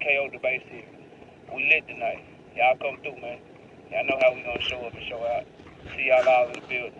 KO debate series. We lit tonight. Y'all come through, man. Y'all know how we gonna show up and show out. See y'all all in the building.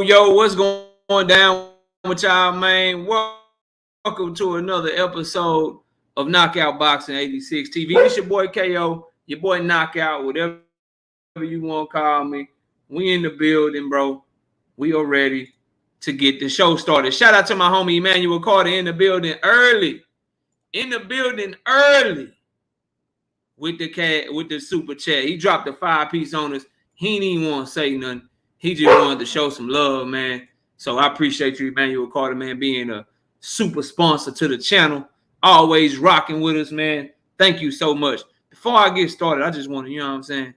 Yo, what's going down with y'all, man? Welcome to another episode of Knockout Boxing 86 TV. It's your boy KO, your boy Knockout, whatever you want to call me. We in the building, bro. We are ready to get the show started. Shout out to my homie Emmanuel Carter in the building early. With the super chat. He dropped a 5-piece on us. He didn't even want to say nothing. He just wanted to show some love, man. So I appreciate you, Emmanuel Carter, man, being a super sponsor to the channel. Always rocking with us, man. Thank you so much. Before I get started, I just want to, you know what I'm saying?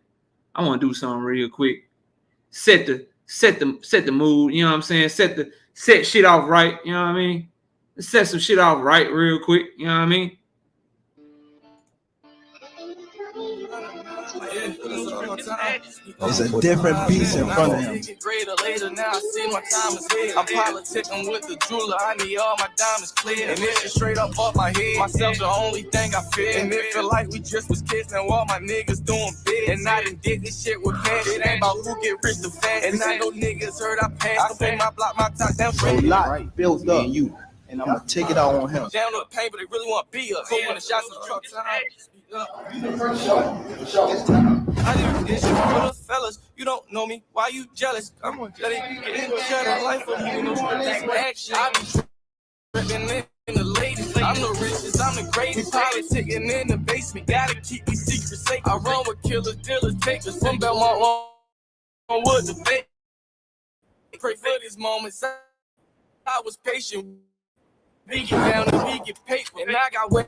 I want to do something real quick. Set the mood, you know what I'm saying? Set shit off right, you know what I mean? Let's set some shit off right real quick, you know what I mean? It's a different beast in front of him. I'm politicking with the jeweler. I need all my diamonds clear. And this is straight up off my head. Myself the only thing I fear. And it feel like we just was kids. Now all my niggas doing big. And I done did this shit with cash. It ain't about who get rich the fast. And I know niggas heard I passed. I pay my block, my top down. A lot built up. And I'm gonna take it out on him. Down to the pain, but they really want to be us. So when the shots in the truck time. I do this shit for the fellas. You don't know me, why you jealous? I'm gonna let it get into the life of me. No action. I be tripping in the ladies. I'm the richest, I'm the greatest. Politicking in the basement. Gotta keep these secrets safe. I run with killers, dealers, takers. From Belmont on wood to fake. Pray for these moments. I was patient. We get down and we get paper. And I got way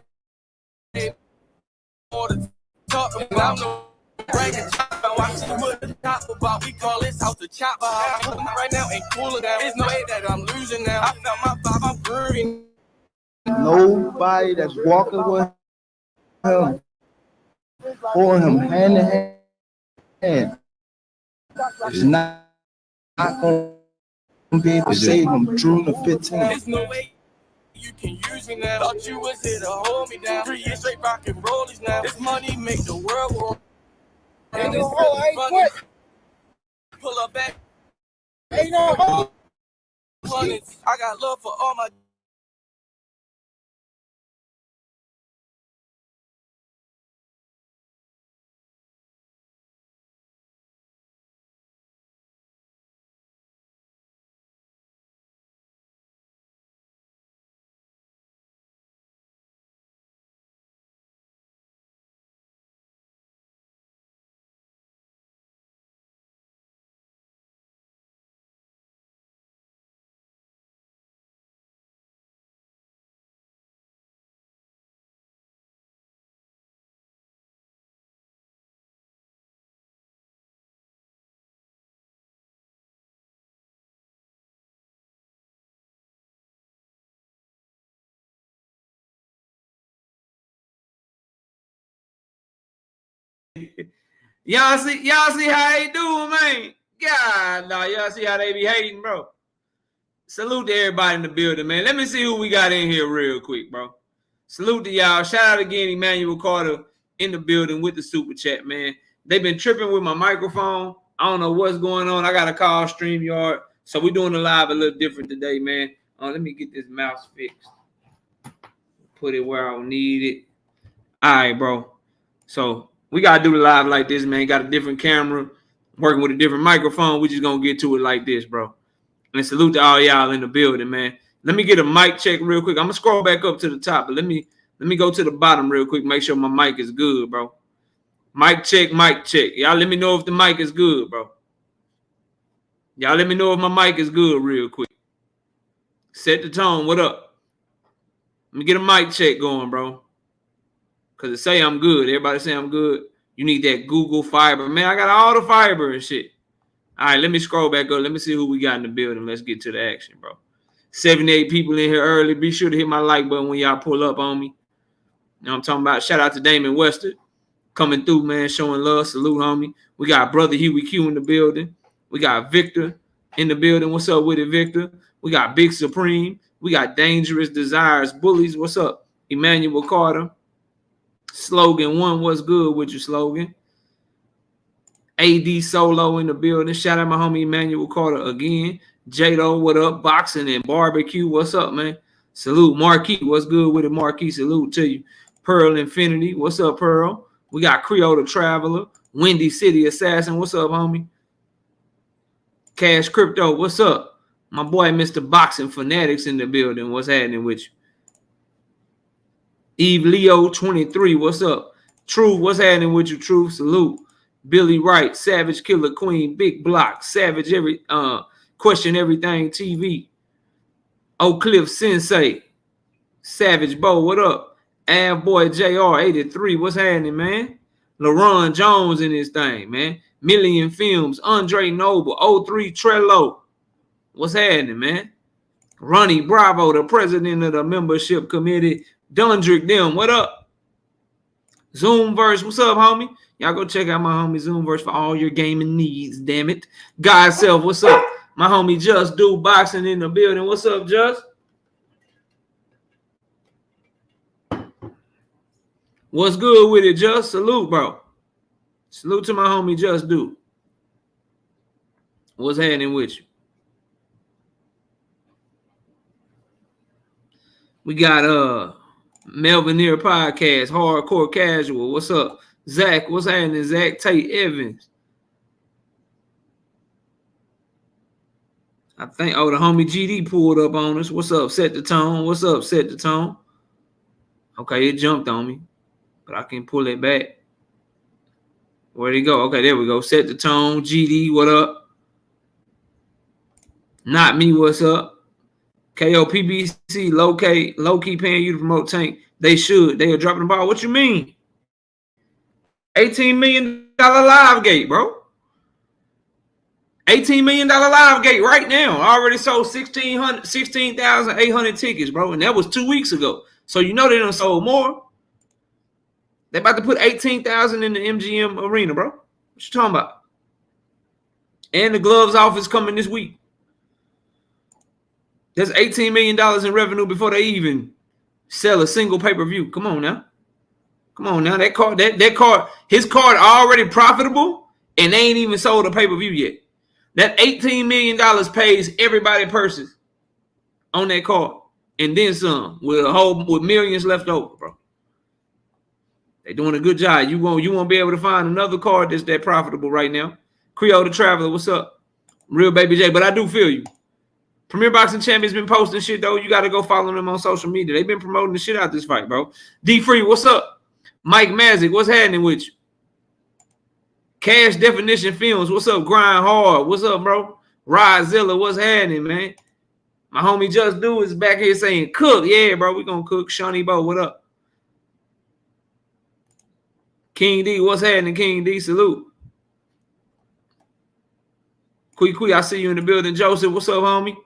more to talk about. No bragging about. I see what the top about. We call this house the chopper. Right now ain't cooler down. There's no way that I'm losing now. I felt my vibe, I'm grooving. Nobody that's walking with him, holding him hand in hand, is not going to be able to save him June the 15th. There's no way you can use me now. Thought you was here to hold me down. 3 years straight rockin' rollies now. This money make the world go. And it's really funny. Pull up back. Ain't no I got love for all my Y'all see how they doing, man. God, no, y'all see how they be hating, bro. Salute to everybody in the building, man. Let me see who we got in here real quick, bro. Salute to y'all. Shout out again, Emmanuel Carter in the building with the super chat, man. They've been tripping with my microphone. I don't know what's going on. I got to call StreamYard. So we're doing the live a little different today, man. Let me get this mouse fixed. Put it where I don't need it. All right, bro. So we got to do the live like this, man. Got a different camera, working with a different microphone. We just going to get to it like this, bro. And salute to all y'all in the building, man. Let me get a mic check real quick. I'm going to scroll back up to the top, but let me go to the bottom real quick, make sure my mic is good, bro. Mic check, mic check. Y'all let me know if the mic is good, bro. Y'all let me know if my mic is good real quick. Set the tone. What up? Let me get a mic check going, bro. Because it say I'm good. Everybody say I'm good. You need that Google fiber. Man, I got all the fiber and shit. All right, let me scroll back up. Let me see who we got in the building. Let's get to the action, bro. 78 people in here early. Be sure to hit my like button when y'all pull up on me. You know what I'm talking about? Shout out to Damon Wester coming through, man, showing love. Salute, homie. We got brother Huey Q in the building. We got Victor in the building. What's up with it, Victor? We got Big Supreme. We got Dangerous Desires Bullies. What's up? Emmanuel Carter. Slogan 1, what's good with you, Slogan? AD Solo in the building. Shout out my homie Emmanuel Carter again. Jado, what up? Boxing and barbecue. What's up, man? Salute. Marquis, what's good with it, Marquis? Salute to you. Pearl Infinity. What's up, Pearl? We got Creole the Traveler. Windy City Assassin. What's up, homie? Cash Crypto. What's up? My boy, Mr. Boxing Fanatics in the building. What's happening with you? Eve Leo 23. What's up? Truth. What's happening with you, Truth? Salute. Billy Wright, Savage Killer Queen, Big Block, Savage Question Everything TV. Oak Cliff Sensei, Savage Bo, what up? Av Boy JR 83, what's happening, man? LaRon Jones in this thing, man. Million Films, Andre Noble, 03 Trello, what's happening, man? Ronnie Bravo, the president of the membership committee. Dundrick them, what up? Zoomverse, what's up, homie? Y'all go check out my homie Zoomverse for all your gaming needs, damn it. God's self, what's up? My homie Just Do Boxing in the building. What's up, Just? What's good with it, Just? Salute, bro. Salute to my homie Just Do. What's happening with you? We got Melvin Near Podcast, Hardcore Casual. What's up? Zach, what's happening? Zach Tate Evans. I think, the homie GD pulled up on us. What's up? Set the tone. What's up? Set the tone. Okay, it jumped on me, but I can pull it back. Where'd he go? Okay, there we go. Set the tone. GD, what up? Not me, what's up? KOPBC, low-key paying you to promote Tank. They should. They are dropping the ball. What you mean? $18 million live gate, bro. $18 million live gate right now. I already sold 16,800 tickets, bro. And that was 2 weeks ago. So you know they done sold more. They about to put 18,000 in the MGM arena, bro. What you talking about? And the gloves office coming this week. There's $18 million in revenue before they even sell a single pay-per-view. Come on now. Come on now. That card, his card already profitable, and they ain't even sold a pay-per-view yet. That $18 million pays everybody purses on that card. And then some with millions left over, bro. They doing a good job. You won't be able to find another card that's that profitable right now. Creole the Traveler, what's up? Real Baby J, but I do feel you. Premier Boxing Champion's been posting shit, though. You got to go follow them on social media. They've been promoting the shit out this fight, bro. D-Free, what's up? Mike Mazik, what's happening with you? Cash Definition Films, what's up? Grind Hard, what's up, bro? Rodzilla, what's happening, man? My homie Just Do is back here saying, cook. Yeah, bro, we going to cook. Shawnee Bo, what up? King D, what's happening, King D? Salute. Kui, I see you in the building. Joseph, what's up, homie?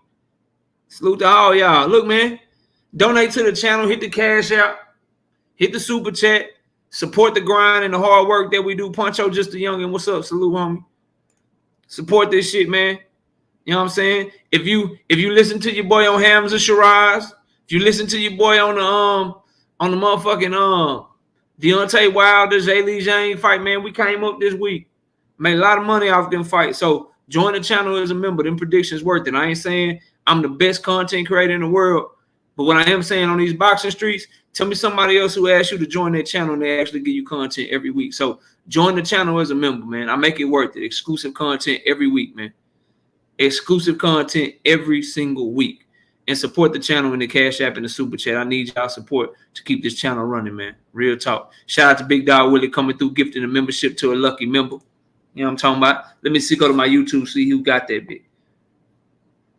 Salute to all y'all. Look, man, donate to the channel. Hit the cash out. Hit the super chat. Support the grind and the hard work that we do. Puncho, just a youngin'. What's up? Salute, homie. Support this shit, man. You know what I'm saying? If you listen to your boy on Hamza Shiraz, if you listen to your boy on the motherfucking Deontay Wilder, Zhang fight, man, we came up this week. Made a lot of money off them fights. So join the channel as a member. Them predictions worth it. I ain't saying I'm the best content creator in the world, but what I am saying on these boxing streets, tell me somebody else who asked you to join their channel and they actually give you content every week. So join the channel as a member, man. I make it worth it. Exclusive content every week, man. Exclusive content every single week. And support the channel in the Cash App and the Super Chat. I need y'all support to keep this channel running, man. Real talk. Shout out to Big Dog Willie coming through, gifting a membership to a lucky member. You know what I'm talking about? Let me see, go to my YouTube, see who got that bit.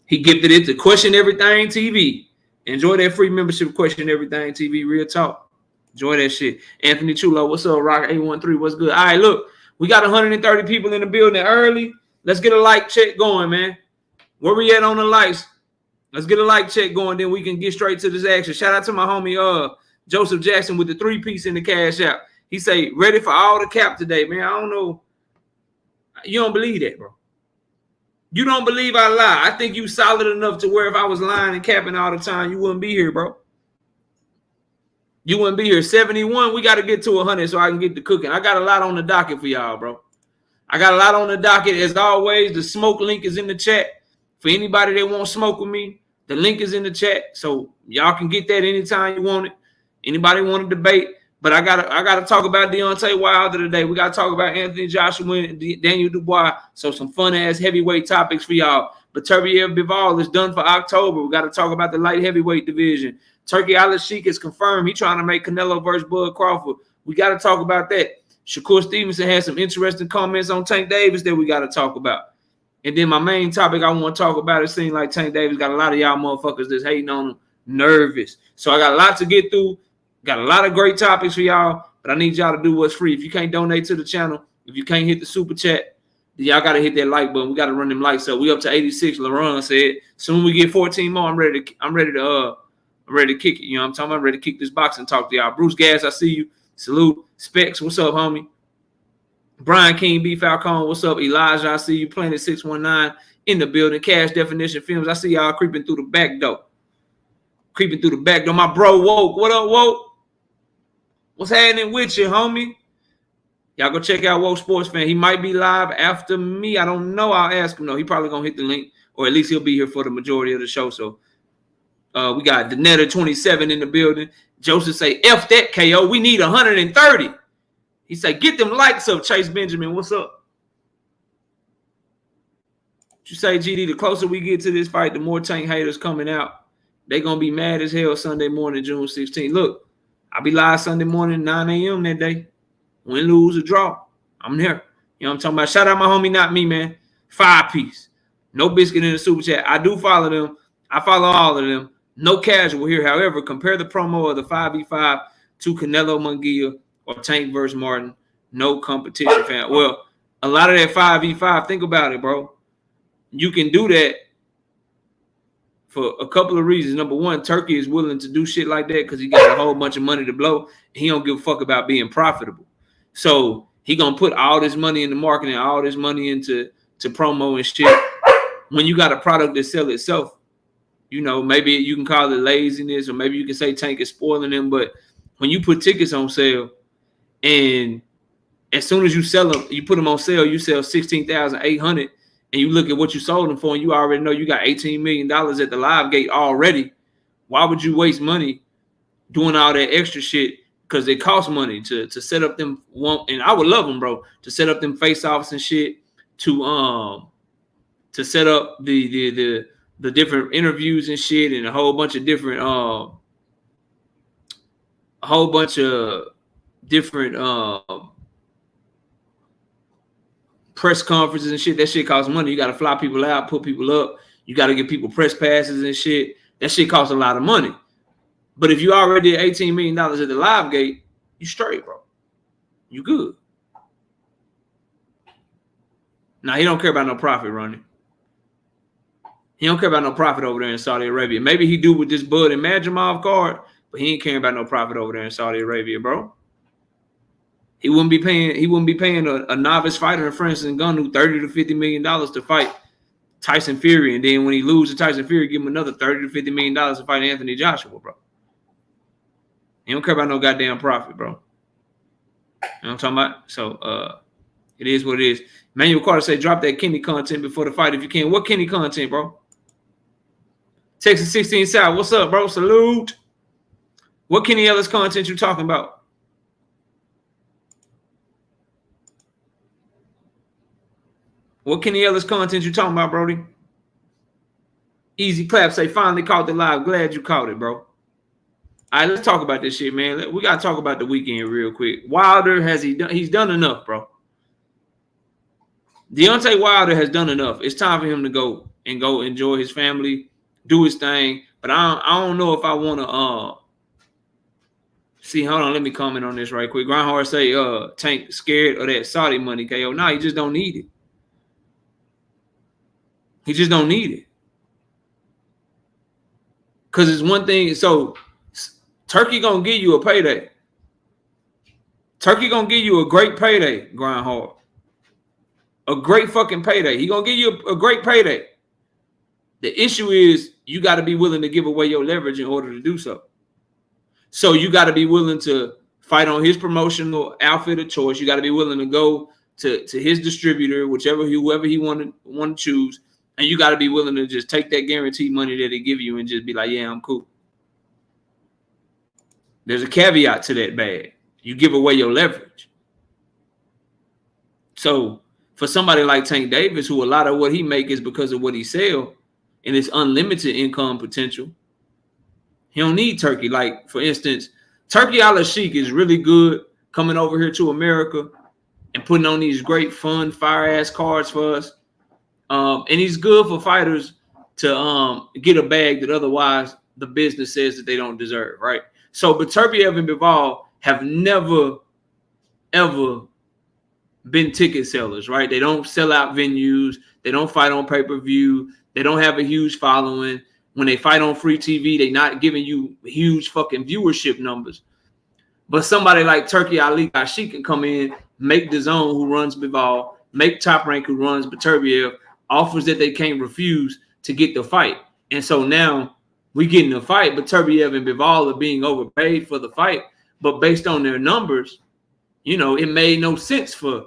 He gifted it to Question Everything TV. Enjoy that free membership, Question Everything TV. Real talk. Enjoy that shit. Anthony Chulo, what's up? Rock 813, what's good? All right, look, we got 130 people in the building early. Let's get a like check going, man. Where we at on the likes? Let's get a like check going, then we can get straight to this action. Shout out to my homie Joseph Jackson with the 3-piece in the Cash App. He say, ready for all the cap today, man. I don't know. You don't believe that, bro. You don't believe I lie. I think you solid enough to where if I was lying and capping all the time, you wouldn't be here, bro. You wouldn't be here. 71, we got to get to 100 so I can get to cooking. I got a lot on the docket for y'all, bro. I got a lot on the docket. As always, the smoke link is in the chat. For anybody that won't smoke with me, the link is in the chat. So y'all can get that anytime you want it. Anybody want to debate? But I gotta talk about Deontay Wilder today. We gotta talk about Anthony Joshua and Daniel Dubois. So some fun ass heavyweight topics for y'all. Beterbiev Bivol is done for October. We gotta talk about the light heavyweight division. Turkey Al-Sheikh is confirmed. He's trying to make Canelo versus Bud Crawford. We gotta talk about that. Shakur Stevenson had some interesting comments on Tank Davis that we gotta talk about. And then my main topic I want to talk about, it seems like Tank Davis got a lot of y'all motherfuckers that's hating on him, nervous. So I got a lot to get through. Got a lot of great topics for y'all, but I need y'all to do what's free. If you can't donate to the channel, if you can't hit the super chat, then y'all got to hit that like button. We got to run them likes up. We up to 86. LaRon said, soon we get 14 more, I'm ready to kick it. You know what I'm talking about? I'm ready to kick this box and talk to y'all. Bruce Gas, I see you. Salute. Specs, what's up, homie? Brian King, B. Falcone, what's up? Elijah, I see you. Planet 619 in the building. Cash Definition Films, I see y'all creeping through the back door. Creeping through the back door. My bro, Woke. What up, Woke? What's happening with you, homie? Y'all go check out Woke Sports Fan. He might be live after me. I don't know. I'll ask him, though. He probably going to hit the link, or at least he'll be here for the majority of the show. So we got Danetta 27 in the building. Joseph say, F that, KO. We need 130. He said, get them likes up, Chase Benjamin. What's up? What you say, GD? The closer we get to this fight, the more Tank haters coming out. They going to be mad as hell Sunday morning, June 16th. Look, I'll be live Sunday morning, 9 a.m. that day. Win, lose, or draw. I'm there. You know what I'm talking about? Shout out my homie, not me, man. 5-piece. No biscuit in the super chat. I do follow them. I follow all of them. No casual here. However, compare the promo of the 5v5 to Canelo Munguia or Tank versus Martin. No competition, fan. Well, a lot of that 5v5, think about it, bro. You can do that for a couple of reasons. Number one, Turkey is willing to do shit like that because he got a whole bunch of money to blow. He don't give a fuck about being profitable. So he gonna put all this money into marketing, all this money into promo and shit. When you got a product that sells itself, you know, maybe you can call it laziness, or maybe you can say Tank is spoiling them. But when you put tickets on sale, and as soon as you sell them, you put them on sale, you sell 16,800, and you look at what you sold them for, and you already know you got $18 million at the live gate already. Why would you waste money doing all that extra shit? Because it costs money to set up them one, and I would love them, bro, to set up them face-offs and shit, to set up the different interviews and shit, and a whole bunch of different press conferences and shit. That shit costs money. You got to fly people out, put people up. You got to give people press passes and shit. That shit costs a lot of money. But if you already at $18 million at the live gate, you straight, bro. You good. Now, he don't care about no profit, Ronnie. He don't care about no profit over there in Saudi Arabia. Maybe he do with this Bud and Madrimov card, but he ain't caring about no profit over there in Saudi Arabia, bro. He wouldn't be paying a novice fighter, for instance, Ngannou, $30 to $50 million to fight Tyson Fury, and then when he loses to Tyson Fury, give him another $30 to $50 million to fight Anthony Joshua, bro. He don't care about no goddamn profit, bro. You know what I'm talking about? So it is what it is. Manuel Carter say, drop that Kenny content before the fight if you can. What Kenny content, bro? Texas 16 South, what's up, bro? Salute. What Kenny Ellis content you talking about? What Kenny Ellis content you talking about, Brody? Easy Clap say, finally caught the live. Glad you caught it, bro. All right, let's talk about this shit, man. We got to talk about the weekend real quick. Wilder, he's done enough, bro. Deontay Wilder has done enough. It's time for him to go enjoy his family, do his thing. But I don't know if I want to see. Hold on, let me comment on this right quick. Grindhard say, Tank scared of that Saudi money, KO. No, he just don't need it. He just don't need it. Because it's one thing. So Turkey going to give you a payday. Turkey going to give you a great payday, Grindhard. A great fucking payday. He going to give you a great payday. The issue is you got to be willing to give away your leverage in order to do so. So you got to be willing to fight on his promotional outfit of choice. You got to be willing to go to his distributor, whoever he want to choose. And you got to be willing to just take that guaranteed money that they give you and just be like, yeah, I'm cool. There's a caveat to that bag. You give away your leverage. So for somebody like Tank Davis, who a lot of what he make is because of what he sell and it's unlimited income potential, he don't need Turkey. Like, for instance, Turkey Al-Sheikh is really good coming over here to America and putting on these great, fun, fire-ass cards for us. And he's good for fighters to get a bag that otherwise the business says that they don't deserve, right? So Beterbiev and Bivol have never, ever been ticket sellers, right? They don't sell out venues. They don't fight on pay-per-view. They don't have a huge following. When they fight on free TV, they're not giving you huge fucking viewership numbers. But somebody like Turkey Al-Sheikh can come in, make DAZN, who runs Bivol, make Top Rank, who runs Beterbiev, offers that they can't refuse to get the fight. And so now we get in the fight, but Beterbiev and Bivol are being overpaid for the fight. But based on their numbers, you know, it made no sense for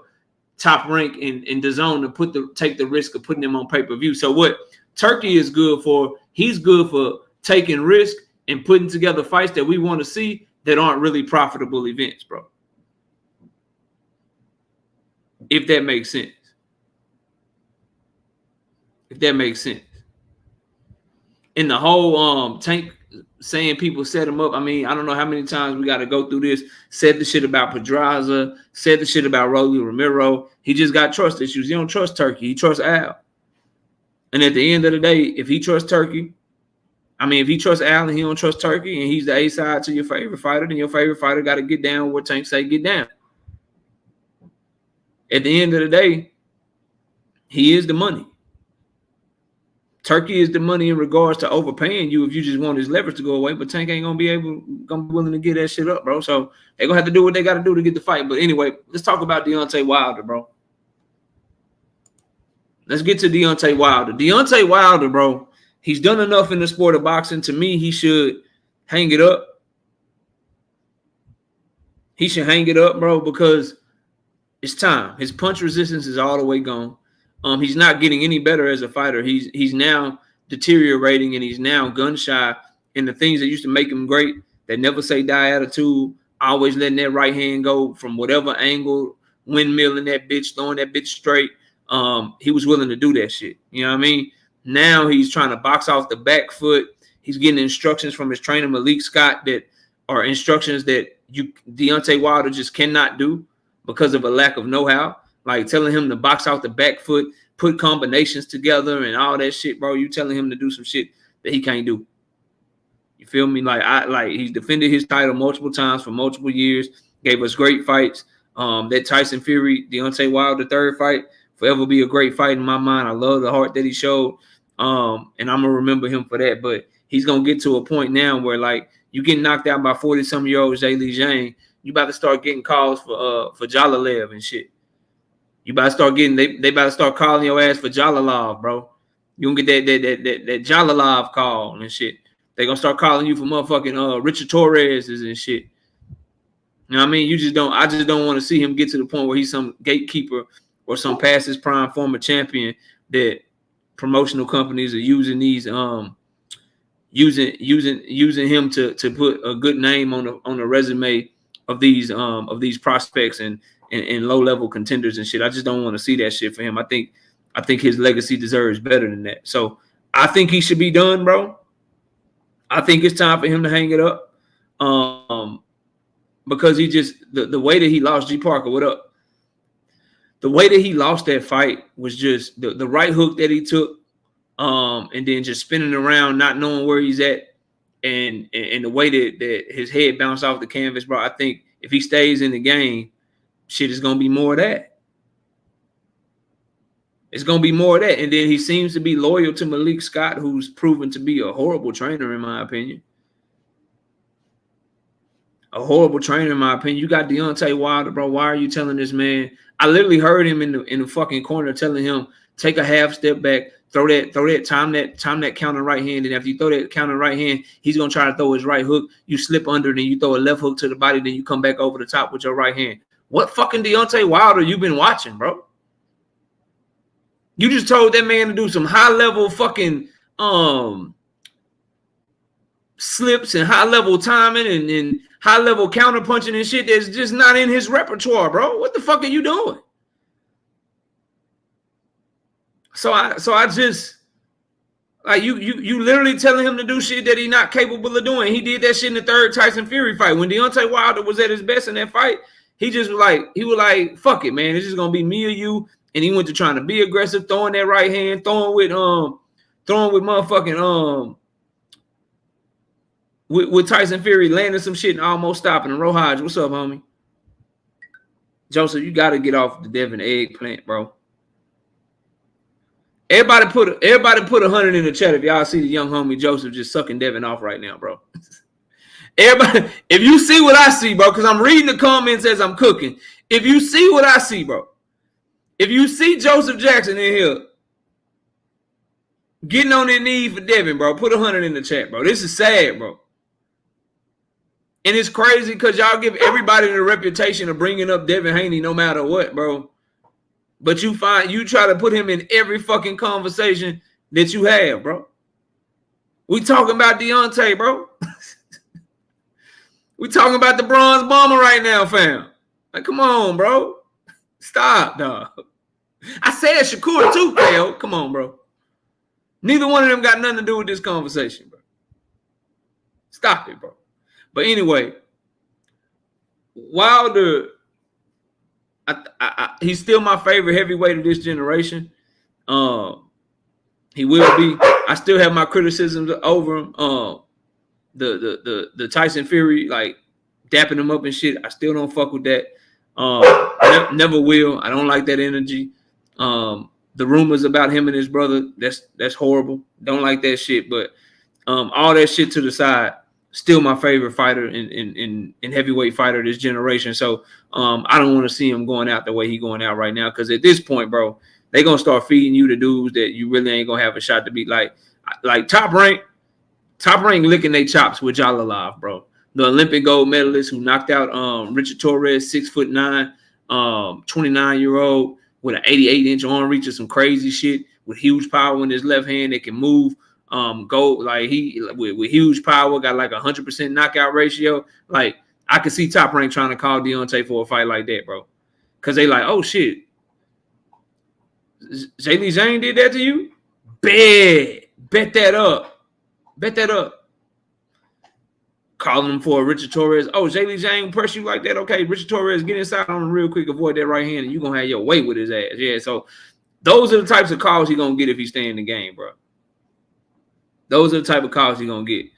Top Rank and DAZN to take the risk of putting them on pay-per-view. So what Turkey is good for, he's good for taking risk and putting together fights that we want to see that aren't really profitable events, bro. If that makes sense. If that makes sense. And the whole Tank saying people set him up. I mean, I don't know how many times we got to go through this. Said the shit about Pedraza. Said the shit about Rolly Romero. He just got trust issues. He don't trust Turkey. He trusts Al. And at the end of the day, if he trusts Turkey, if he trusts Al and he don't trust Turkey, and he's the A side to your favorite fighter, then your favorite fighter got to get down what Tank say get down. At the end of the day, he is the money. Turkey is the money in regards to overpaying you if you just want his leverage to go away, but Tank ain't gonna be willing to get that shit up, bro. So they're gonna have to do what they gotta do to get the fight. But anyway, let's talk about Deontay Wilder, bro. Let's get to Deontay Wilder. Deontay Wilder, bro, he's done enough in the sport of boxing. To me, he should hang it up. He should hang it up, bro, because it's time. His punch resistance is all the way gone. He's not getting any better as a fighter. He's now deteriorating, and he's now gun shy. And the things that used to make him great, that never say die attitude, always letting that right hand go from whatever angle, windmilling that bitch, throwing that bitch straight. He was willing to do that shit. You know what I mean? Now he's trying to box off the back foot. He's getting instructions from his trainer, Malik Scott, that are instructions that Deontay Wilder just cannot do because of a lack of know-how. Like telling him to box out the back foot, put combinations together and all that shit, bro. You telling him to do some shit that he can't do. You feel me? He's defended his title multiple times for multiple years, gave us great fights. That Tyson Fury, Deontay Wilder third fight, forever be a great fight in my mind. I love the heart that he showed. And I'm gonna remember him for that. But he's gonna get to a point now where like you get knocked out by 40-some-year-old Zhang, You about to start getting calls for Jalalev and shit. You about to start getting they about to start calling your ass for Jalalav, bro. You gonna get that Jalalav call and shit. They gonna start calling you for motherfucking Richard Torres and shit. You know what I mean? I just don't want to see him get to the point where he's some gatekeeper or some past his prime former champion that promotional companies are using these using him to put a good name on the resume of these prospects and low-level contenders and shit. I just don't want to see that shit for him. I think his legacy deserves better than that. So I think he should be done, bro. I think it's time for him to hang it up. Because he just the way that he lost G Parker, what up? The way that he lost that fight was just the right hook that he took, and then just spinning around, not knowing where he's at, and the way that his head bounced off the canvas, bro. I think if he stays in the game, shit is gonna be more of that. It's gonna be more of that. And then he seems to be loyal to Malik Scott, who's proven to be a horrible trainer, in my opinion. A horrible trainer, in my opinion. You got Deontay Wilder, bro. Why are you telling this man? I literally heard him in the fucking corner telling him, take a half step back, throw that, time that counter right hand. And after you throw that counter right hand, he's gonna try to throw his right hook. You slip under, then you throw a left hook to the body, then you come back over the top with your right hand. What fucking Deontay Wilder you been watching, bro? You just told that man to do some high-level fucking slips and high-level timing and high-level counter-punching and shit that's just not in his repertoire, bro. What the fuck are you doing? So I just like you literally telling him to do shit that he's not capable of doing. He did that shit in the third Tyson Fury fight. When Deontay Wilder was at his best in that fight, he was like, fuck it, man. It's just gonna be me or you. And he went to trying to be aggressive, throwing that right hand, throwing with motherfucking with Tyson Fury, landing some shit and almost stopping. And Rohaj, what's up, homie? Joseph, you got to get off the Devin eggplant, bro. Everybody put 100 in the chat if y'all see the young homie Joseph just sucking Devin off right now, bro. Everybody, if you see what I see, bro, because I'm reading the comments as I'm cooking. If you see what I see, bro. If you see Joseph Jackson in here getting on their knees for Devin, bro, put 100 in the chat, bro. This is sad, bro. And it's crazy because y'all give everybody the reputation of bringing up Devin Haney no matter what, bro. But you try to put him in every fucking conversation that you have, bro. We talking about Deontay, bro. We talking about the bronze bomber right now, fam. Like, come on, bro. Stop, dog. I said Shakur too, KO. Come on, bro. Neither one of them got nothing to do with this conversation, bro. Stop it, bro. But anyway, Wilder, he's still my favorite heavyweight of this generation. He will be. I still have my criticisms over him. The Tyson Fury, like dapping him up and shit. I still don't fuck with that. Never will. I don't like that energy. The rumors about him and his brother, that's horrible. Don't like that shit. But all that shit to the side, still my favorite fighter in heavyweight fighter of this generation. So I don't want to see him going out the way he going out right now. Because at this point, bro, they gonna start feeding you the dudes that you really ain't gonna have a shot to beat. Like top rank licking they chops with Jalalav, bro. The Olympic gold medalist who knocked out Richard Torres, 6'9", 29-year-old with an 88-inch arm reach or some crazy shit with huge power in his left hand that can move. With huge power, got like 100% knockout ratio. Like I could see Top Rank trying to call Deontay for a fight like that, bro. Cause they like, oh shit, Zhang did that to you? Bet that up. Calling him for a Richard Torres. Oh, Zhang press you like that? Okay, Richard Torres, get inside on him real quick, avoid that right hand, and you're going to have your way with his ass. Yeah, so those are the types of calls he's going to get if he stay in the game, bro. Those are the type of calls he's going to get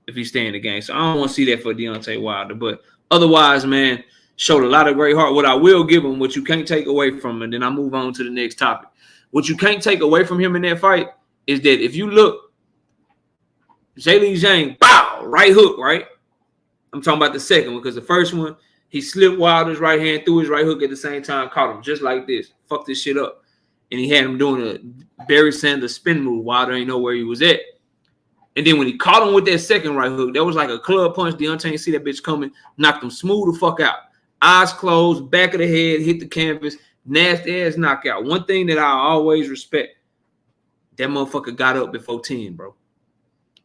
if he stay in the game. So I don't want to see that for Deontay Wilder. But otherwise, man, showed a lot of great heart. What I will give him, what you can't take away from him, and then I move on to the next topic. What you can't take away from him in that fight is that if you look, Zhang, bow, right hook, right? I'm talking about the second one because the first one, he slipped Wilder's right hand through his right hook at the same time, caught him just like this. Fucked this shit up. And he had him doing a Barry Sanders spin move. Wilder ain't know where he was at. And then when he caught him with that second right hook, that was like a club punch. Deontay ain't see that bitch coming, knocked him smooth the fuck out. Eyes closed, back of the head, hit the canvas, nasty ass knockout. One thing that I always respect, that motherfucker got up before 10, bro.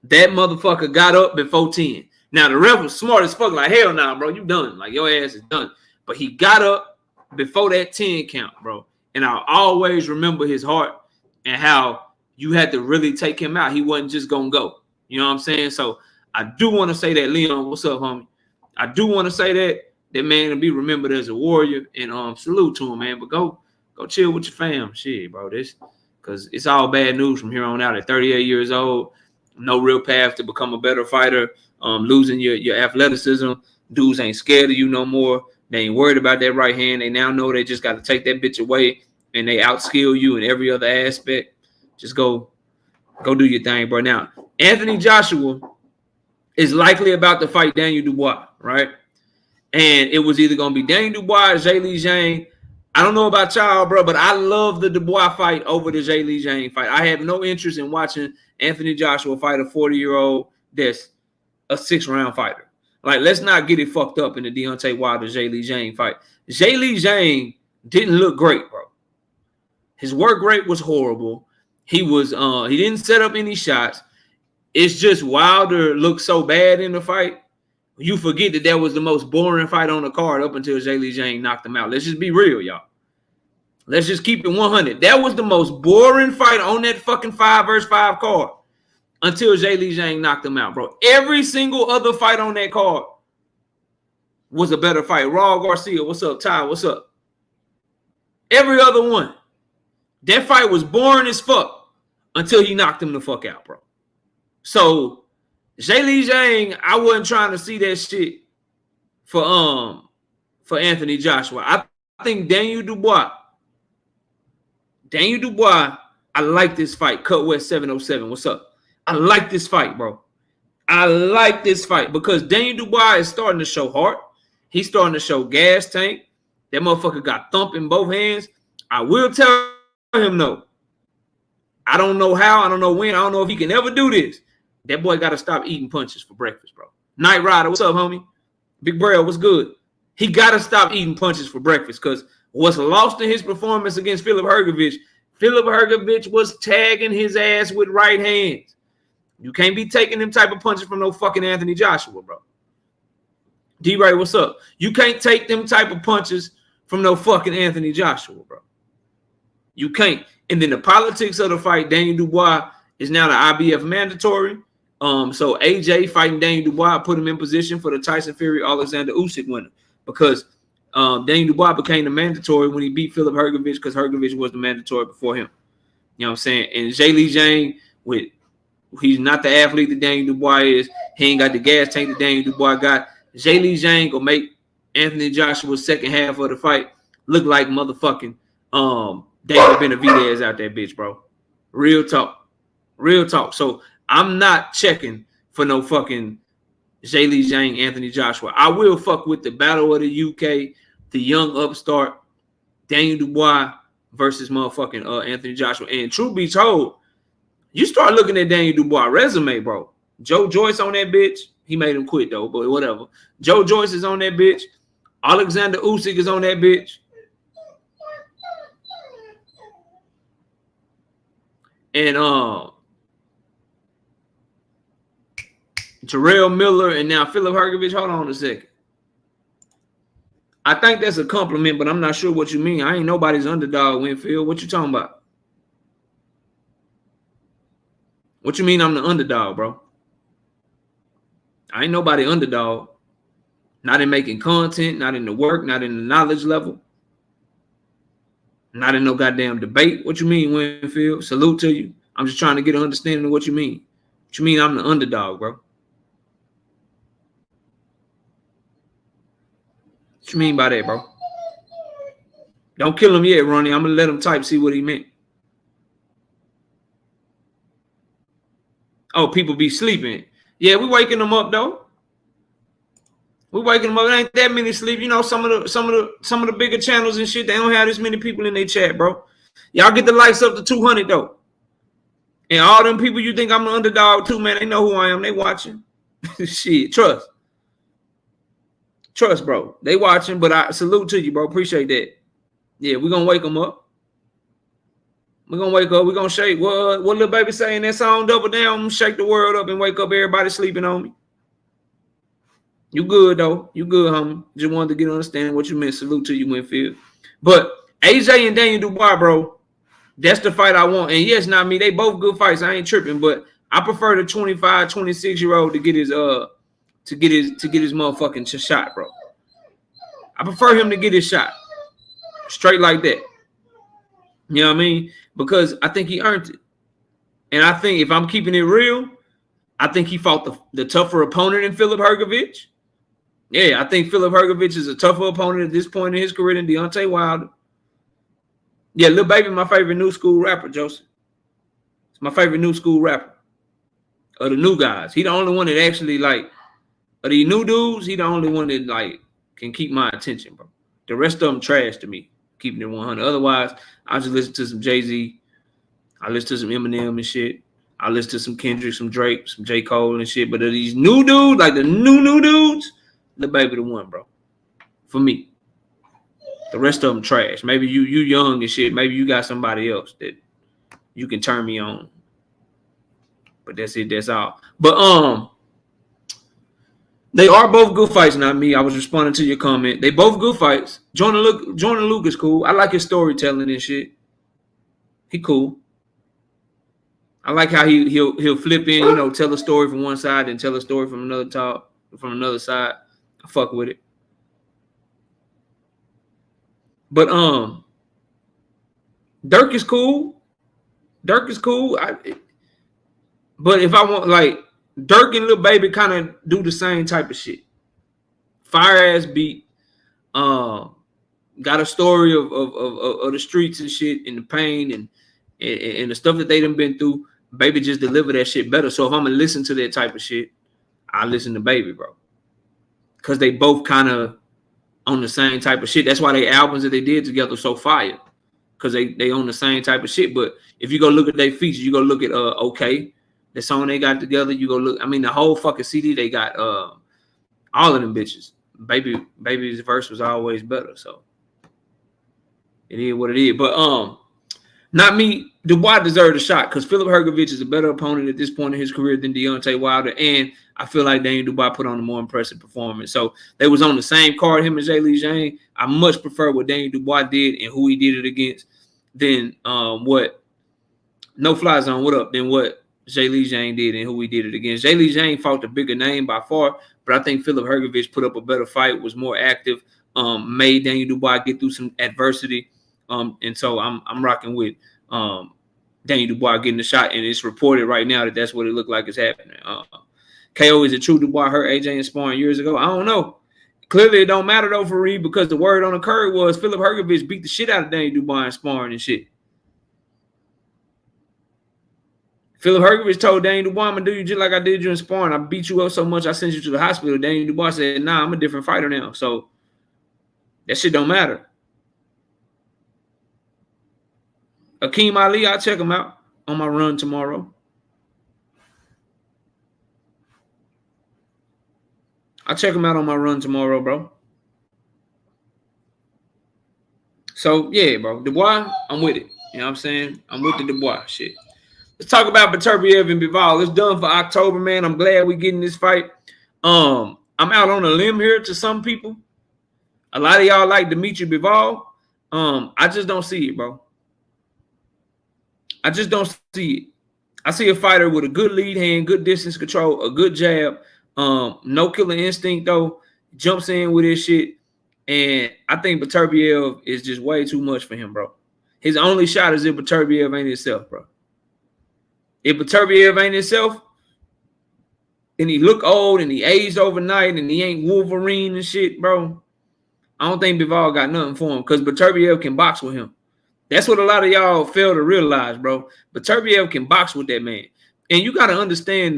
That motherfucker got up before 10. Now, the ref was smart as fuck, like, hell nah, bro, you done. Like, your ass is done. But he got up before that 10 count, bro. And I'll always remember his heart and how you had to really take him out. He wasn't just going to go. You know what I'm saying? So I do want to say that, Leon, what's up, homie? I do want to say that man to be remembered as a warrior, and salute to him, man. But go chill with your fam. Shit, bro. This, because it's all bad news from here on out. At 38 years old, no real path to become a better fighter. Losing your athleticism. Dudes ain't scared of you no more. They ain't worried about that right hand. They now know they just got to take that bitch away, and they outskill you in every other aspect. Just go do your thing, bro. Now, Anthony Joshua is likely about to fight Daniel Dubois, right? And it was either going to be Daniel Dubois or Zhang. I don't know about y'all, bro, but I love the Dubois fight over the Zhang fight. I have no interest in watching Anthony Joshua fight a 40-year-old that's a 6-round fighter. Like, let's not get it fucked up in the Deontay Wilder Zhang fight. Zhang didn't look great, bro. His work rate was horrible. He didn't set up any shots. It's just Wilder looked so bad in the fight. You forget that was the most boring fight on the card up until Zhang knocked him out. Let's just be real, y'all. Let's just keep it 100. That was the most boring fight on that fucking 5 versus 5 card until Zhang knocked him out, bro. Every single other fight on that card was a better fight. Raul Garcia, what's up? Ty, what's up? Every other one. That fight was boring as fuck until he knocked him the fuck out, bro. So, Zhang, I wasn't trying to see that shit for Anthony Joshua. I think Daniel Dubois, I like this fight. Cut West 707, what's up? I like this fight, bro. I like this fight because Daniel Dubois is starting to show heart. He's starting to show gas tank. That motherfucker got thumped in both hands. I will tell him no. I don't know how. I don't know when. I don't know if he can ever do this. That boy got to stop eating punches for breakfast, bro. Night Rider, what's up, homie? Big Braille, what's good? He got to stop eating punches for breakfast because what's lost in his performance against Filip Hrgović was tagging his ass with right hands. You can't be taking them type of punches from no fucking Anthony Joshua, bro. D-Ray, what's up? You can't take them type of punches from no fucking Anthony Joshua, bro. You can't. And then the politics of the fight, Daniel Dubois is now the IBF mandatory. So AJ fighting Daniel Dubois put him in position for the Tyson Fury-Alexander Usyk winner because Daniel Dubois became the mandatory when he beat Filip Hrgović because Hrgović was the mandatory before him. You know what I'm saying? And Zhang, he's not the athlete that Daniel Dubois is. He ain't got the gas tank that Daniel Dubois got. Zhang will make Anthony Joshua's second half of the fight look like motherfucking David Benavidez out there, bitch, bro. Real talk. Real talk. So I'm not checking for no fucking Zhang, Anthony Joshua. I will fuck with the Battle of the UK, the young upstart, Daniel Dubois versus motherfucking Anthony Joshua. And truth be told, you start looking at Daniel Dubois' resume, bro. Joe Joyce on that bitch. He made him quit, though, but whatever. Joe Joyce is on that bitch. Alexander Usyk is on that bitch. And Jarrell Miller and now Filip Hrgović. Hold on a second. I think that's a compliment, but I'm not sure what you mean. I ain't nobody's underdog, Winfield. What you talking about? What you mean I'm the underdog, bro? I ain't nobody underdog. Not in making content, not in the work, not in the knowledge level. Not in no goddamn debate. What you mean, Winfield? Salute to you. I'm just trying to get an understanding of what you mean. What you mean I'm the underdog, bro? What you mean by that, bro? Don't kill him yet, Ronnie. I'm going to let him type, see what he meant. Oh, people be sleeping. Yeah, we waking them up, though. We waking them up. It ain't that many sleep. You know, some of the bigger channels and shit, they don't have this many people in their chat, bro. Y'all get the likes up to 200 though. And all them people you think I'm an underdog too, man, they know who I am. They watching. Shit, trust, bro. They watching, but I salute to you, bro. Appreciate that. Yeah, we're gonna wake them up. We're gonna wake up. We're gonna shake. What little baby saying that song, Double Down, shake the world up and wake up everybody sleeping on me. You good though. You good, homie. Just wanted to get understand what you meant. Salute to you, Winfield. But AJ and Daniel Dubois, bro, that's the fight I want. And yes, not me. They both good fights. I ain't tripping, but I prefer the 25, 26-year-old to get his motherfucking shot, bro. I prefer him to get his shot. Straight like that. You know what I mean? Because I think he earned it. And I think if I'm keeping it real, I think he fought the tougher opponent in Filip Hrgović. Yeah, I think Filip Hrgović is a tougher opponent at this point in his career than Deontay Wilder. Yeah, Lil Baby, my favorite new school rapper, Joseph. It's my favorite new school rapper. Of the new guys. He the only one that actually, like, of these new dudes, he the only one that, like, can keep my attention, bro. The rest of them trash to me, keeping it 100. Otherwise, I just listen to some Jay-Z. I listen to some Eminem and shit. I listen to some Kendrick, some Drake, some J. Cole and shit. But of these new dudes, like the new dudes, Lil Baby the one, bro. For me. The rest of them trash. Maybe you young and shit. Maybe you got somebody else that you can turn me on. But that's it. That's all. But they are both good fights, not me. I was responding to your comment. They both good fights. Jordan Luke is cool. I like his storytelling and shit. He cool. I like how he'll flip in, you know, tell a story from one side and tell a story from another side. I fuck with it. But Dirk is cool. But if I want, like, Dirk and Lil Baby kind of do the same type of shit. Fire ass beat. Got a story of the streets and shit and the pain and the stuff that they done been through. Baby just deliver that shit better. So if I'm gonna listen to that type of shit, I listen to Baby, bro. Cause they both kind of on the same type of shit. That's why they albums that they did together so fire. Cause they on the same type of shit. But if you go look at their features, you go look at OK, the song they got together. You go look. I mean, the whole fucking CD they got. All of them bitches. Baby's verse was always better. So it is what it is. But not me. Dubois deserved a shot because Filip Hrgović is a better opponent at this point in his career than Deontay Wilder, and I feel like Daniel Dubois put on a more impressive performance. So they was on the same card, him and Zhang. I much prefer what Daniel Dubois did and who he did it against than what No Fly Zone. What up? Than what Zhang did and who he did it against. Zhang fought the bigger name by far, but I think Filip Hrgović put up a better fight, was more active, made Daniel Dubois get through some adversity. And so I'm rocking with Daniel Dubois getting the shot, and it's reported right now that that's what it looked like is happening. KO, is it true Dubois hurt AJ in sparring years ago? I don't know. Clearly, it don't matter though for Reed because the word on the curve was Filip Hrgović beat the shit out of Daniel Dubois in sparring and shit. Filip Hrgović told Daniel Dubois, I'm gonna do you just like I did you in sparring. I beat you up so much I sent you to the hospital. Daniel Dubois said, nah, I'm a different fighter now. So that shit don't matter. Akeem Ali, I'll check him out on my run tomorrow. I'll check him out on my run tomorrow, bro. So, yeah, bro. Dubois, I'm with it. You know what I'm saying? I'm with the Dubois shit. Let's talk about Beterbiev and Bivol. It's done for October, man. I'm glad we're getting this fight. I'm out on a limb here to some people. A lot of y'all like Dimitri Bivol. I just don't see it, bro. I just don't see it. I see a fighter with a good lead hand, good distance control, a good jab, no killer instinct, though. Jumps in with his shit. And I think Beterbiev is just way too much for him, bro. His only shot is if Beterbiev ain't himself, bro. If Beterbiev ain't himself, and he look old and he aged overnight and he ain't Wolverine and shit, bro, I don't think Bivol got nothing for him because Beterbiev can box with him. That's what a lot of y'all fail to realize, bro. Beterbiev can box with that man. And you got to understand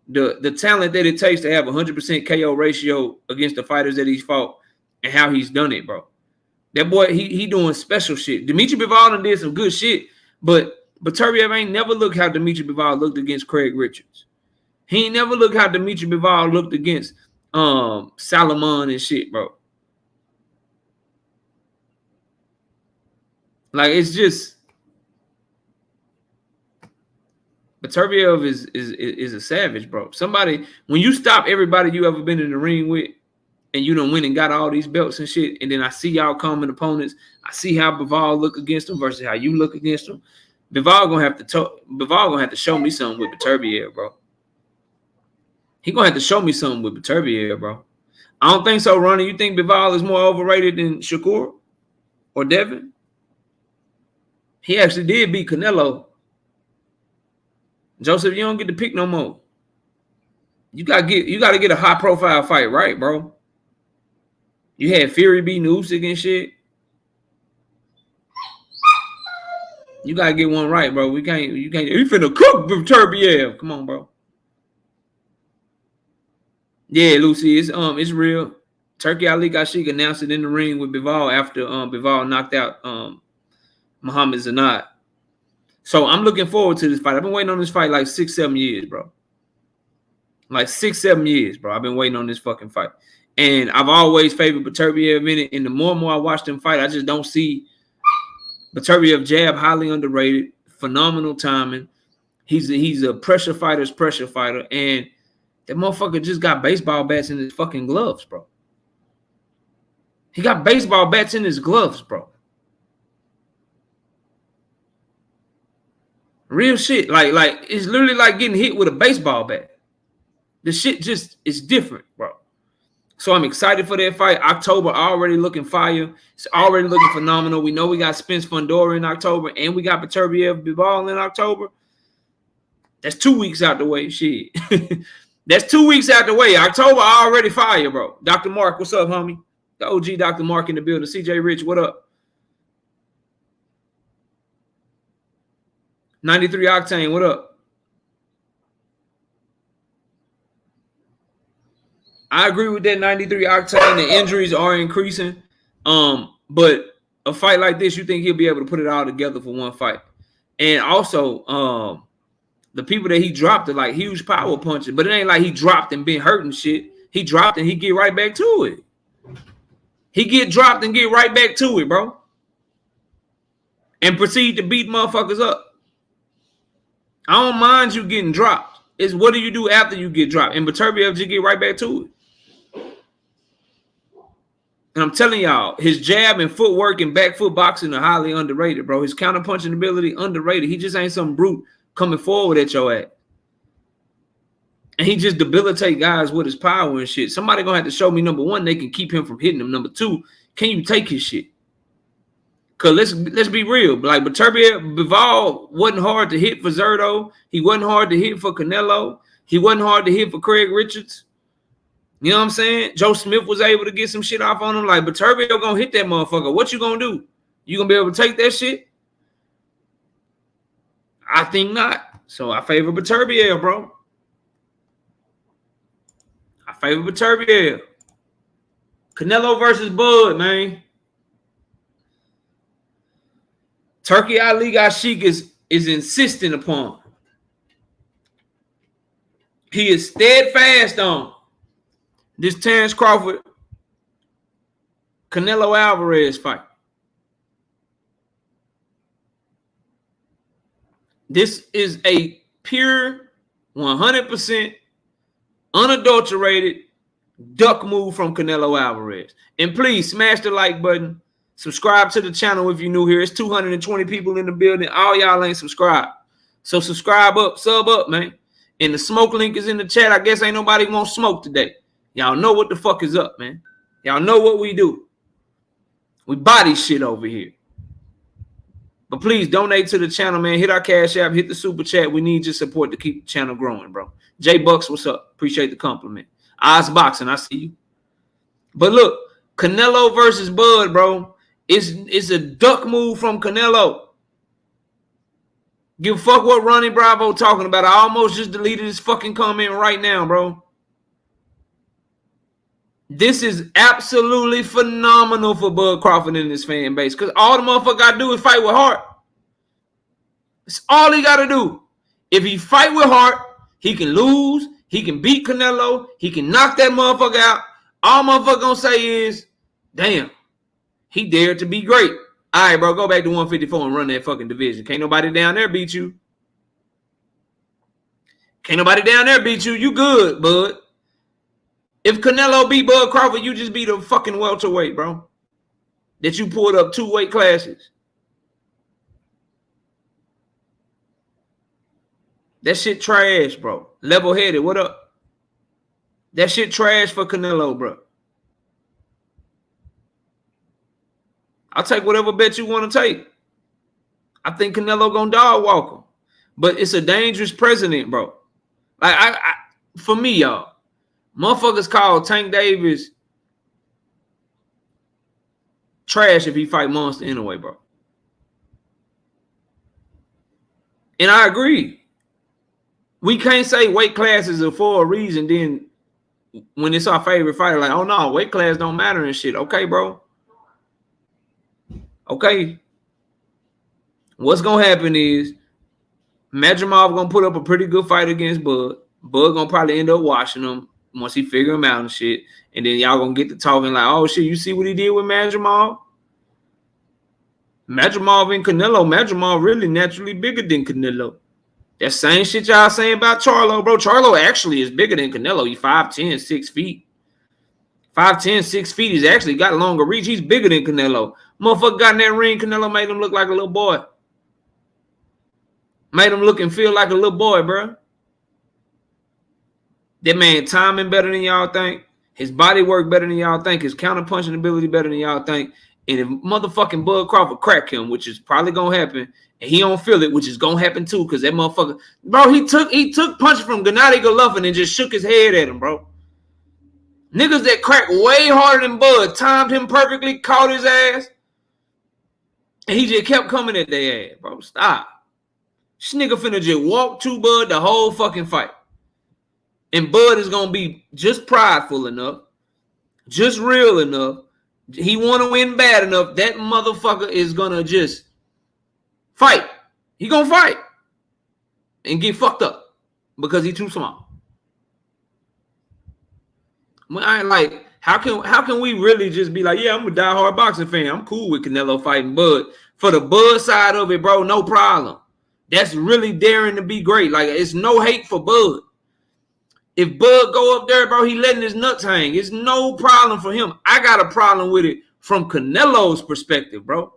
the talent that it takes to have 100% KO ratio against the fighters that he's fought and how he's done it, bro. That boy, he doing special shit. Dimitri Bivol did some good shit, but Beterbiev ain't never looked how Dimitri Bivol looked against Craig Richards. He ain't never looked how Dimitri Bivol looked against Salomon and shit, bro. Like, it's just Beterbiev is a savage, bro. Somebody, when you stop everybody you ever been in the ring with, and you done went and got all these belts and shit, and then I see y'all common opponents, I see how Bivol look against them versus how you look against them. Bivol gonna have to show me something with Beterbiev, bro. He gonna have to show me something with Beterbiev, bro. I don't think so, Ronnie. You think Bivol is more overrated than Shakur or Devin? He actually did beat Canelo. Joseph, you don't get to pick no more. You gotta get a high profile fight, right, bro? You had Fury beating Usyk and shit. You gotta get one right, bro. You can't. You finna cook Beterbiev. Come on, bro. Yeah, Lucy, it's real. Turkey Ali Gashik announced it in the ring with Bivol after Bivol knocked out Muhammad Zanat. So I'm looking forward to this fight. I've been waiting on this fight like 6-7 years, bro. Like 6-7 years, bro. I've been waiting on this fucking fight. And I've always favored Beterbiev in it. And the more and more I watch them fight, I just don't see Beterbiev jab, highly underrated, phenomenal timing. He's a pressure fighter, and that motherfucker just got baseball bats in his fucking gloves, bro. He got baseball bats in his gloves, bro. Real shit. Like it's literally like getting hit with a baseball bat. The shit just is different, bro. So I'm excited for that fight. October already looking fire. It's already looking phenomenal. We know we got Spence Fundora in October, and we got Beterbiev Bivol in October. That's 2 weeks out the way. Shit. That's 2 weeks out the way. October already fire, bro. Dr. Mark, what's up, homie? The OG Dr. Mark in the building. CJ Rich, what up? 93 Octane, what up? I agree with that 93 Octane. The injuries are increasing. But a fight like this, you think he'll be able to put it all together for one fight. And also, the people that he dropped are like huge power punches. But it ain't like he dropped and been hurting shit. He dropped and he get right back to it. He get dropped and get right back to it, bro. And proceed to beat motherfuckers up. I don't mind you getting dropped. It's what do you do after you get dropped? And Beterbiev just get right back to it. And I'm telling y'all, his jab and footwork and back foot boxing are highly underrated, bro. His counter-punching ability, underrated. He just ain't some brute coming forward at your ass. And he just debilitate guys with his power and shit. Somebody gonna have to show me, number one, they can keep him from hitting him. Number two, can you take his shit? Because let's be real. Like Beterbiev, Bivol wasn't hard to hit for Zerto. He wasn't hard to hit for Canelo. He wasn't hard to hit for Craig Richards. You know what I'm saying? Joe Smith was able to get some shit off on him. Like, Beterbiev gonna hit that motherfucker. What you gonna do? You gonna be able to take that shit? I think not. So I favor Beterbiev, bro. I favor Beterbiev. Canelo versus Bud, man. Turkey Ali Gashik is insistent upon. He is steadfast on this Terence Crawford, Canelo Alvarez fight. This is a pure 100% unadulterated duck move from Canelo Alvarez. And please smash the like button. Subscribe to the channel if you're new here. It's 220 people in the building. All y'all ain't subscribed. So subscribe up, sub up, man. And the smoke link is in the chat. I guess ain't nobody want smoke today. Y'all know what the fuck is up, man. Y'all know what we do. We body shit over here. But please donate to the channel, man. Hit our Cash App. Hit the super chat. We need your support to keep the channel growing, bro. J Bucks, what's up? Appreciate the compliment. Oz Boxing, I see you. But look, Canelo versus Bud, bro. It's a duck move from Canelo. Give a fuck what Ronnie Bravo talking about. I almost just deleted his fucking comment right now, bro. This is absolutely phenomenal for Bud Crawford and his fan base. Because all the motherfucker got to do is fight with heart. That's all he got to do. If he fight with heart, he can lose. He can beat Canelo. He can knock that motherfucker out. All motherfucker gonna say is, damn, he dared to be great. All right, bro, go back to 154 and run that fucking division. Can't nobody down there beat you. Can't nobody down there beat you. You good, bud. If Canelo beat Bud Crawford, you just beat a fucking welterweight, bro. That you pulled up 2 weight classes. That shit trash, bro. Level-headed, what up? That shit trash for Canelo, bro. I'll take whatever bet you want to take. I think Canelo gonna dog walk him. But it's a dangerous precedent, bro. Like, for me, y'all, motherfuckers call Tank Davis trash if he fight Monster anyway, bro. And I agree. We can't say weight classes are for a reason, then when it's our favorite fighter, like, oh no, weight class don't matter and shit. Okay, bro. Okay. What's gonna happen is Madrimov gonna put up a pretty good fight against Bud. Bud gonna probably end up watching him once he figure him out and shit. And then y'all gonna get to talking like, oh shit, you see what he did with Madrimov? Madrimov and Canelo. Madrimov really naturally bigger than Canelo. That same shit y'all saying about Charlo, bro. Charlo actually is bigger than Canelo. He's 5'10", 6 feet. 5'10", 6 feet. He's actually got longer reach. He's bigger than Canelo. Motherfucker got in that ring. Canelo made him look like a little boy. Made him look and feel like a little boy, bro. That man timing better than y'all think. His body work better than y'all think. His counter-punching ability better than y'all think. And if motherfucking Bud Crawford crack him, which is probably going to happen, and he don't feel it, which is going to happen too, because that motherfucker, bro, he took punches from Gennady Golovkin and just shook his head at him, bro. Niggas that crack way harder than Bud timed him perfectly, caught his ass, and he just kept coming at their ass, bro. Stop. This nigga finna just walk to Bud the whole fucking fight. And Bud is going to be just prideful enough, just real enough. He want to win bad enough. That motherfucker is going to just fight. He going to fight and get fucked up because he too small. When I like, how can we really just be like, yeah, I'm a diehard boxing fan. I'm cool with Canelo fighting Bud. For the Bud side of it, bro, no problem. That's really daring to be great. Like, it's no hate for Bud. If Bud go up there, bro, he letting his nuts hang. It's no problem for him. I got a problem with it from Canelo's perspective, bro.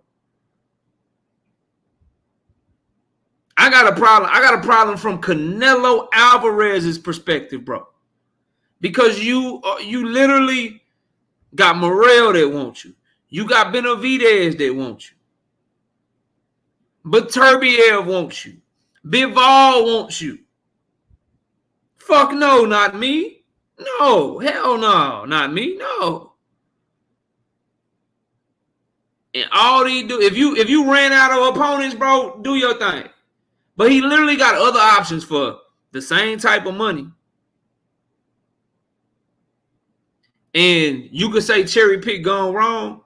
I got a problem from Canelo Alvarez's perspective, bro. Because you literally got Morrell that wants you. You got Beterbiev that wants you. Beterbiev wants you. Bivol wants you. Fuck no, not me. No, hell no, not me. No. And all he do, if you ran out of opponents, bro, do your thing. But he literally got other options for the same type of money. And you could say cherry pick gone wrong,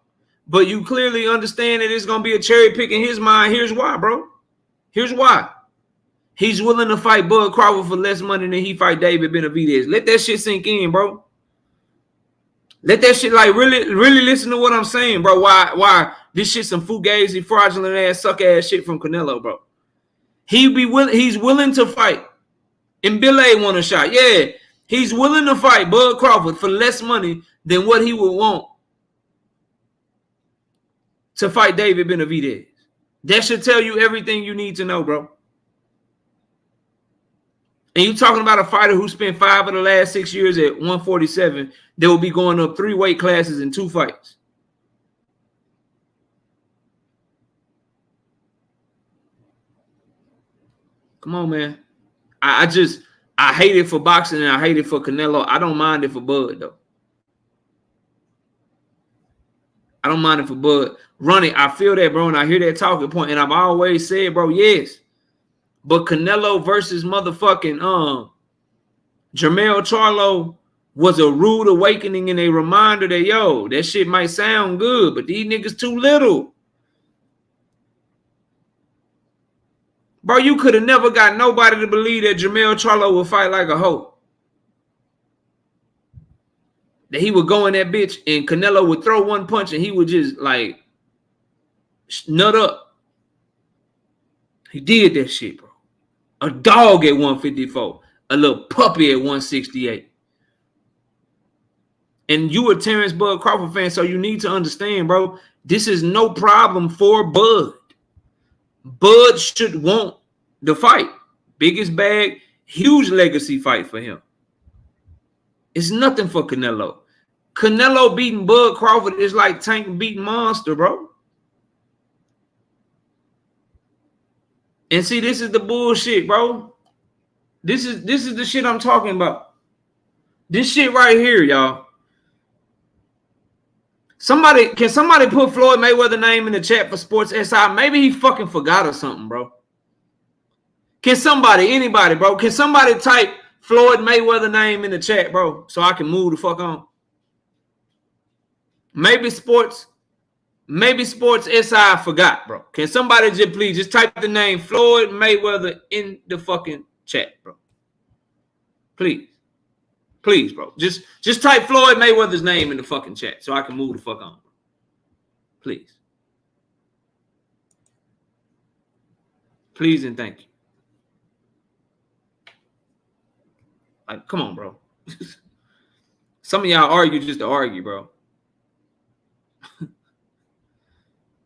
but you clearly understand that it's gonna be a cherry pick in his mind. Here's why, bro. Here's why. He's willing to fight Bud Crawford for less money than he fight David Benavidez. Let that shit sink in, bro. Let that shit, like, really listen to what I'm saying, bro. Why this shit some fugazi, fraudulent ass, suck ass shit from Canelo, bro. He's willing to fight. And Billy want a shot. Yeah, he's willing to fight Bud Crawford for less money than what he would want to fight David Benavidez. That should tell you everything you need to know, bro. And you talking about a fighter who spent 5 of the last 6 years at 147 that will be going up 3 weight classes in 2 fights. Come on, man. I hate it for boxing and I hate it for Canelo. I don't mind it for Bud, though. I don't mind it for Bud. Ronnie, I feel that, bro, and I hear that talking point. And I've always said, bro, yes, But Canelo versus motherfucking Jermell Charlo was a rude awakening and a reminder that, yo, that shit might sound good, but these niggas too little. Bro, you could have never got nobody to believe that Jermell Charlo would fight like a hoe. That he would go in that bitch and Canelo would throw one punch and he would just like nut up. He did that shit, bro. A dog at 154. A little puppy at 168. And you a Terence Bud Crawford fan, so you need to understand, bro, this is no problem for Bud. Bud should want the fight. Biggest bag, huge legacy fight for him. It's nothing for Canelo. Canelo beating Bud Crawford is like Tank beating Monster, bro. And see, this is the bullshit, bro. This is the shit I'm talking about. This shit right here, y'all. Can somebody put Floyd Mayweather name in the chat for Sports SI? Maybe he fucking forgot or something, bro. Can somebody, anybody, bro? Can somebody type Floyd Mayweather name in the chat, bro, so I can move the fuck on? Maybe Sports SI forgot, bro. Can somebody just please just type the name Floyd Mayweather in the fucking chat, bro? Please. Please, bro. Just type Floyd Mayweather's name in the fucking chat so I can move the fuck on. Please. Please and thank you. Like, come on, bro. Some of y'all argue just to argue, bro.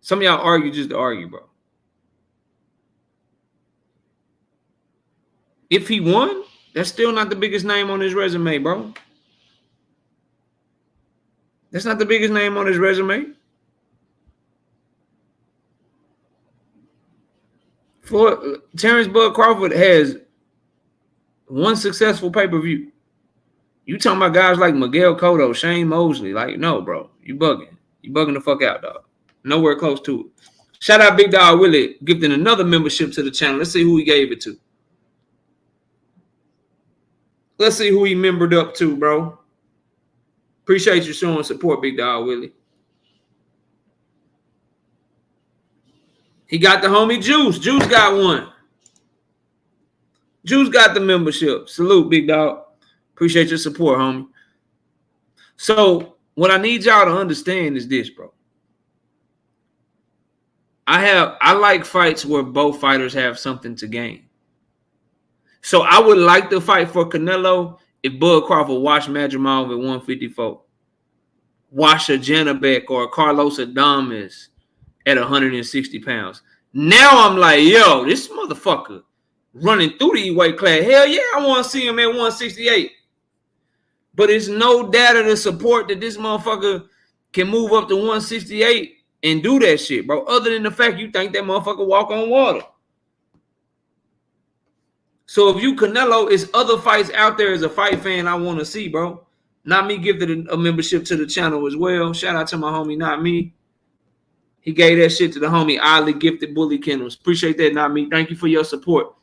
Some of y'all argue just to argue, bro. If he won, that's still not the biggest name on his resume, bro. That's not the biggest name on his resume. Terence Bud Crawford has one successful pay-per-view. You talking about guys like Miguel Cotto, Shane Mosley. Like, no, bro. You bugging. You bugging the fuck out, dog. Nowhere close to it. Shout out Big Dog Willie gifting another membership to the channel. Let's see who he gave it to. Let's see who he membered up to, bro. Appreciate you showing support, Big Dog Willie. He got the homie Juice. Juice got one. Juice got the membership. Salute, Big Dog. Appreciate your support, homie. So what I need y'all to understand is this, bro. I like fights where both fighters have something to gain. So I would like to fight for Canelo if Bud Crawford watched Madrimov at 154. Watch a Janabek or a Carlos Adames at 160 pounds. Now I'm like, yo, this motherfucker running through the weight class. Hell yeah, I want to see him at 168. But it's no data to support that this motherfucker can move up to 168 and do that shit, bro. Other than the fact you think that motherfucker walk on water. So if you Canelo, it's other fights out there as a fight fan I want to see, bro. Not me gifted a membership to the channel as well. Shout out to my homie, Not Me. He gave that shit to the homie Oddly Gifted Bully Kennels. Appreciate that, Not Me. Thank you for your support.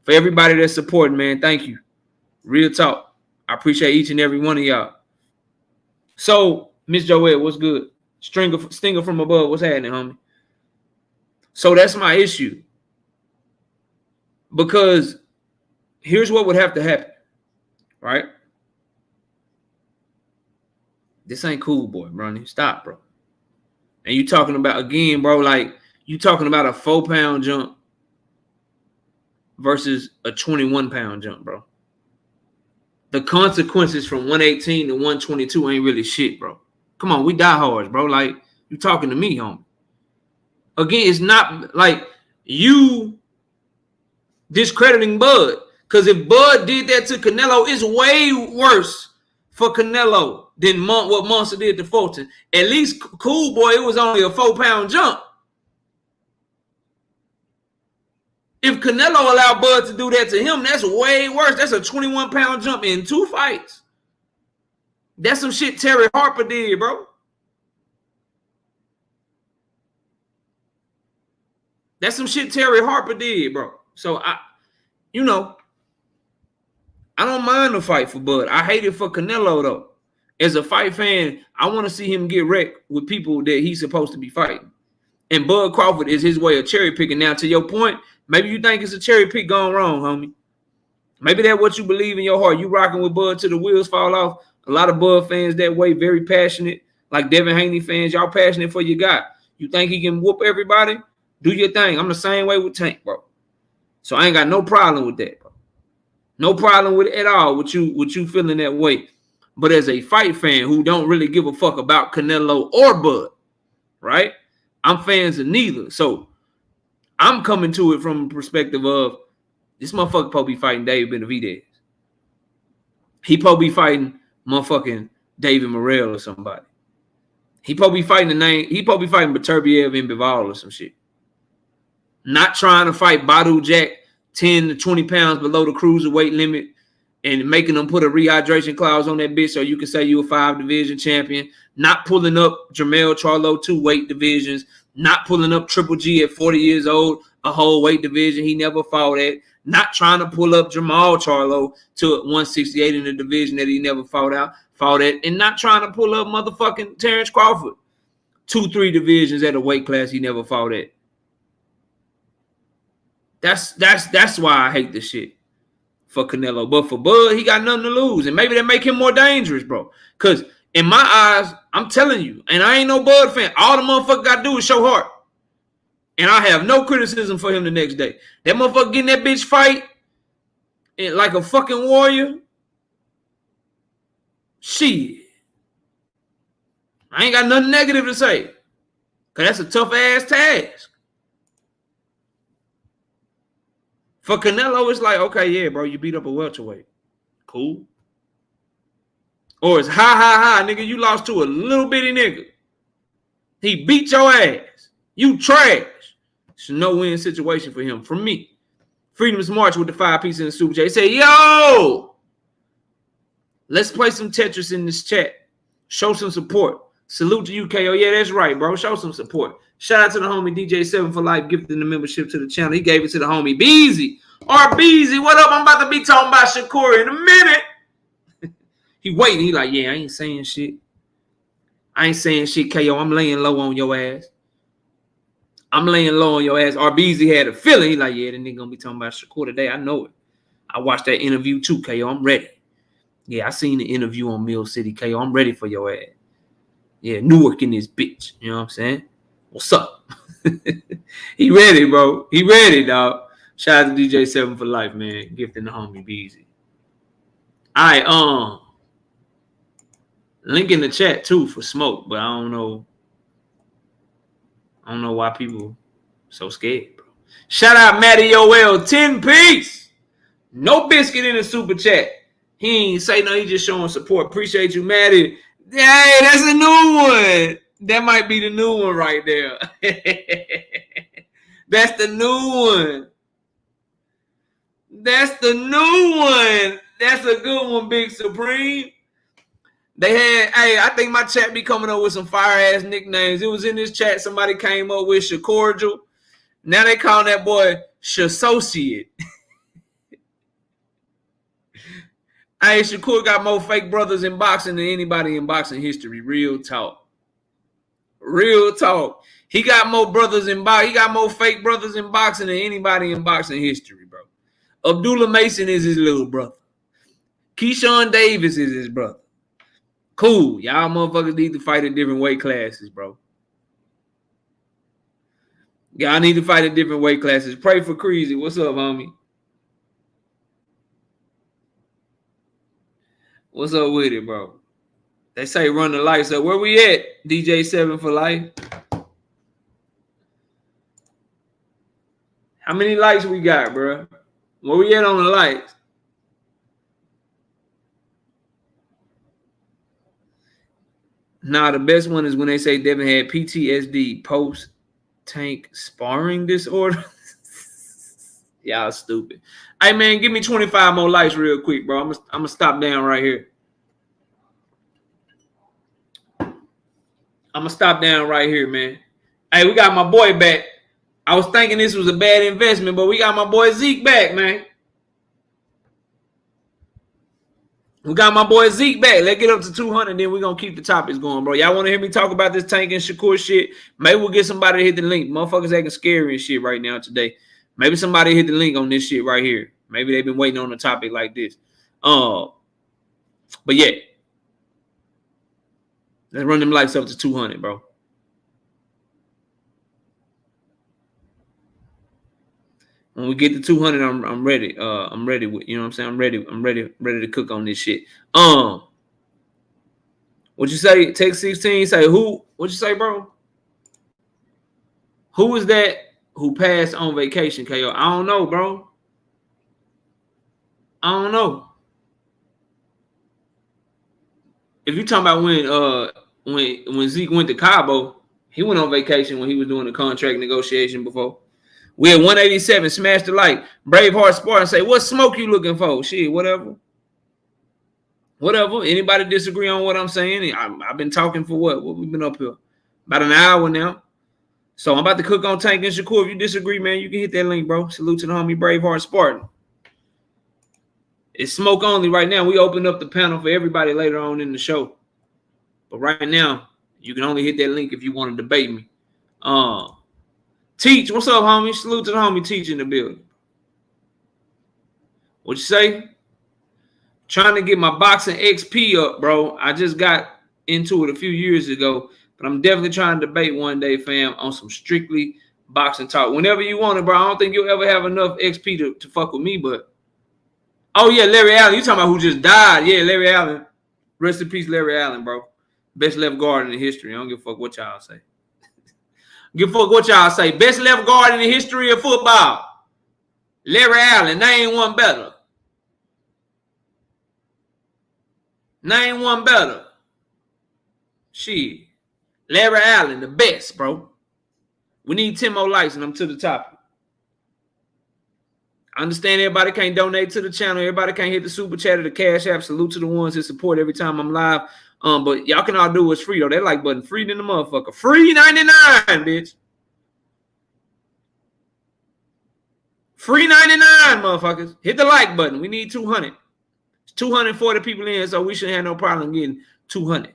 For everybody that's supporting, man, thank you. Real talk. I appreciate each and every one of y'all. So, Miss Joelle, what's good? Stinger from above, what's happening, homie? So that's my issue. Because here's what would have to happen, right? This ain't cool, boy, Ronnie. Stop, bro. And you talking about, again, bro, like you talking about a 4-pound jump versus a 21-pound jump, bro. The consequences from 118 to 122 ain't really shit, bro. Come on, we diehards, bro. Like, you talking to me, homie. Again, it's not like you discrediting Bud. Because if Bud did that to Canelo, it's way worse for Canelo than what Monster did to Fulton. At least, cool boy, it was only a 4-pound jump. If Canelo allowed Bud to do that to him, that's way worse. That's a 21-pound jump in 2 fights. That's some shit Terry Harper did, bro. That's some shit Terry Harper did, bro. So you know, I don't mind the fight for Bud. I hate it for Canelo, though. As a fight fan, I want to see him get wrecked with people that he's supposed to be fighting. And Bud Crawford is his way of cherry picking. Now, to your point, maybe you think it's a cherry pick gone wrong, homie. Maybe that's what you believe in your heart. You rocking with Bud till the wheels fall off. A lot of Bud fans that way, very passionate. Like Devin Haney fans, y'all passionate for your guy. You think he can whoop everybody? Do your thing. I'm the same way with Tank, bro. So I ain't got no problem with that, bro. No problem with it at all with you feeling that way. But as a fight fan who don't really give a fuck about Canelo or Bud, right? I'm fans of neither. So I'm coming to it from a perspective of this motherfucker supposed to be fighting David Benavidez. He supposed to be fighting motherfucking David Morrell or somebody. He supposed to be fighting Beterbiev and Bivol or some shit. Not trying to fight Badu Jack 10 to 20 pounds below the cruiserweight limit and making them put a rehydration clause on that bitch so you can say you a 5-division champion. Not pulling up Jermell Charlo 2 weight divisions. Not pulling up Triple G at 40 years old, a whole weight division he never fought at. Not trying to pull up Jamal Charlo to 168 in a division that he never fought at. And not trying to pull up motherfucking Terence Crawford 2-3 divisions at a weight class he never fought at. That's why I hate this shit for Canelo. But for Bud, he got nothing to lose. And maybe that make him more dangerous, bro. Because in my eyes, I'm telling you, and I ain't no Bud fan, all the motherfucker got to do is show heart. And I have no criticism for him the next day. That motherfucker getting that bitch fight like a fucking warrior. Shit. I ain't got nothing negative to say. Because that's a tough-ass task. For Canelo, it's like, okay, yeah, bro, you beat up a welterweight. Cool. Or it's ha, nigga, you lost to a little bitty nigga. He beat your ass. You trash. It's a no-win situation for him. From me. Freedom's March with the 5-piece in the Super Chat. He said, yo, let's play some Tetris in this chat. Show some support. Salute to you, KO. Yeah, that's right, bro. Show some support. Shout out to the homie DJ7 for life, gifting the membership to the channel. He gave it to the homie Beezy. Beezy, what up? I'm about to be talking about Shakur in a minute. He waiting. He like, yeah, I ain't saying shit. I ain't saying shit, KO. I'm laying low on your ass. I'm laying low on your ass. Beezy had a feeling. He like, yeah, the nigga gonna be talking about Shakur today. I know it. I watched that interview too, KO. I'm ready. Yeah, I seen the interview on Mill City, KO. I'm ready for your ass. Yeah, Newark in this bitch. You know what I'm saying? What's up? He ready, bro. He ready, dog. Shout out to DJ7 for life, man. Gifting the homie Beezy. All right, link in the chat too for smoke, but I don't know why people so scared, bro. Shout out Matty OL, 10-piece. No biscuit in the super chat. He ain't say no, he just showing support. Appreciate you, Matty. Hey, that's a new one. That might be the new one right there. That's the new one. That's the new one. That's a good one, Big Supreme. They had, hey, I think my chat be coming up with some fire-ass nicknames. It was in this chat somebody came up with Shacordial. Now they call that boy Shassociate. Hey, Shakur got more fake brothers in boxing than anybody in boxing history. Real talk. Real talk. He got more brothers in boxing. He got more fake brothers in boxing than anybody in boxing history, bro. Abdullah Mason is his little brother. Keyshawn Davis is his brother. Cool. Y'all motherfuckers need to fight in different weight classes, bro. Y'all need to fight in different weight classes. Pray for Creasy. What's up, homie? What's up with it, bro? They say run the lights up. Where we at? DJ7 for life. How many lights we got, bro? Where we at on the lights? Nah, the best one is when they say Devin had PTSD, post-tank sparring disorder. Y'all stupid. Hey, man, give me 25 more lights real quick, bro. I'm gonna stop down right here. I'm gonna stop down right here, man. Hey, we got my boy back. I was thinking this was a bad investment, but we got my boy Zeke back, man. We got my boy Zeke back. Let's get up to 200, then we're going to keep the topics going, bro. Y'all want to hear me talk about this Tank and Shakur shit? Maybe we'll get somebody to hit the link. Motherfuckers acting scary and shit right now today. Maybe somebody hit the link on this shit right here. Maybe they've been waiting on a topic like this. But yeah. Let's run them likes up to 200, bro. When we get to 200, I'm ready. I'm ready with, you know what I'm saying? I'm ready to cook on this shit. What you say? Take 16. Say who? What you say, bro? Who is that who passed on vacation, KO? I don't know, bro. I don't know. If you talking about when Zeke went to Cabo, he went on vacation when he was doing the contract negotiation before. We at 187, smash the like. Braveheart Spartan say, what smoke you looking for? Shit, whatever. Whatever. Anybody disagree on what I'm saying? I've been talking for what? What we've been up here? About an hour now. So I'm about to cook on Tank and Shakur. If you disagree, man, you can hit that link, bro. Salute to the homie Braveheart Spartan. It's smoke only right now. We open up the panel for everybody later on in the show. But right now, you can only hit that link if you want to debate me. Teach, what's up, homie? Salute to the homie Teach in the building. What you say? Trying to get my boxing XP up, bro. I just got into it a few years ago, but I'm definitely trying to debate one day, fam, on some strictly boxing talk. Whenever you want it, bro. I don't think you'll ever have enough XP to fuck with me, but oh yeah, Larry Allen. You talking about who just died? Yeah, Larry Allen. Rest in peace, Larry Allen, bro. Best left guard in the history. I don't give a fuck what y'all say. Give a fuck what y'all say. Best left guard in the history of football. Larry Allen. Name one better. Name one better. Shit. Larry Allen, the best, bro. We need 10 more likes and I'm to the topic. I understand everybody can't donate to the channel. Everybody can't hit the super chat or the cash app. Salute to the ones that support every time I'm live. But y'all can all do what's free, though. That like button free than the motherfucker. Free 99, bitch. Free 99, motherfuckers. Hit the like button. We need 200. It's 240 people in, so we shouldn't have no problem getting 200.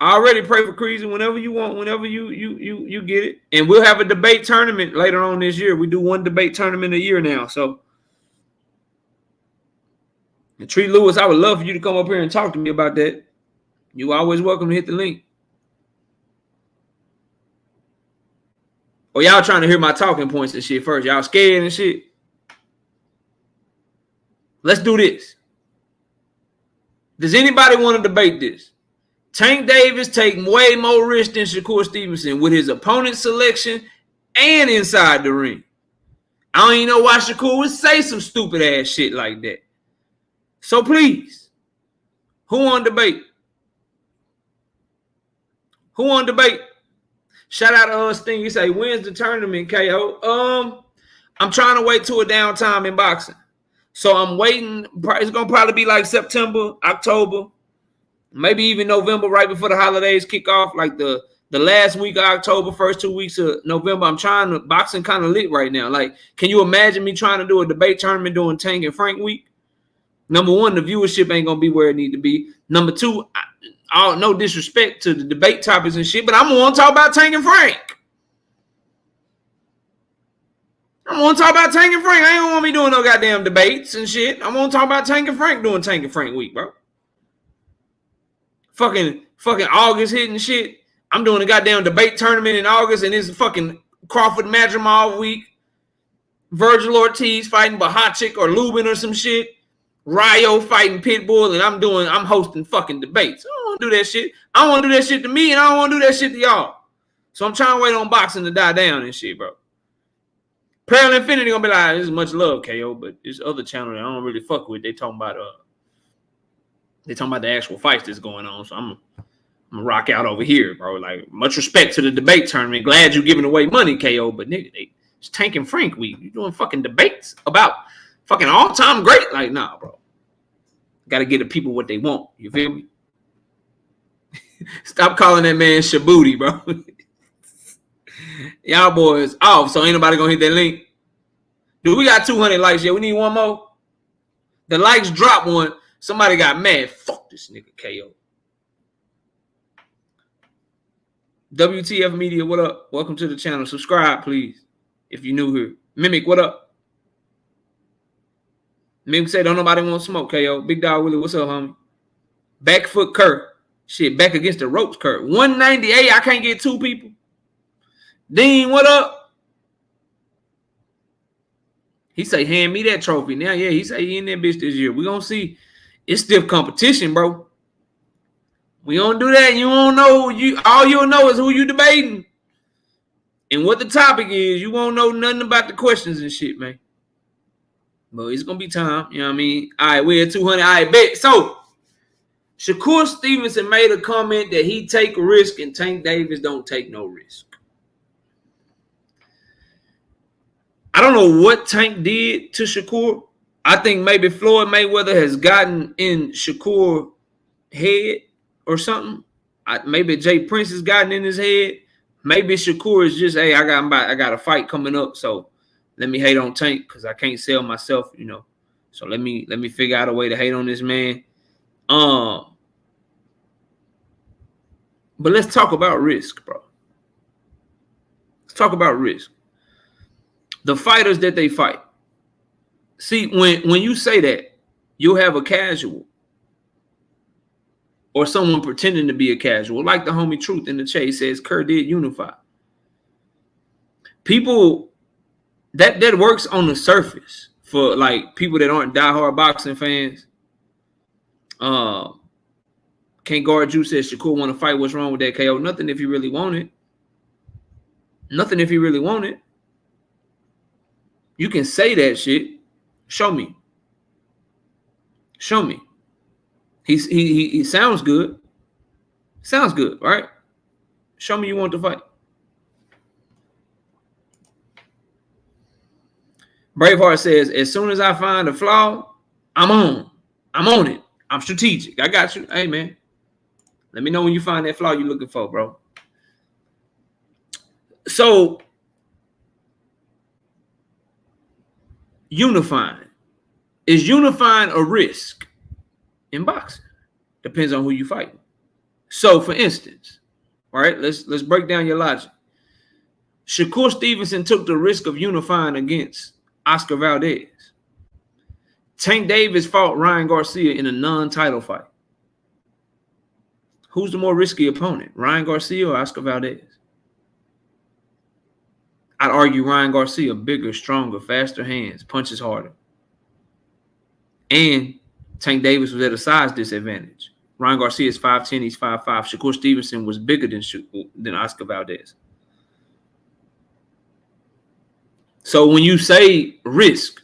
I already pray for Creasy whenever you want, whenever you get it. And we'll have a debate tournament later on this year. We do one debate tournament a year now, so. And Tree Lewis, I would love for you to come up here and talk to me about that. You're always welcome to hit the link. Or y'all trying to hear my talking points and shit first. Y'all scared and shit. Let's do this. Does anybody want to debate this? Tank Davis take way more risk than Shakur Stevenson with his opponent selection and inside the ring. I don't even know why Shakur would say some stupid ass shit like that. So please, who on debate? Who on debate? Shout out to Sting. You say, when's the tournament, KO? I'm trying to wait till a downtime in boxing. So I'm waiting. It's going to probably be like September, October, maybe even November, right before the holidays kick off, like the last week of October, first 2 weeks of November. I'm trying to, boxing kind of lit right now. Like, can you imagine me trying to do a debate tournament doing Tank and Frank week? Number one, the viewership ain't gonna be where it need to be. Number two, no disrespect to the debate topics and shit, but I'm gonna talk about Tank and Frank. I'm gonna talk about Tank and Frank. I ain't gonna want me doing no goddamn debates and shit. I'm gonna talk about Tank and Frank doing Tank and Frank week, bro. Fucking August hitting shit. I'm doing a goddamn debate tournament in August, and it's fucking Crawford Madrimal week. Virgil Ortiz fighting Bahachik or Lubin or some shit. Ryo fighting Pitbull, and I'm hosting fucking debates. I don't want to do that shit. I don't want to do that shit to me, and I don't want to do that shit to y'all. So I'm trying to wait on boxing to die down and shit, bro. Pearl Infinity gonna be like, this is much love, KO, but this other channel that I don't really fuck with, they talking about the actual fights that's going on. So I'm gonna rock out over here, bro. Like, much respect to the debate tournament. Glad you giving away money, KO, but nigga, it's Tank and Frank week. You doing fucking debates about fucking all-time great? Like, nah, bro. Got to get the people what they want. You feel me? Stop calling that man Shabuti, bro. Y'all boys off, so ain't nobody gonna hit that link. Dude, we got 200 likes. Yeah, we need one more. The likes dropped one. Somebody got mad. Fuck this nigga KO. WTF Media, what up? Welcome to the channel. Subscribe, please, if you're new here. Mimic, what up? Mimic said, don't nobody want to smoke, KO. Big Dog Willie, what's up, homie? Back foot Kurt. Shit, back against the ropes, Kurt. 198, I can't get 2 people. Dean, what up? He say, hand me that trophy. Now, yeah, he say he in that bitch this year. We gonna see. It's stiff competition, bro. We don't do that. You don't know. All you'll know is who you debating. And what the topic is. You won't know nothing about the questions and shit, man. But it's gonna be time. You know what I mean? All right, we're at 200. All right, bet. So, Shakur Stevenson made a comment that he take a risk and Tank Davis don't take no risk. I don't know what Tank did to Shakur. I think maybe Floyd Mayweather has gotten in Shakur's head or something. Maybe Jay Prince has gotten in his head. Maybe Shakur is just, hey, I got a fight coming up, so let me hate on Tank because I can't sell myself, you know. So let me figure out a way to hate on this man. But let's talk about risk, bro. Let's talk about risk. The fighters that they fight. See, when you say that, you'll have a casual or someone pretending to be a casual, like the homie Truth in the chat says, Kerr did unify. People, that works on the surface for like people that aren't diehard boxing fans. Can't guard Juice says Shakur want to fight. What's wrong with that, KO? Nothing if he really want it. Nothing if he really want it. You can say that shit. Show me. Show me. He sounds good. Sounds good, right? Show me you want to fight. Braveheart says, as soon as I find a flaw, I'm on it. I'm strategic. I got you. Hey, man. Let me know when you find that flaw you're looking for, bro. So, unifying. Is unifying a risk in boxing? Depends on who you fight. So, for instance, all right, let's break down your logic. Shakur Stevenson took the risk of unifying against Oscar Valdez. Tank Davis fought Ryan Garcia in a non-title fight. Who's the more risky opponent, Ryan Garcia or Oscar Valdez? I'd argue Ryan Garcia, bigger, stronger, faster hands, punches harder. And Tank Davis was at a size disadvantage. Ryan Garcia is 5'10", he's 5'5". Shakur Stevenson was bigger than Oscar Valdez. So when you say risk,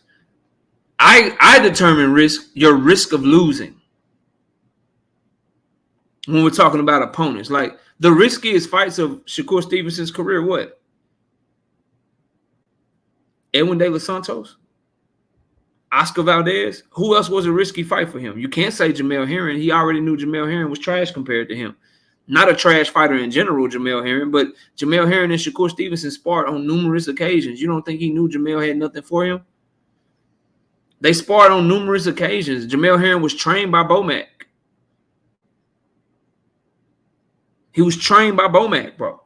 I determine risk, your risk of losing. When we're talking about opponents, like the riskiest fights of Shakur Stevenson's career, what? Edwin De Los Santos? Oscar Valdez? Who else was a risky fight for him? You can't say Jamel Herring. He already knew Jamel Herring was trash compared to him. Not a trash fighter in general, Jamel Herring, but Jamel Herring and Shakur Stevenson sparred on numerous occasions. You don't think he knew Jamel had nothing for him? They sparred on numerous occasions. Jamel Herring was trained by Bomac. He was trained by Bomac, bro.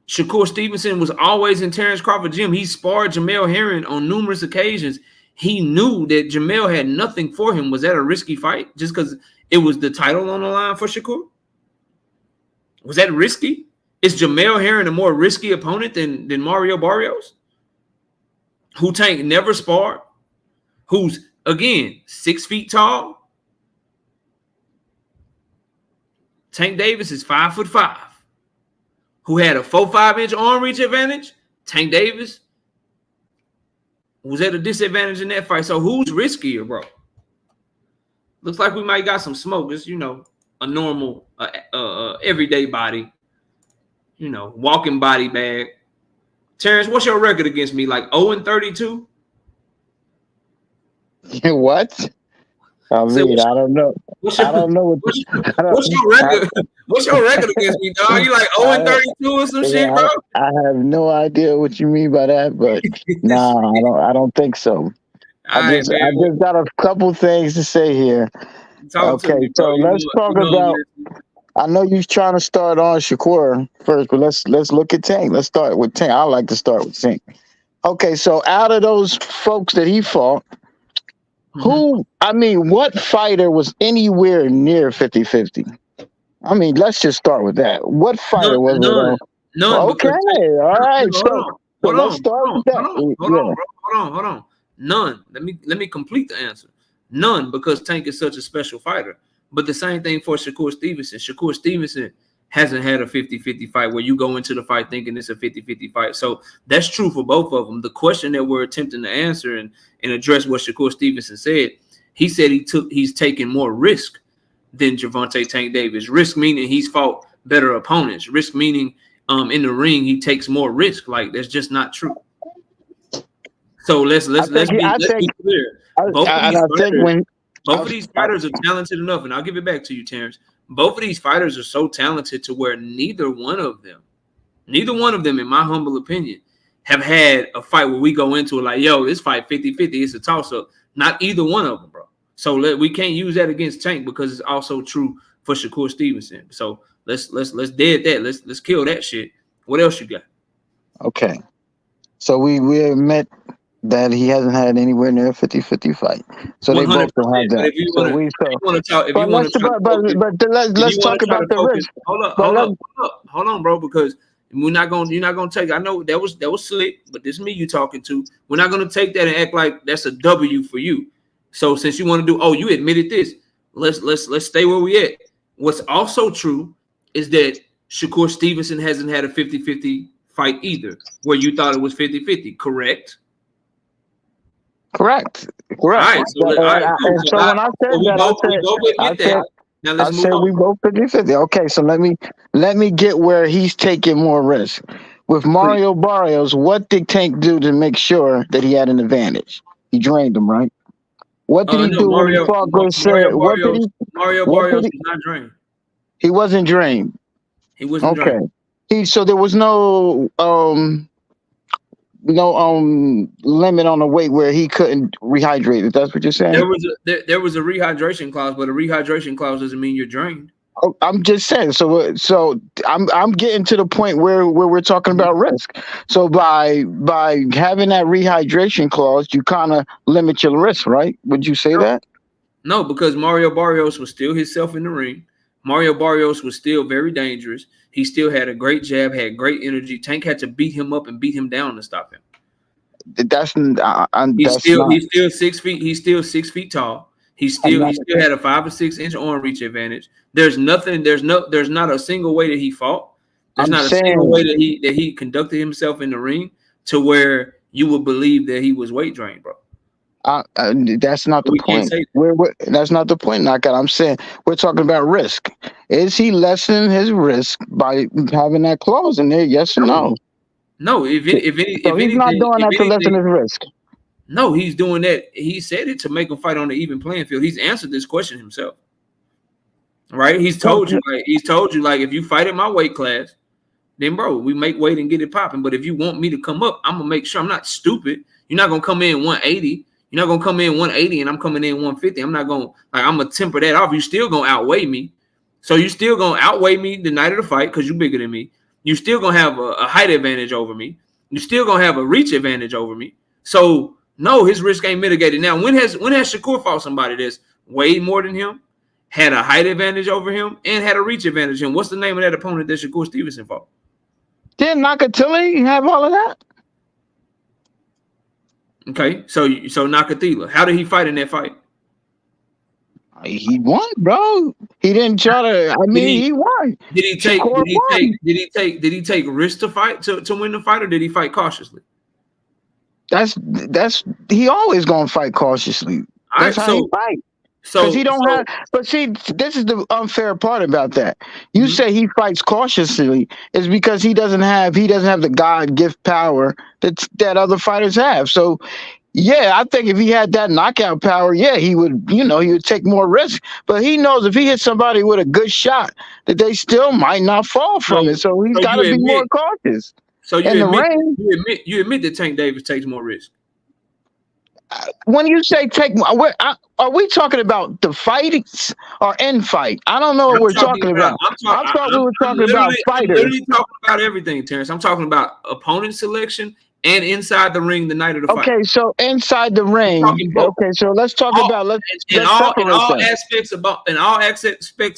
Shakur Stevenson was always in Terence Crawford's gym. He sparred Jamel Herring on numerous occasions. He knew that Jamel had nothing for him. Was that a risky fight just because it was the title on the line for Shakur? Was that risky? Is Jamel Herring a more risky opponent than Mario Barrios? Who Tank never sparred? Who's, again, 6 feet tall? Tank Davis is 5'5". Who had a 4-5 inch arm reach advantage? Tank Davis was at a disadvantage in that fight. So who's riskier, bro? Looks like we might got some smoke. It's, you know, a normal, everyday body, you know, walking body bag. Terence, what's your record against me? Like 0-32? What? I mean, I don't know. What's your record? What's your record against me, dog? You like 0-32 or some shit, bro? I have no idea what you mean by that, but nah, I don't think so. I just got a couple things to say here. Talk to me, bro. So let's talk about. I know you're trying to start on Shakur first, but let's look at Tank. Let's start with Tank. I like to start with Tank. Okay, so out of those folks that he fought, what fighter was anywhere near 50-50? I mean, let's just start with that. What fighter was it? None. Okay, all right. Hold on. None. Let me complete the answer. None, because Tank is such a special fighter. But the same thing for Shakur Stevenson. Shakur Stevenson hasn't had a 50-50 fight where you go into the fight thinking it's a 50-50 fight. So that's true for both of them. The question that we're attempting to answer and address what Shakur Stevenson said, he said he's taken more risk than Gervonta Tank Davis. Risk meaning he's fought better opponents. Risk meaning in the ring he takes more risk. Like, that's just not true. So let's be clear. Both of these fighters are talented enough, and I'll give it back to you, Terence. Both of these fighters are so talented to where neither one of them, in my humble opinion, have had a fight where we go into it like, yo, this fight 50-50, it's a toss-up. Not either one of them, bro. So we can't use that against Tank because it's also true for Shakur Stevenson. So let's dead that. Let's kill that shit. What else you got? Okay. So we admit that he hasn't had anywhere near a 50-50 fight. So they both don't have that. Let's talk about the risk. Hold on, bro, because you're not gonna take. I know that was slick, but this is me you talking to. We're not gonna take that and act like that's a W for you. So since you want to do, you admitted this. Let's stay where we at. What's also true is that Shakur Stevenson hasn't had a 50-50 fight either, where you thought it was 50-50, correct? Correct. All right. So when I said that, now let's move on. We both 50-50. Okay, so let me get where he's taking more risk. With Mario Barrios, what did Tank do to make sure that he had an advantage? He drained him, right? What did he do when he fought Garcia? Mario Barrios was not drained. He wasn't drained. He wasn't drained. So there was no limit on the weight where he couldn't rehydrate. If that's what you're saying. There was a rehydration clause, but a rehydration clause doesn't mean you're drained. Oh, I'm just saying. So I'm getting to the point where we're talking about risk. So by having that rehydration clause, you kind of limit your risk, right? Would you say that? No, because Mario Barrios was still himself in the ring. Mario Barrios was still very dangerous. He still had a great jab, had great energy. Tank had to beat him up and beat him down to stop him. He's still 6 feet. He's still 6 feet tall. He still had a 5 or 6 inch arm reach advantage. There's not a single way that he fought. There's not a single way that he conducted himself in the ring to where you would believe that he was weight drained, bro. That's not the point. That's not the point, Knockout. I'm saying we're talking about risk. Is he lessening his risk by having that clause in there? Yes or no? No. If he's not doing that to lessen his risk. No, he's doing that. He said it to make him fight on the even playing field. He's answered this question himself. Right? He's told you like if you fight in my weight class, then bro, we make weight and get it popping. But if you want me to come up, I'm gonna make sure I'm not stupid. You're not gonna come in 180. You're not gonna come in 180 and I'm coming in 150. I'm gonna temper that off. You still gonna outweigh me. So you still gonna outweigh me the night of the fight because you're bigger than me. You still gonna have a height advantage over me. You still gonna have a reach advantage over me. So no, his risk ain't mitigated. Now, when has Shakur fought somebody that's way more than him, had a height advantage over him, and had a reach advantage over him? What's the name of that opponent that Shakur Stevenson fought? Didn't Nakatili have all of that? Okay, so Nakatila, how did he fight in that fight? He won, bro. He didn't try to. He won. Did he take risks to fight to win the fight, or did he fight cautiously? That's he always gonna fight cautiously. That's how he fight. Because he don't have. But see, this is the unfair part about that. You say he fights cautiously is because he doesn't have the God gift power that other fighters have. So yeah, I think if he had that knockout power, yeah, he would take more risk. But he knows if he hits somebody with a good shot, that they still might not fall from it. So he's got to be more cautious. So you admit that Tank Davis takes more risk. When you say take, are we talking about the fights or end fight? I don't know what we're talking about. I thought we were talking about fighters. I'm literally talking about everything, Terence. I'm talking about opponent selection and inside the ring the night of the fight. Okay, so inside the ring. Okay, so let's talk about in all aspects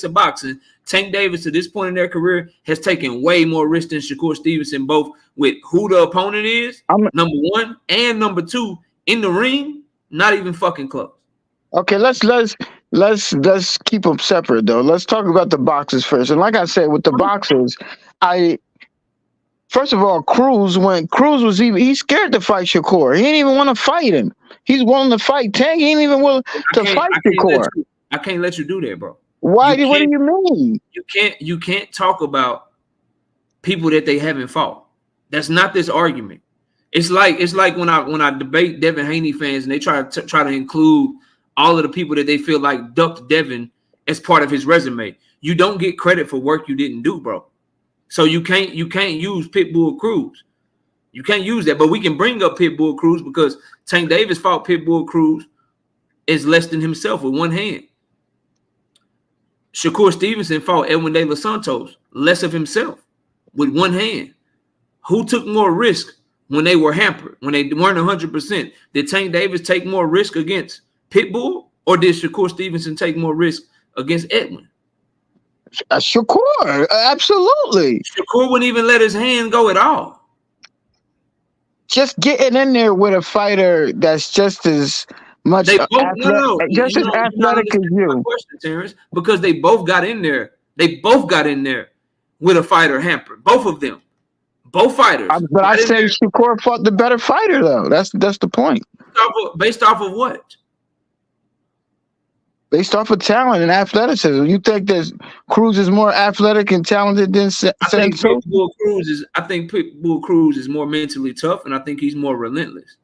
of boxing. Tank Davis, to this point in their career, has taken way more risk than Shakur Stevenson, both with who the opponent is, number one, and number two, in the ring, not even fucking close. Okay, let's keep them separate though. Let's talk about the boxers first. And like I said, with the boxers, first of all, Cruz he's scared to fight Shakur. He didn't even want to fight him. He's willing to fight Tank. He ain't even willing to fight Shakur. I can't let you do that, bro. Why? What do you mean? You can't talk about people that they haven't fought. That's not this argument. It's like when I debate Devin Haney fans and they try to include all of the people that they feel like ducked Devin as part of his resume. You don't get credit for work you didn't do, bro. So you can't use Pitbull Cruz. You can't use that, but we can bring up Pitbull Cruz because Tank Davis fought Pitbull Cruz as less than himself with one hand. Shakur Stevenson fought Edwin De Los Santos, less of himself, with one hand. Who took more risk when they were hampered, when they weren't 100%? Did Tank Davis take more risk against Pitbull, or did Shakur Stevenson take more risk against Edwin? Shakur, absolutely. Shakur wouldn't even let his hand go at all. Just getting in there with a fighter that's just as much as athletic as you. Question, Terence, because they both got in there. They both got in there with a fighter hampered. Both of them. Both fighters. But I say Shakur fought the better fighter, though. That's the point. Based off of what? Based off of talent and athleticism. You think that Cruz is more athletic and talented than Santos? I think Pitbull Cruz is more mentally tough, and I think he's more relentless.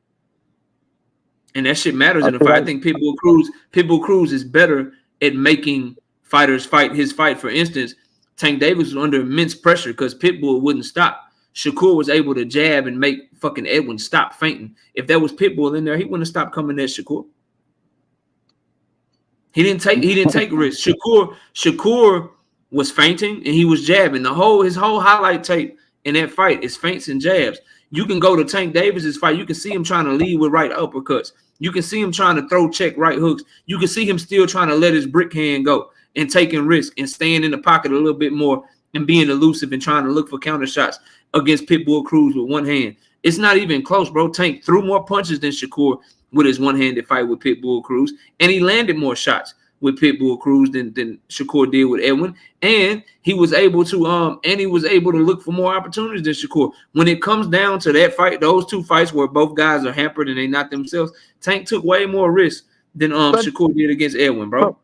And that shit matters in a fight. I think Pitbull Cruz is better at making fighters fight his fight. For instance, Tank Davis was under immense pressure because Pitbull wouldn't stop. Shakur was able to jab and make fucking Edwin stop fainting. If there was Pitbull in there, he wouldn't have stopped coming at Shakur. He didn't take risks. Shakur was fainting and he was jabbing. His whole highlight tape in that fight is feints and jabs. You can go to Tank Davis's fight. You can see him trying to lead with right uppercuts. You can see him trying to throw check right hooks. You can see him still trying to let his brick hand go and taking risks and staying in the pocket a little bit more and being elusive and trying to look for counter shots against Pitbull Cruz with one hand. It's not even close, bro. Tank threw more punches than Shakur with his one-handed fight with Pitbull Cruz, and he landed more shots with Pitbull Cruz than Shakur did with Edwin, and he was able to look for more opportunities than Shakur. When it comes down to that fight, those two fights where both guys are hampered and they not themselves, Tank took way more risk than Shakur did against Edwin, bro.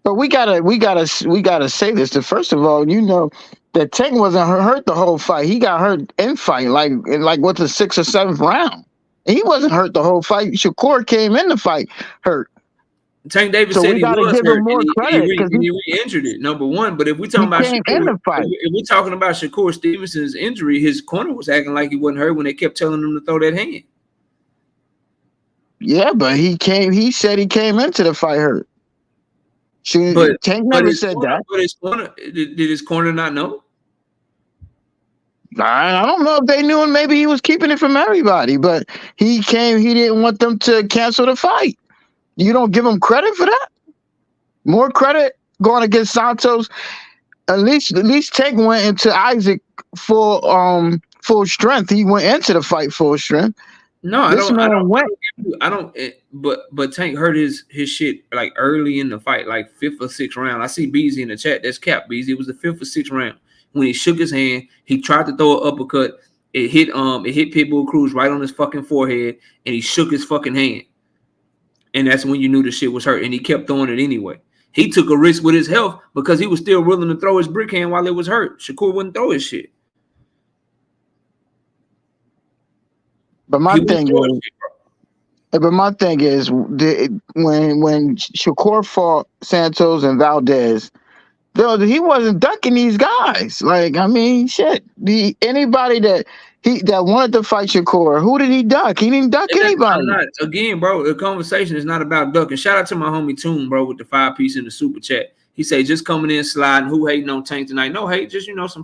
But we gotta say this. That first of all, you know that Tank wasn't hurt the whole fight. He got hurt in fight, like what's the 6th or 7th round. He wasn't hurt the whole fight. Shakur came in the fight hurt. Tank Davis said he was hurt. More credit he re-injured it, number one. But if we're talking about Shakur, if we're talking about Shakur Stevenson's injury, his corner was acting like he wasn't hurt when they kept telling him to throw that hand. Yeah, but he said he came into the fight hurt. Tank never said that. But did his corner not know? I don't know if they knew, and maybe he was keeping it from everybody, but he didn't want them to cancel the fight. You don't give him credit for that? More credit going against Santos. At least Tank went into Isaac full strength. He went into the fight full strength. No, I don't. But Tank hurt his shit like early in the fight, like 5th or 6th round. I see Beezy in the chat. That's cap, Beezy. It was the 5th or 6th round. When he shook his hand, he tried to throw an uppercut. It hit Pitbull Cruz right on his fucking forehead, and he shook his fucking hand. And that's when you knew the shit was hurt, and he kept throwing it anyway. He took a risk with his health because he was still willing to throw his brick hand while it was hurt. Shakur wouldn't throw his shit. But my thing is, when Shakur fought Santos and Valdez, He wasn't ducking these guys. Like, I mean, shit. Anybody that wanted to fight Shakur, who did he duck? He didn't duck anybody. Again, bro, the conversation is not about ducking. Shout out to my homie Toon, bro, with the 5-piece in the super chat. He say just coming in sliding. Who hating on Tank tonight? No hate, just some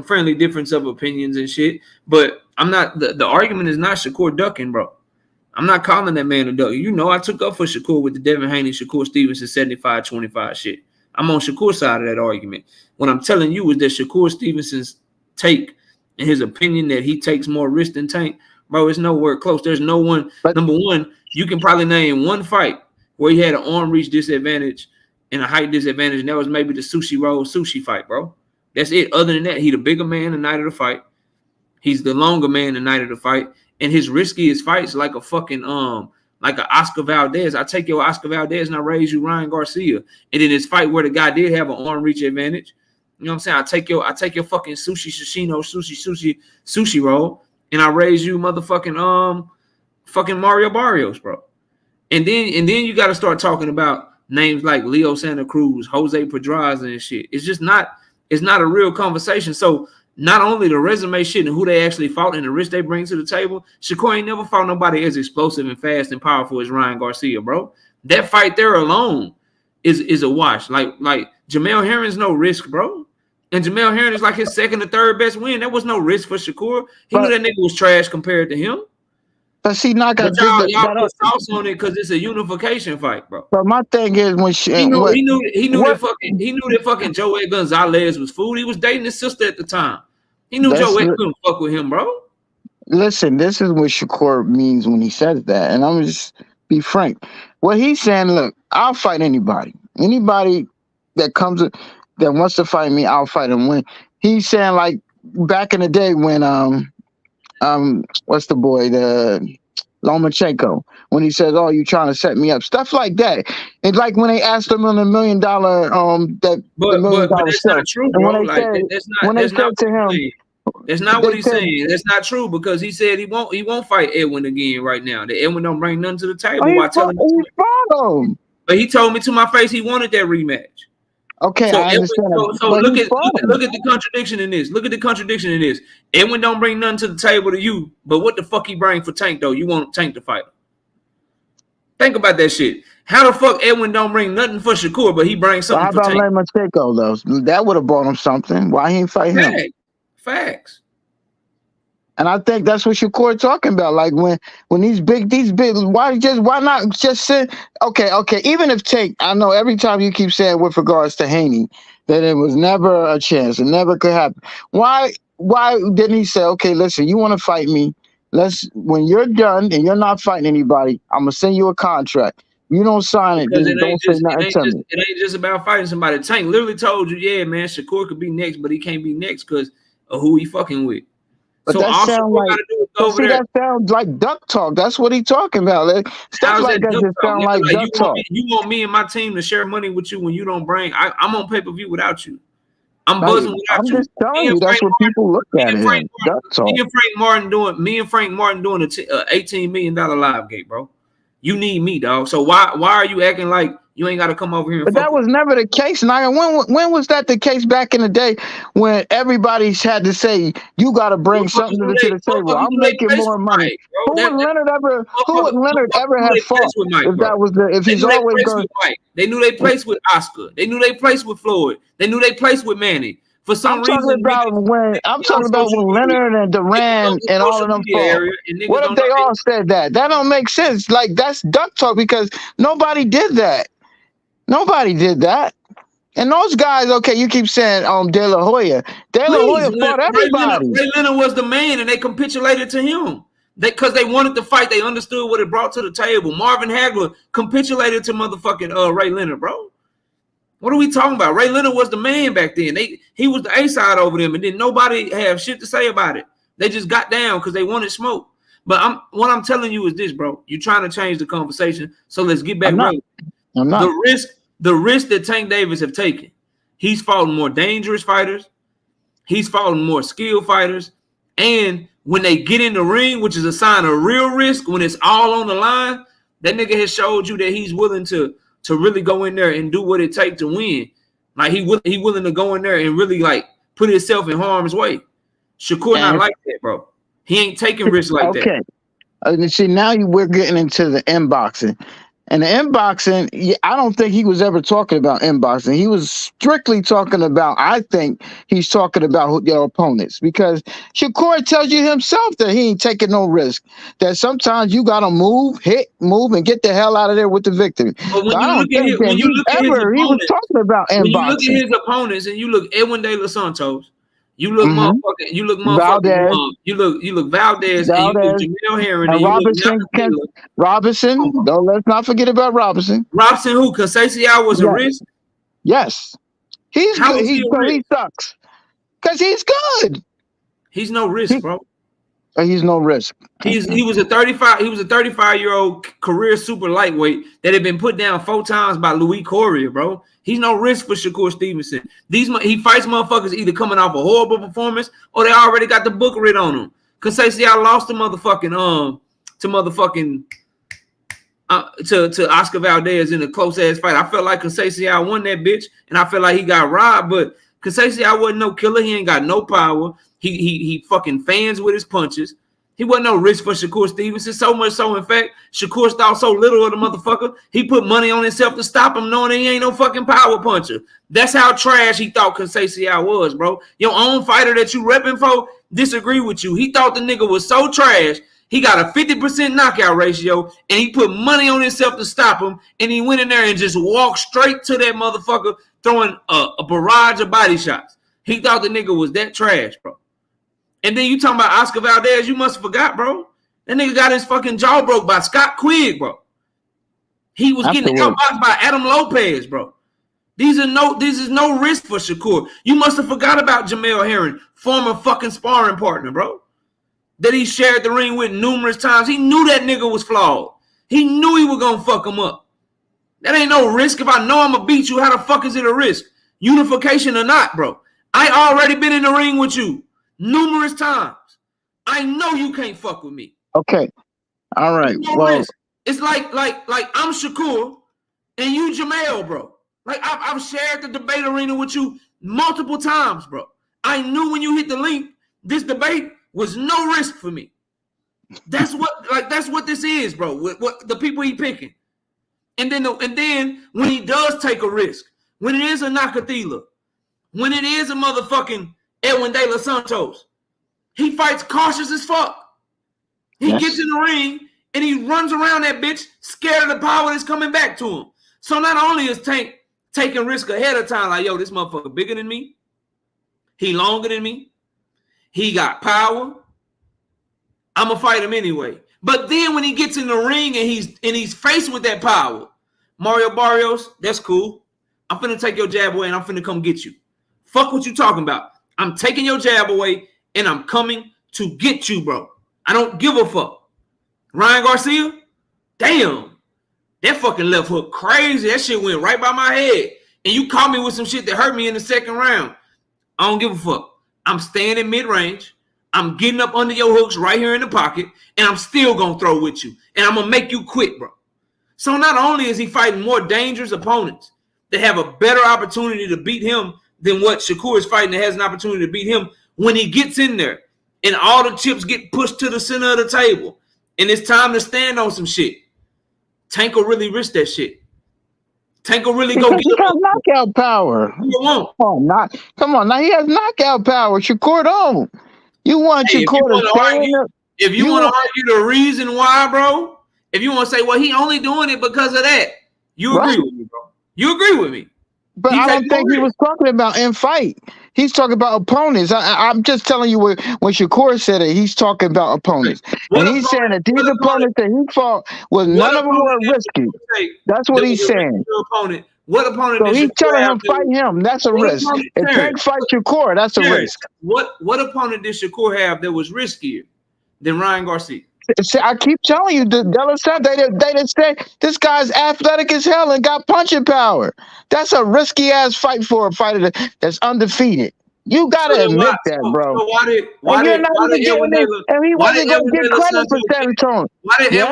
friendly difference of opinions and shit. But I'm not. The argument is not Shakur ducking, bro. I'm not calling that man a duck. I took up for Shakur with the Devin Haney, Shakur Stevenson 75-25 shit. I'm on Shakur's side of that argument. What I'm telling you is that Shakur Stevenson's take and his opinion that he takes more risk than Tank, bro, it's nowhere close. There's no one. Number one, you can probably name one fight where he had an arm reach disadvantage and a height disadvantage, and that was maybe the sushi fight, bro. That's it. Other than that, he the bigger man the night of the fight. He's the longer man the night of the fight. And his riskiest fights like a fucking like an Oscar Valdez. I take your Oscar Valdez and I raise you Ryan Garcia. And in his fight where the guy did have an arm reach advantage, you know what I'm saying? I take your fucking sushi roll and I raise you motherfucking fucking Mario Barrios, bro. And then you got to start talking about names like Leo Santa Cruz, Jose Pedraza and shit. It's not a real conversation. So not only the resume shit and who they actually fought and the risk they bring to the table, Shakur ain't never fought nobody as explosive and fast and powerful as Ryan Garcia, bro. That fight there alone is a wash. Like Jamel Herring's no risk, bro. And Jamel Herring is like his second or third best win. That was no risk for Shakur. He knew that nigga was trash compared to him. But see, y'all put sauce on it because it's a unification fight, bro. But my thing is when he knew that fucking Joey Gonzalez was food. He was dating his sister at the time. He knew Joey couldn't fuck with him, bro. Listen, this is what Shakur means when he says that, and I'm just be frank. What he's saying, look, I'll fight anybody. Anybody that wants to fight me, I'll fight him. When he's saying like back in the day when what's the boy, the Lomachenko, when he says, "Oh, you trying to set me up?" Stuff like that. It's like when they asked him on $1 million but that's not true, bro. That's not what he's saying. That's not true because he said he won't fight Edwin again right now. That Edwin don't bring nothing to the table. But he told me to my face he wanted that rematch. Okay, I understand. So look at the contradiction in this. Look at the contradiction in this. Edwin don't bring nothing to the table to you, but what the fuck he bring for Tank though? You want Tank to fight him. Think about that shit. How the fuck Edwin don't bring nothing for Shakur, but he brings something for Tank? How about Lomachenko though? That would have brought him something. Why he ain't fight him? Facts. And I think that's what Shakur talking about. Like when these big, why not just say, okay, even if Tank, I know every time you keep saying with regards to Haney that it was never a chance, it never could happen. Why didn't he say, okay, listen, you want to fight me? When you're done and you're not fighting anybody, I'm gonna send you a contract. You don't sign it, don't say nothing to me. It ain't just about fighting somebody. Tank literally told you, yeah, man, Shakur could be next, but he can't be next because of who he fucking with. But so that sounds like duck talk. That's what he talking about. Stuff like that just sound like duck talk. You want me and my team to share money with you when you don't bring. I'm on pay-per-view without you. I'm buzzing without you. I'm just telling you, that's what people look at. Duck talk. Me and Frank Martin doing an $18 million live gate, bro. You need me, dog. So why are you acting like you ain't got to come over here? But that was never the case, Naya. When was that the case back in the day when everybody had to say you got to bring something to the table? I'm making more money. Who would Leonard ever have fought if that was if he's always going? They knew they placed with Oscar. They knew they placed with Floyd. They knew they placed with Manny. For some reason, I'm talking about when Leonard and Duran and all of them fought. What if they all said that? That don't make sense. Like that's duck talk because nobody did that. Nobody did that. And those guys, okay, you keep saying De La Hoya. De La Hoya fought everybody. Ray Leonard was the man, and they capitulated to him. Because they wanted to fight. They understood what it brought to the table. Marvin Hagler capitulated to motherfucking Ray Leonard, bro. What are we talking about? Ray Leonard was the man back then. He was the A-side over them, and then nobody have shit to say about it. They just got down because they wanted smoke. But what I'm telling you is this, bro. You're trying to change the conversation, so let's get back right. I'm not. The risk that Tank Davis have taken. He's fought more dangerous fighters. He's fought more skilled fighters. And when they get in the ring, which is a sign of real risk, when it's all on the line, that nigga has showed you that he's willing to really go in there and do what it takes to win. Like he willing to go in there and really like put himself in harm's way. Shakur not like that, bro. He ain't taking risks like that. Okay. See, now we're getting into the inboxing. And the inboxing, I don't think he was ever talking about inboxing. He was strictly talking about, I think he's talking about your opponents, because Shakur tells you himself that he ain't taking no risk, that sometimes you got to move, and get the hell out of there with the victory. But when you look at his opponents, he was talking about inboxing. When you look at his opponents and you look Edwin De Los Santos, you look Valdez. you look Valdez, and you look Jamel Herring, and Robinson. Let's not forget about Robinson. Robinson, who Conceição was a risk? Yes, he's good. He sucks because he's good. He's no risk, bro. He's no risk. He was a 35-year-old career super lightweight that had been put down 4 times by Louis Correa, bro. He's no risk for Shakur Stevenson. He fights motherfuckers either coming off a horrible performance or they already got the book writ on him. Conceição lost to to Oscar Valdez in a close ass fight. I felt like Conceição won that bitch, and I felt like he got robbed. But Conceição wasn't no killer. He ain't got no power. He fucking fans with his punches. He wasn't no risk for Shakur Stevenson. So much so, in fact, Shakur thought so little of the motherfucker, he put money on himself to stop him, knowing that he ain't no fucking power puncher. That's how trash he thought Conceição was, bro. Your own fighter that you repping for disagree with you. He thought the nigga was so trash. He got a 50% knockout ratio, and he put money on himself to stop him, and he went in there and just walked straight to that motherfucker, throwing a barrage of body shots. He thought the nigga was that trash, bro. And then you talking about Oscar Valdez, you must have forgot, bro. That nigga got his fucking jaw broke by Scott Quigg, bro. He was getting outboxed by Adam Lopez, bro. This is no risk for Shakur. You must have forgot about Jamel Herring, former fucking sparring partner, bro, that he shared the ring with numerous times. He knew that nigga was flawed. He knew he was gonna fuck him up. That ain't no risk. If I know I'm gonna beat you, how the fuck is it a risk? Unification or not, bro. I already been in the ring with you numerous times. I know you can't fuck with me. Okay. All right. Well, it's like I'm Shakur and you Jamel, bro. Like I've shared the debate arena with you multiple times, bro. I knew when you hit the link, this debate was no risk for me. That's what this is, bro. What the people he picking. And then when he does take a risk, when it is a Nakathila, when it is a motherfucking Edwin De Los Santos, he fights cautious as fuck. He gets in the ring and he runs around that bitch, scared of the power that's coming back to him. So not only is Tank taking risk ahead of time, like, yo, this motherfucker bigger than me, he longer than me, he got power, I'm gonna fight him anyway. But then when he gets in the ring and he's faced with that power, Mario Barrios, that's cool. I'm finna take your jab away and I'm finna come get you. Fuck what you talking about. I'm taking your jab away and I'm coming to get you, bro. I don't give a fuck. Ryan Garcia, damn. That fucking left hook crazy. That shit went right by my head. And you caught me with some shit that hurt me in the second round. I don't give a fuck. I'm staying in mid-range. I'm getting up under your hooks right here in the pocket, and I'm still going to throw with you. And I'm going to make you quit, bro. So not only is he fighting more dangerous opponents that have a better opportunity to beat him than what Shakur is fighting that has an opportunity to beat him, when he gets in there and all the chips get pushed to the center of the table and it's time to stand on some shit, Tank will really risk that shit. Tank will really go get he got knockout power. Come on, now he has knockout power. Shakur don't. You want Shakur to stay up? If you want to argue the reason why, bro, if you want to say, well, he only doing it because of that, you agree with me, bro. You agree with me. But I don't think he was talking about in fight. He's talking about opponents. I'm just telling you when Shakur said it, he's talking about opponents. And he's saying that these opponents that he fought was none of them were risky. That's what he's saying. What opponent? So he's telling him fight him. That's a risk. If Tank fight Shakur, that's a risk. What opponent did Shakur have that was riskier than Ryan Garcia? See, I keep telling you, they just say this guy's athletic as hell and got punching power. That's a risky ass fight for a fighter that's undefeated. You gotta admit that, bro. So why did Edwin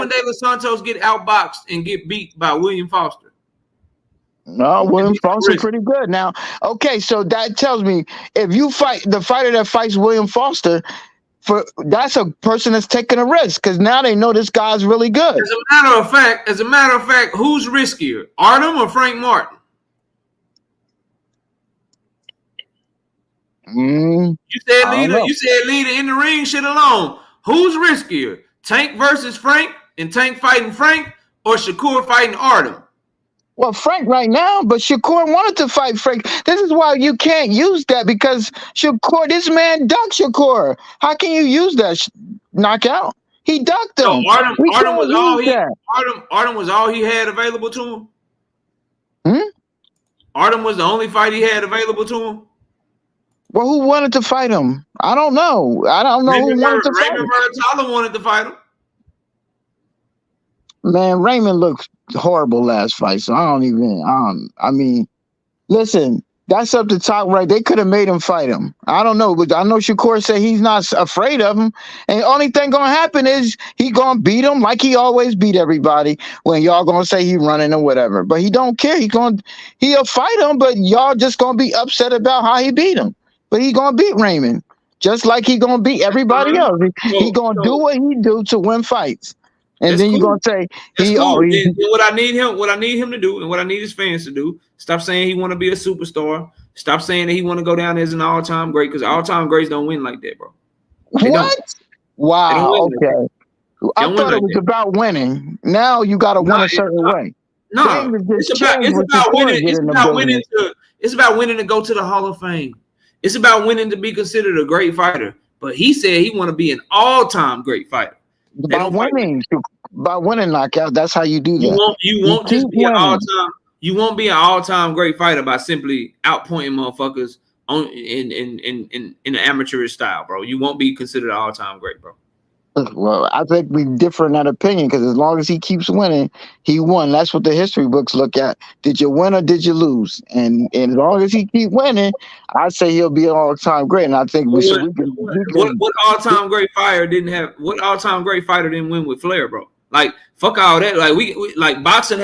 De Los Santos get outboxed and get beat by William Foster? No, William Foster pretty good. Now, okay, so that tells me if you fight the fighter that fights William Foster, that's a person that's taking a risk because now they know this guy's really good. As a matter of fact, who's riskier, Artem or Frank Martin? You said leader in the ring shit alone. Who's riskier, Tank versus Frank and Tank fighting Frank, or Shakur fighting Artem? Well, Frank right now, but Shakur wanted to fight Frank. This is why you can't use that because Shakur, this man ducked Shakur. How can you use that knockout? He ducked him. No, Artem was all he had available to him. Artem was the only fight he had available to him. Well, who wanted to fight him? I don't know. Who wanted to fight him. Raymond Murtaugh wanted to fight him. Man, Raymond looked horrible last fight, so I mean, listen, that's up to top right. They could have made him fight him. I don't know, but I know Shakur said he's not afraid of him. And the only thing gonna happen is he gonna beat him like he always beat everybody when y'all gonna say he running or whatever. But he don't care. He'll fight him, but y'all just gonna be upset about how he beat him. But he gonna beat Raymond, just like he gonna beat everybody else. He gonna do what he do to win fights. And then you're gonna say what I need him to do, and what I need his fans to do, stop saying he want to be a superstar. Stop saying that he want to go down as an all-time great, because all-time greats don't win like that, bro. What? Wow. Okay. I thought it was about winning. Now you got to win a certain way. No, it's about winning. It's about winning to go to the Hall of Fame. It's about winning to be considered a great fighter. But he said he want to be an all-time great fighter. By winning knockout, that's how you do that. You won't just be an all-time. You won't be an all-time great fighter by simply outpointing motherfuckers in an amateurish style, bro. You won't be considered an all-time great, bro. Well, I think we differ in that opinion because as long as he keeps winning, he won. That's what the history books look at. Did you win or did you lose? And as long as he keep winning, I say he'll be an all-time great. And I think what all-time great fighter didn't win with Flair, bro? Like, fuck all that. Like we like boxing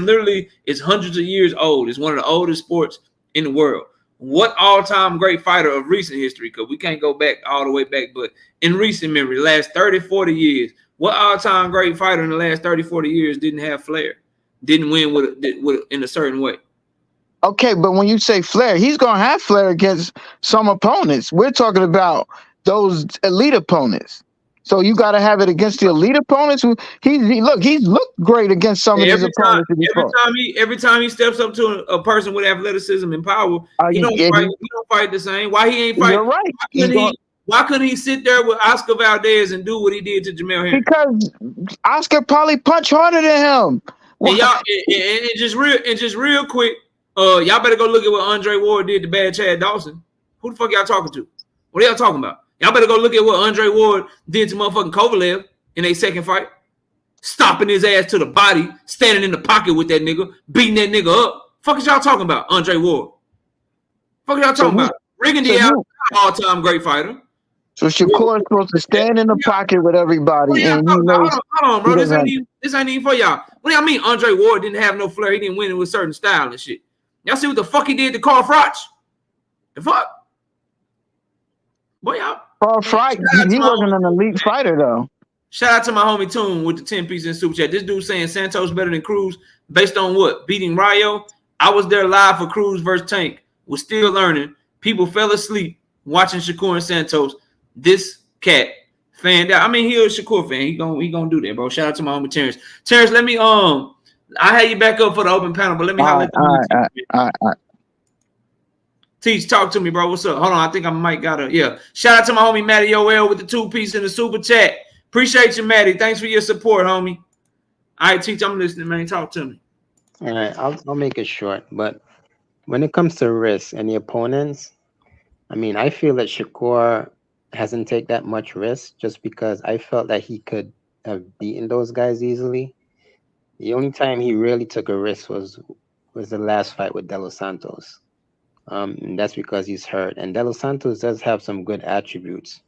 literally is hundreds of years old. It's one of the oldest sports in the world. What all-time great fighter of recent history, because we can't go back all the way back, but in recent memory, last 30, 40 years, what all-time great fighter in the last 30, 40 years didn't have Flair, didn't win with in a certain way? Okay, but when you say Flair, he's going to have Flair against some opponents. We're talking about those elite opponents. So you got to have it against the elite opponents. He's looked great against some of his opponents. Every time he steps up to a person with athleticism and power, he don't fight the same. Why he ain't fighting? You're right. Why couldn't he sit there with Oscar Valdez and do what he did to Jamel Herring? Because Oscar probably punched harder than him. And just real quick, y'all better go look at what Andre Ward did to Bad Chad Dawson. Who the fuck y'all talking to? What are y'all talking about? Y'all better go look at what Andre Ward did to motherfucking Kovalev in a second fight. Stomping his ass to the body, standing in the pocket with that nigga, beating that nigga up. Fuck is y'all talking about, Andre Ward? Fuck y'all talking about? Rigondeaux, all-time great fighter. So Shakur is supposed to stand in the pocket with everybody. And hold on, bro. This ain't even for y'all. What do y'all mean Andre Ward didn't have no flair? He didn't win it with certain style and shit. Y'all see what the fuck he did to Carl Froch? The fuck? Boy, y'all. Carl Froch, he wasn't an elite fighter, though. Shout out to my homie Toon with the 10 piece in super chat. This dude saying Santos better than Cruz based on what? Beating Rayo? I was there live for Cruz versus Tank. Was still learning. People fell asleep watching Shakur and Santos. This cat fanned out. I mean, he a Shakur fan. He gonna do that, bro. Shout out to my homie Terence. Terence, let me I had you back up for the open panel, but let me holler. All right. Teach, talk to me, bro. What's up? Hold on, I think I might gotta Shout out to my homie Matty OL with the 2 piece in the super chat. Appreciate you, Matty. Thanks for your support, homie. All right, Teach, I'm listening, man. Talk to me. All right, I'll make it short, but when it comes to risk and the opponents, I mean, I feel that Shakur hasn't taken that much risk just because I felt that he could have beaten those guys easily. The only time he really took a risk was the last fight with De Los Santos. And that's because he's hurt. And De Los Santos does have some good attributes.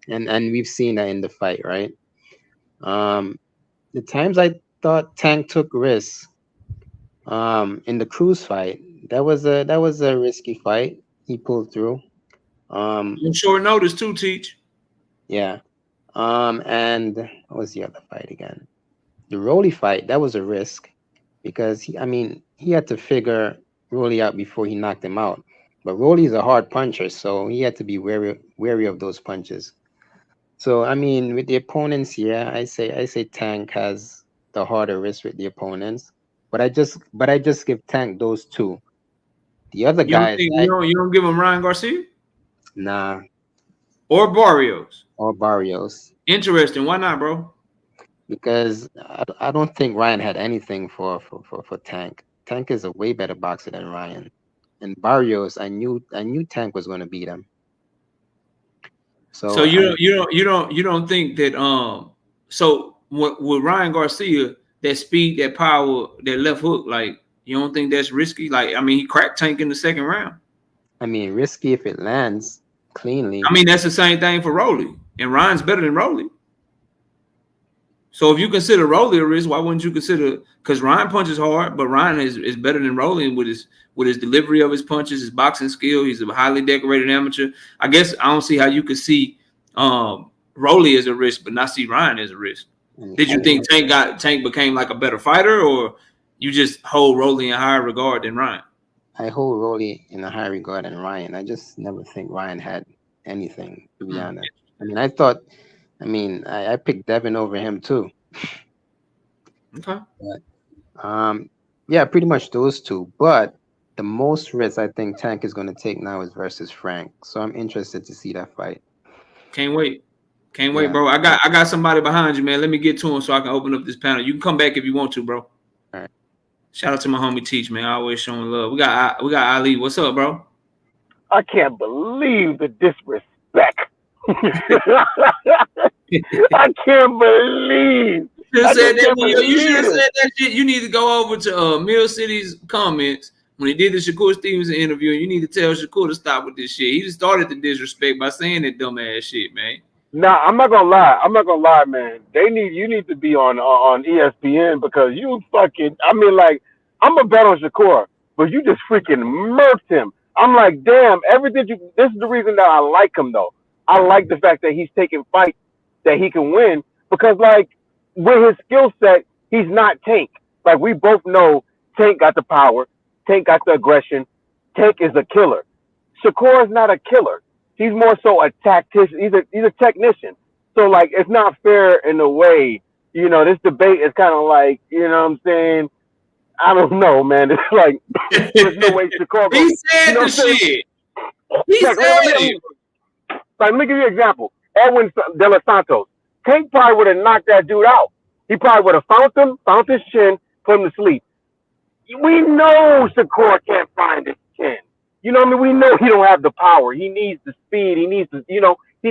And we've seen that in the fight, right? The times I thought Tank took risks, In the Cruz fight, that was a risky fight. He pulled through. On short notice too, Teach. Yeah. And what was the other fight again? The Rolly fight, that was a risk because he had to figure Rolly out before he knocked him out. But Rolly is a hard puncher, so he had to be wary of those punches. So I mean, with the opponents, yeah, I say Tank has the harder risk with the opponents. But I just give Tank those two. The other guys, you don't give him Ryan Garcia? Nah. Or Barrios. Interesting. Why not, bro? Because I don't think Ryan had anything for Tank. Tank is a way better boxer than Ryan. And Barrios, I knew Tank was going to beat him. So you don't think that so with Ryan Garcia, that speed, that power, that left hook, like you don't think that's risky? Like I mean, he cracked Tank in the second round. I mean, risky if it lands cleanly. I mean, that's the same thing for Rolly, and Ryan's better than Rolly. So if you consider Rolly a risk, why wouldn't you consider? Because Ryan punches hard, but Ryan is better than Rolly with his delivery of his punches, his boxing skill. He's a highly decorated amateur. I guess I don't see how you could see Rolly as a risk, but not see Ryan as a risk. Did you think Tank became like a better fighter, or you just hold Rolly in higher regard than Ryan? I hold Rolly in a higher regard than Ryan. I just never think Ryan had anything, to be honest. I mean, I picked Devin over him too. Okay. But, yeah, pretty much those two. But the most risk I think Tank is going to take now is versus Frank. So I'm interested to see that fight. Can't wait, bro. I got somebody behind you, man. Let me get to him so I can open up this panel. You can come back if you want to, bro. All right. Shout out to my homie Teach, man. Always showing love. We got Ali. What's up, bro? I can't believe the disrespect. I can't believe. You should have said that shit. You need to go over to Mill City's comments when he did the Shakur Stevenson interview, and you need to tell Shakur to stop with this shit. He just started the disrespect by saying that dumbass shit, man. Nah, I'm not gonna lie, man. You need to be on ESPN because you fucking. I mean, like, I'm a bet on Shakur, but you just freaking murked him. I'm like, damn. This is the reason that I like him, though. I like the fact that he's taking fights that he can win because, like, with his skill set, he's not Tank. Like, we both know Tank got the power. Tank got the aggression. Tank is a killer. Shakur is not a killer. He's more so a tactician. He's a technician. So, like, it's not fair in a way. You know, this debate is kind of like, you know what I'm saying? I don't know, man. It's like, there's no way Shakur goes. He said the shit. He said it. Like, let me give you an example. Edwin De Los Santos. Tank probably would have knocked that dude out. He probably would have found his chin, put him to sleep. We know Shakur can't find his chin. You know what I mean? We know he don't have the power. He needs the speed. He needs to, he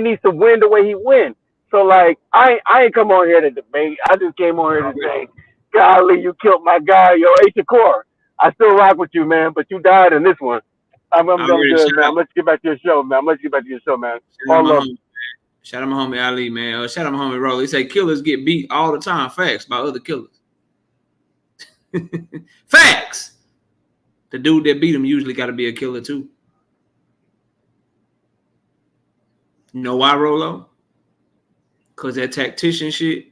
needs to win the way he wins. So, like, I ain't come on here to debate. I just came on here to say, golly, you killed my guy. Yo, hey, Shakur, I still rock with you, man, but you died in this one. I'm good, man. Let's get back to your show, man. Shout out my homie Ali, man. Shout out my homie Rolly. He say killers get beat all the time. Facts by other killers. Facts. The dude that beat him usually got to be a killer too. You know why, Rolo? Because that tactician shit.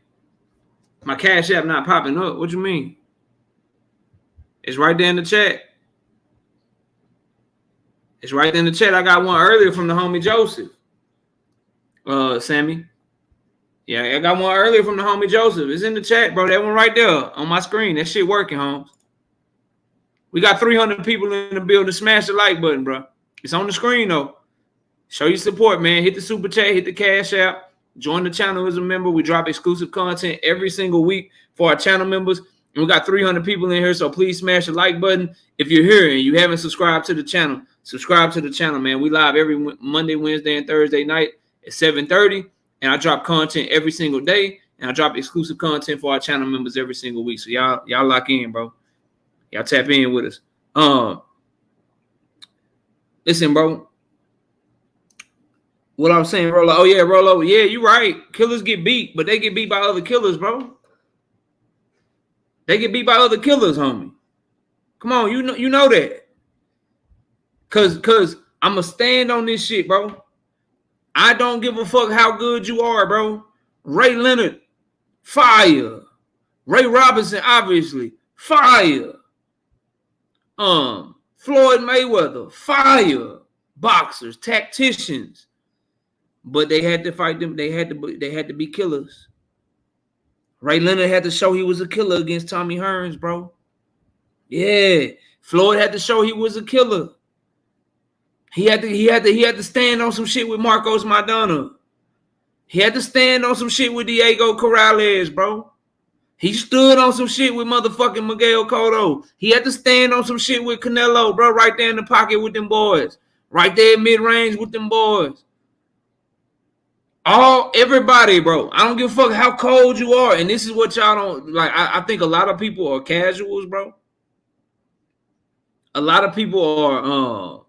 My Cash App not popping up. What you mean? It's right there in the chat. It's right there in the chat. I got one earlier from the homie Joseph. Sammy. Yeah, I got one earlier from the homie Joseph. It's in the chat, bro. That one right there on my screen. That shit working, Holmes. We got 300 people in the building. Smash the like button, bro. It's on the screen, though. Show your support, man. Hit the super chat. Hit the Cash App. Join the channel as a member. We drop exclusive content every single week for our channel members. And we got 300 people in here, so please smash the like button. If you're here and you haven't subscribed to the channel, subscribe to the channel, man. We live every Monday, Wednesday, and Thursday night at 7:30. And I drop content every single day. And I drop exclusive content for our channel members every single week. So y'all lock in, bro. Y'all tap in with us. Listen, bro. What I'm saying, Rolo. Oh, yeah, Rolo. Yeah, you're right. Killers get beat, but they get beat by other killers, bro. They get beat by other killers, homie. Come on, you know that. Cause I'ma stand on this shit, bro. I don't give a fuck how good you are, bro. Ray Leonard, fire. Ray Robinson, obviously, fire. Floyd Mayweather, fire. Boxers, tacticians. But they had to fight them. They had to be killers. Ray Leonard had to show he was a killer against Tommy Hearns, bro. Yeah. Floyd had to show he was a killer. He had to stand on some shit with Marcos Maidana. He had to stand on some shit with Diego Corrales, bro. He stood on some shit with motherfucking Miguel Cotto. He had to stand on some shit with Canelo, bro, right there in the pocket with them boys. Right there mid-range with them boys. Everybody, bro. I don't give a fuck how cold you are. And this is what y'all don't like. I think a lot of people are casuals, bro. A lot of people are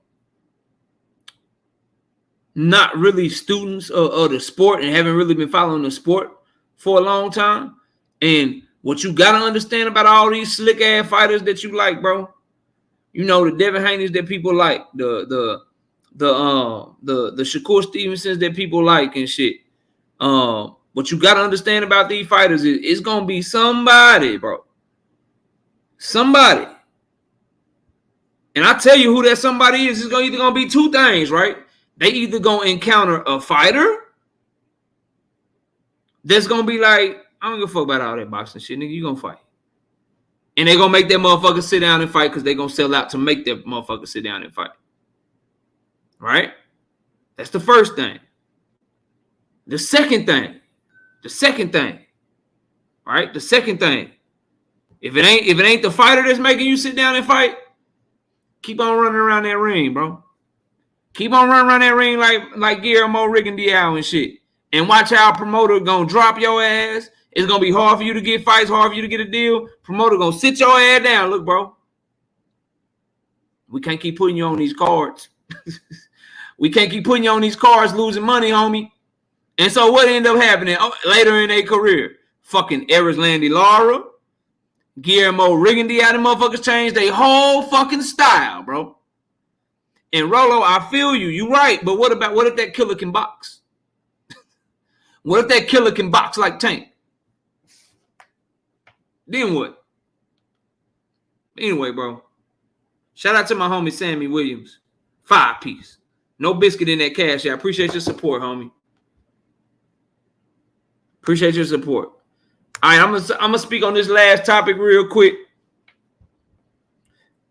not really students of the sport and haven't really been following the sport for a long time. And what you gotta understand about all these slick ass fighters that you like, bro, you know, the Devin Haney's that people like, the Shakur Stevensons that people like and shit. What you gotta understand about these fighters is it's gonna be somebody, bro. Somebody. And I tell you who that somebody is. It's either gonna be two things, right? They either gonna encounter a fighter that's gonna be like, I don't give a fuck about all that boxing shit, nigga. You gonna fight. And they gonna make that motherfucker sit down and fight because they gonna sell out to make that motherfucker sit down and fight. Right? That's the first thing. The second thing. Right? The second thing. If it ain't the fighter that's making you sit down and fight, keep on running around that ring, bro. Keep on running around that ring like Guillermo Rigondeaux and shit. And watch how a promoter gonna drop your ass. It's gonna be hard for you to get fights, hard for you to get a deal. Promoter gonna sit your ass down. Look, bro. We can't keep putting you on these cards. We can't keep putting you on these cards losing money, homie. And so what ended up happening later in their career? Fucking Erislandy Lara, Guillermo Rigondeaux, the motherfuckers changed their whole fucking style, bro. And Rolo, I feel you. You right. But what if that killer can box? What if that killer can box like Tank? Then what? Anyway, bro. Shout out to my homie Sammy Williams. 5-piece. No biscuit in that cash. I appreciate your support, homie. Appreciate your support. All right, I'm gonna speak on this last topic real quick.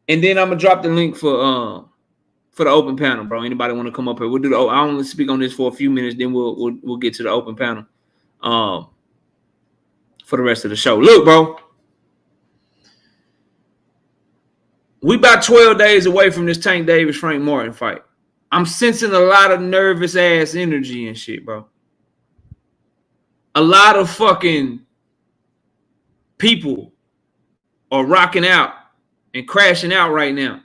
And then I'm gonna drop the link for the open panel, bro. Anybody want to come up here? We'll do I only speak on this for a few minutes, then we'll get to the open panel for the rest of the show. Look, bro. We about 12 days away from this Tank Davis Frank Martin fight. I'm sensing a lot of nervous ass energy and shit, bro. A lot of fucking people are rocking out and crashing out right now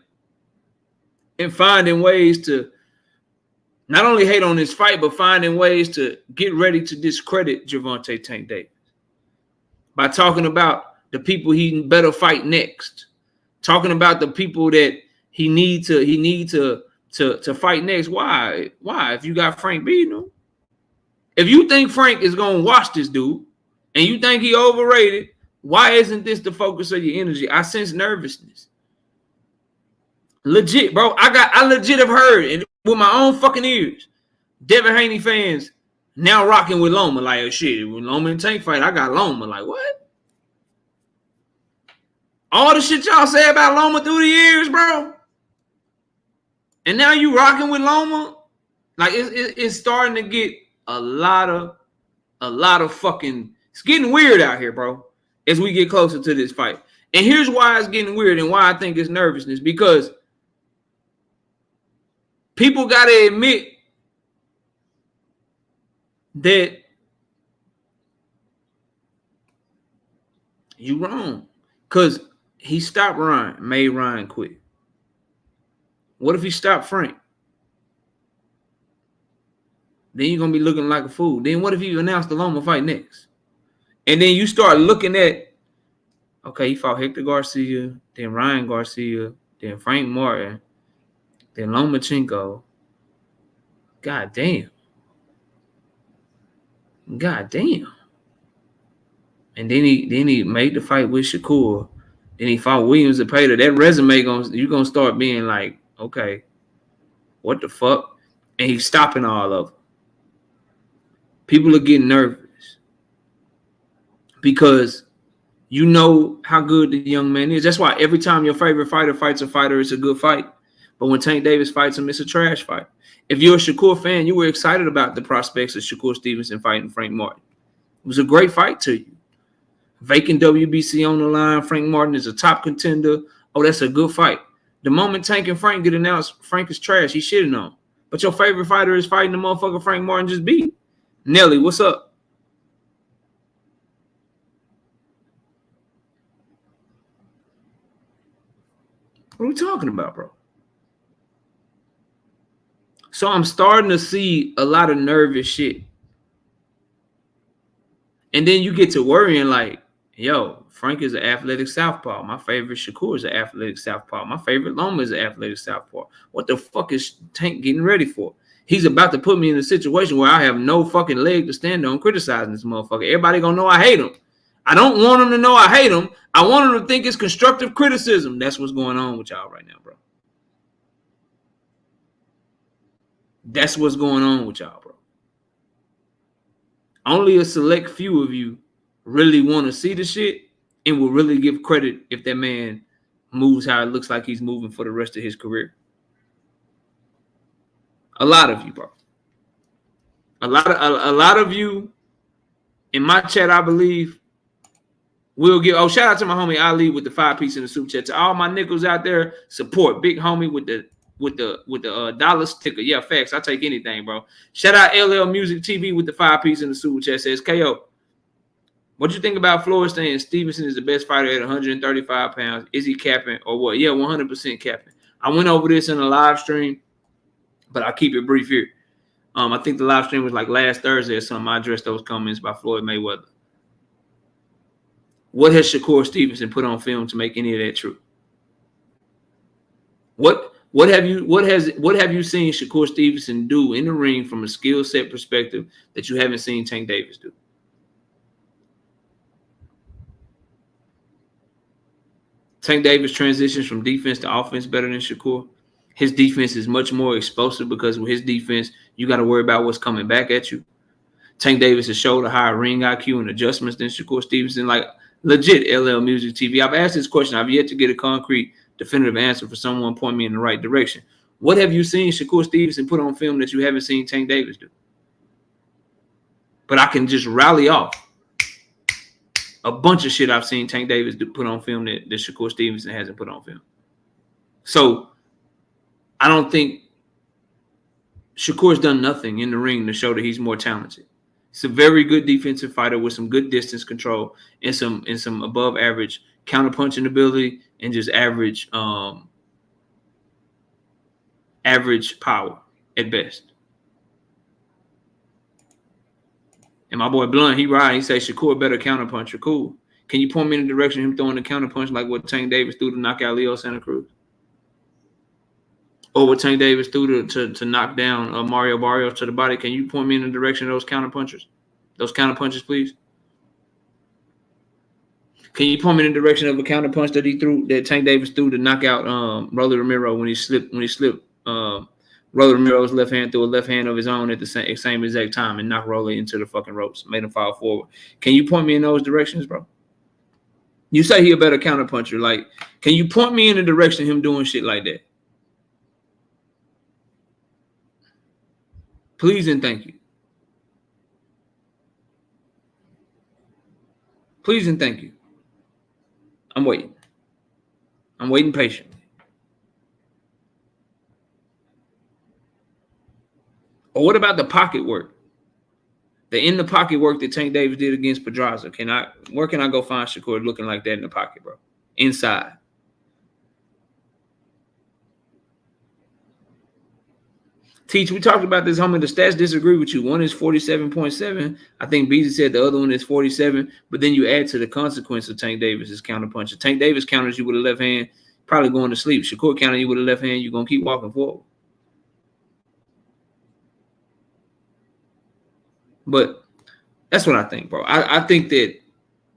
and finding ways to not only hate on this fight, but finding ways to get ready to discredit Gervonta Tank Davis by talking about the people he better fight next, talking about the people that he need to fight next. Why? If you got Frank beating him, if you think Frank is gonna watch this dude and you think he overrated, why isn't this the focus of your energy? I sense nervousness. Legit, bro. I legit have heard and with my own fucking ears, Devin Haney fans now rocking with Loma. Like, oh shit, when Loma and Tank fight, I got Loma. Like, what? All the shit y'all say about Loma through the years, bro. And now you rocking with Loma. Like, it's starting to get a lot of fucking, it's getting weird out here, bro, as we get closer to this fight. And here's why it's getting weird and why I think it's nervousness, because people got to admit that you wrong. Because he stopped Ryan, made Ryan quit. What if he stopped Frank? Then you're going to be looking like a fool. Then what if you announce the Loma fight next? And then you start looking at, Okay, he fought Hector Garcia, then Ryan Garcia, then Frank Martin, then Lomachenko. God damn. God damn. And then he made the fight with Shakur. Then he fought Williams and Pater. That resume you're gonna start being like, okay, what the fuck? And he's stopping all of them. People are getting nervous because you know how good the young man is. That's why every time your favorite fighter fights a fighter, it's a good fight. But when Tank Davis fights him, it's a trash fight. If you're a Shakur fan, you were excited about the prospects of Shakur Stevenson fighting Frank Martin. It was a great fight to you. Vacant WBC on the line. Frank Martin is a top contender. Oh, that's a good fight. The moment Tank and Frank get announced, Frank is trash. He's shitting on. But your favorite fighter is fighting the motherfucker Frank Martin just beat. Nelly, what's up? What are we talking about, bro? So I'm starting to see a lot of nervous shit. And then you get to worrying like, yo, Frank is an athletic southpaw. My favorite Shakur is an athletic southpaw. My favorite Loma is an athletic southpaw. What the fuck is Tank getting ready for? He's about to put me in a situation where I have no fucking leg to stand on criticizing this motherfucker. Everybody gonna know I hate him. I don't want him to know I hate him. I want him to think it's constructive criticism. That's what's going on with y'all right now, bro. That's what's going on with y'all, bro. Only a select few of you really want to see the shit and will really give credit if that man moves how it looks like he's moving for the rest of his career. A lot of you, bro. A lot of you in my chat, I believe, will give. Oh, shout out to my homie Ali with the 5-piece in the super chat. To all my nickels out there, support big homie with the dollar sticker. Yeah, facts. I take anything, bro. Shout out LL Music TV with the 5-piece in the super chat. Says KO. What you think about Floyd saying Stevenson is the best fighter at 135 pounds? Is he capping or what? Yeah, 100% capping. I went over this in a live stream, but I'll keep it brief here. I think the live stream was like last Thursday or something. I addressed those comments by Floyd Mayweather. What has Shakur Stevenson put on film to make any of that true? What have you seen Shakur Stevenson do in the ring from a skill set perspective that you haven't seen Tank Davis do? Tank Davis transitions from defense to offense better than Shakur. His defense is much more explosive because with his defense, you got to worry about what's coming back at you. Tank Davis has showed a higher ring IQ and adjustments than Shakur Stevenson. Like, legit LL Music TV. I've asked this question. I've yet to get a concrete, definitive answer for someone point me in the right direction. What have you seen Shakur Stevenson put on film that you haven't seen Tank Davis do? But I can just rally off a bunch of shit I've seen Tank Davis put on film that Shakur Stevenson hasn't put on film. So I don't think Shakur's done nothing in the ring to show that he's more talented. He's a very good defensive fighter with some good distance control and some above average counterpunching ability and just average power at best. And my boy Blunt, he right. He says Shakur better counterpuncher. Cool. Can you point me in the direction of him throwing the counterpunch like what Tank Davis threw to knock out Leo Santa Cruz? Or what Tank Davis threw to knock down Mario Barrios to the body? Can you point me in the direction of those counterpunchers? Those counterpunches, please. Can you point me in the direction of a counterpunch that Tank Davis threw to knock out Rolly Romero when he slipped Rolly Romero's left hand through a left hand of his own at the same exact time and knocked Rolly into the fucking ropes, made him fall forward? Can you point me in those directions, bro? You say he a better counterpuncher. Like, can you point me in the direction of him doing shit like that? Please and thank you. Please and thank you. I'm waiting. I'm waiting patiently. Or what about the pocket work? The in the pocket work that Tank Davis did against Pedraza. Where can I go find Shakur looking like that in the pocket, bro? Inside. Teach, we talked about this, homie. The stats disagree with you. One is 47.7. I think Beezy said the other one is 47. But then you add to the consequence of Tank Davis's counterpuncher. Tank Davis counters you with a left hand, probably going to sleep. Shakur counter you with a left hand, you're going to keep walking forward. But that's what I think, bro. I think that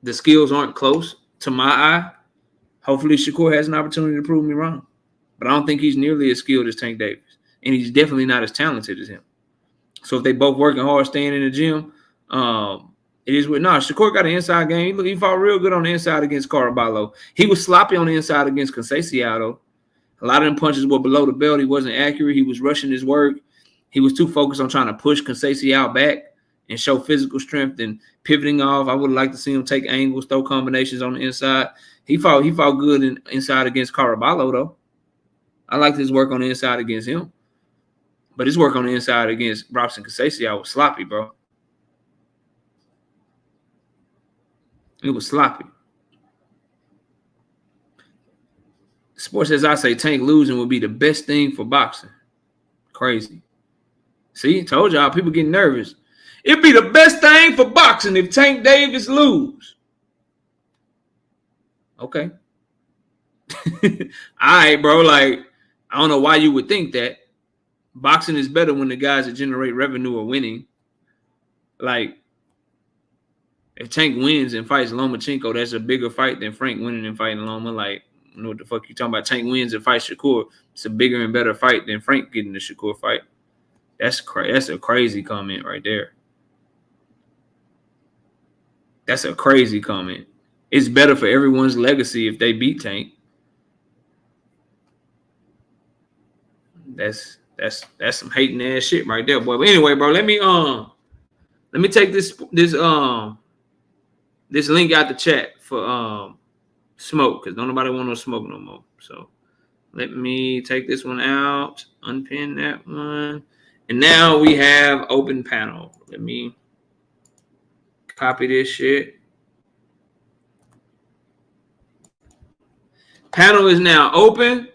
the skills aren't close to my eye. Hopefully Shakur has an opportunity to prove me wrong. But I don't think he's nearly as skilled as Tank Davis. And he's definitely not as talented as him. So if they both working hard, staying in the gym, it is with Shakur got an inside game. Look, he fought real good on the inside against Caraballo. He was sloppy on the inside against Conceição. A lot of them punches were below the belt. He wasn't accurate. He was rushing his work. He was too focused on trying to push Conceição back and show physical strength and pivoting off. I would like to see him take angles, throw combinations on the inside. He fought good inside against Caraballo, though. I liked his work on the inside against him. But his work on the inside against Robson Conceição was sloppy, bro. It was sloppy. Sports, as I say, Tank losing would be the best thing for boxing. Crazy. See, told y'all, people getting nervous. It'd be the best thing for boxing if Tank Davis lose. Okay. All right, bro. Like, I don't know why you would think that. Boxing is better when the guys that generate revenue are winning. Like, if Tank wins and fights Lomachenko, that's a bigger fight than Frank winning and fighting Loma. Like, I don't know what the fuck you talking about. Tank wins and fights Shakur. It's a bigger and better fight than Frank getting the Shakur fight. That's a crazy comment right there. That's a crazy comment. It's better for everyone's legacy if they beat Tank. That's some hating ass shit right there, boy. But anyway, bro, let me take this link out the chat for smoke, because don't nobody want no smoke no more. So let me take this one out, unpin that one, and now we have open panel. Let me copy this shit. Panel is now open.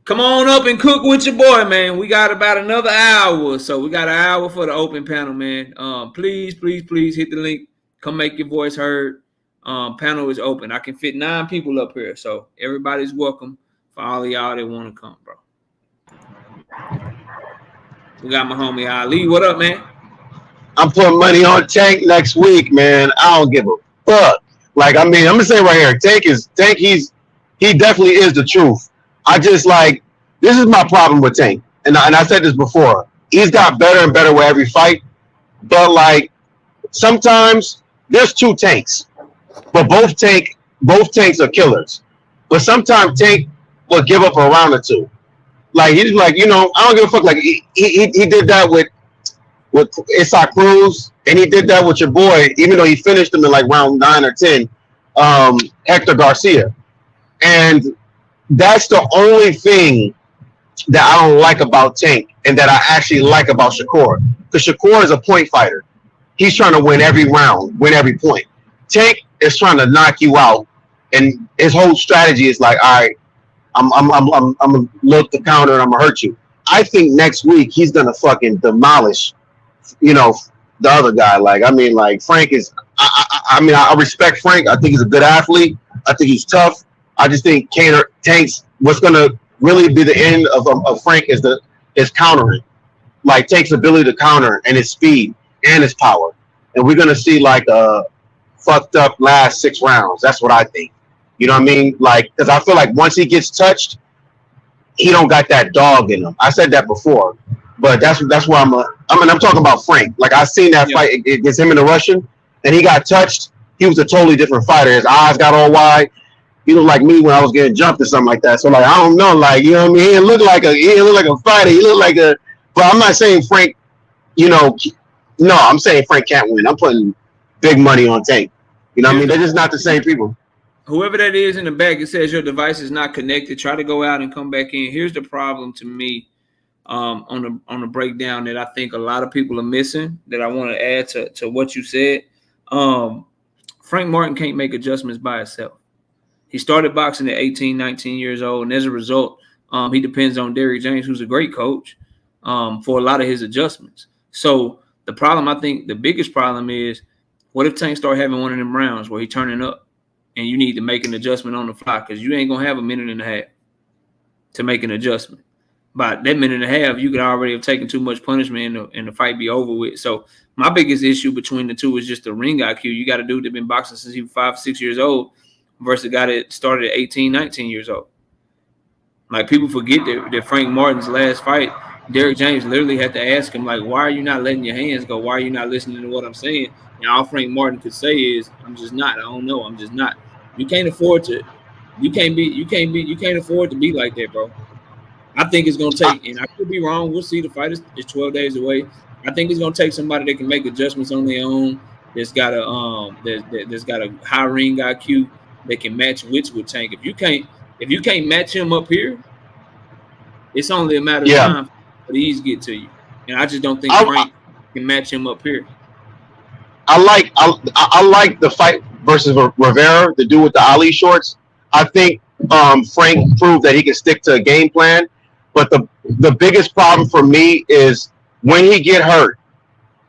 Come on up and cook with your boy, man. We got about another hour. So we got an hour for the open panel, man. Please hit the link. Come make your voice heard. Panel is open. I can fit 9 people up here. So everybody's welcome for all of y'all that want to come, bro. We got my homie Ali. What up, man? I'm putting money on Tank next week, man. I don't give a fuck. Like, I mean, I'm gonna say right here, Tank, he definitely is the truth. I just like, this is my problem with Tank. And I said this before. He's got better and better with every fight. But like, sometimes there's 2 Tanks. But both Tanks are killers. But sometimes Tank will give up a round or 2. Like, he's like, I don't give a fuck. Like, he did that with Isaac Cruz, and he did that with your boy, even though he finished him in like round 9 or 10, Hector Garcia. And that's the only thing that I don't like about Tank and that I actually like about Shakur. Because Shakur is a point fighter. He's trying to win every round, win every point. Tank is trying to knock you out, and his whole strategy is like, all right, I'm gonna look the counter and I'm gonna hurt you. I think next week he's gonna fucking demolish, the other guy. Like, I mean, like, Frank is. I respect Frank. I think he's a good athlete. I think he's tough. I just think Tank's what's gonna really be the end of Frank is countering. Like, Tank's ability to counter and his speed and his power, and we're gonna see like a fucked up last 6 rounds. That's what I think. You know what I mean? Like, because I feel like once he gets touched, he don't got that dog in him. I said that before, but that's where I'm talking about Frank. Like, I seen that fight against him and the Russian, and he got touched. He was a totally different fighter. His eyes got all wide. He looked like me when I was getting jumped or something like that. So, like, I don't know, like, you know what I mean? He didn't look like a fighter. He looked like a. But I'm not saying Frank. No, I'm saying Frank can't win. I'm putting big money on Tank. You know what I mean? They're just not the same people. Whoever that is in the back, it says your device is not connected. Try to go out and come back in. Here's the problem to me on the breakdown that I think a lot of people are missing that I want to add to what you said. Frank Martin can't make adjustments by himself. He started boxing at 18, 19 years old, and as a result, he depends on Derrick James, who's a great coach, for a lot of his adjustments. So the problem, I think, the biggest problem is, what if Tank start having one of them rounds where he turning up, and you need to make an adjustment on the fly because you ain't gonna have a minute and a half to make an adjustment. By that minute and a half, you could already have taken too much punishment and the fight be over with. So my biggest issue between the two is just the ring IQ. You got a dude that been boxing since he was 5, 6 years old versus a guy that started at 18, 19 years old. Like, people forget that Frank Martin's last fight, Derrick James literally had to ask him, like, why are you not letting your hands go? Why are you not listening to what I'm saying? And all Frank Martin could say is, I'm just not. I don't know. I'm just not. You can't afford to. You can't afford to be like that, bro. I think it's gonna take, and I could be wrong. We'll see. The fight is 12 days away. I think it's gonna take somebody that can make adjustments on their own. That's got a high ring IQ that can match wits with Tank. If you can't match him up here, it's only a matter of time for these get to you. And I just don't think Frank can match him up here. I like the fight versus Rivera, the dude with the Ali shorts. I think Frank proved that he can stick to a game plan. But the biggest problem for me is when he get hurt,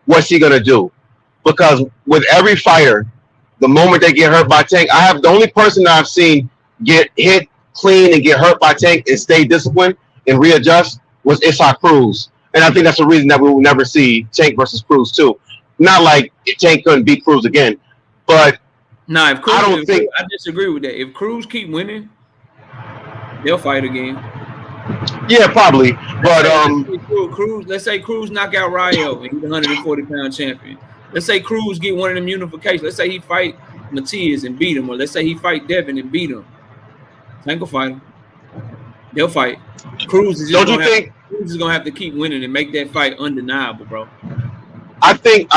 what's he gonna do? Because with every fighter, the moment they get hurt by Tank, the only person that I've seen get hit clean and get hurt by Tank and stay disciplined and readjust was Isaac Cruz. And I think that's the reason that we will never see Tank versus Cruz too. Not like Tank couldn't beat Cruz again, but if Cruz, I disagree with that. If Cruz keep winning, they'll fight again. Yeah, probably. But Cruz, let's say Cruz knock out Rayo and he's a 140-pound champion. Let's say Cruz get one of them unifications. Let's say he fight Matias and beat him, or let's say he fight Devin and beat him. Tank will fight him. They'll fight. Cruz is gonna have to keep winning and make that fight undeniable, bro. I think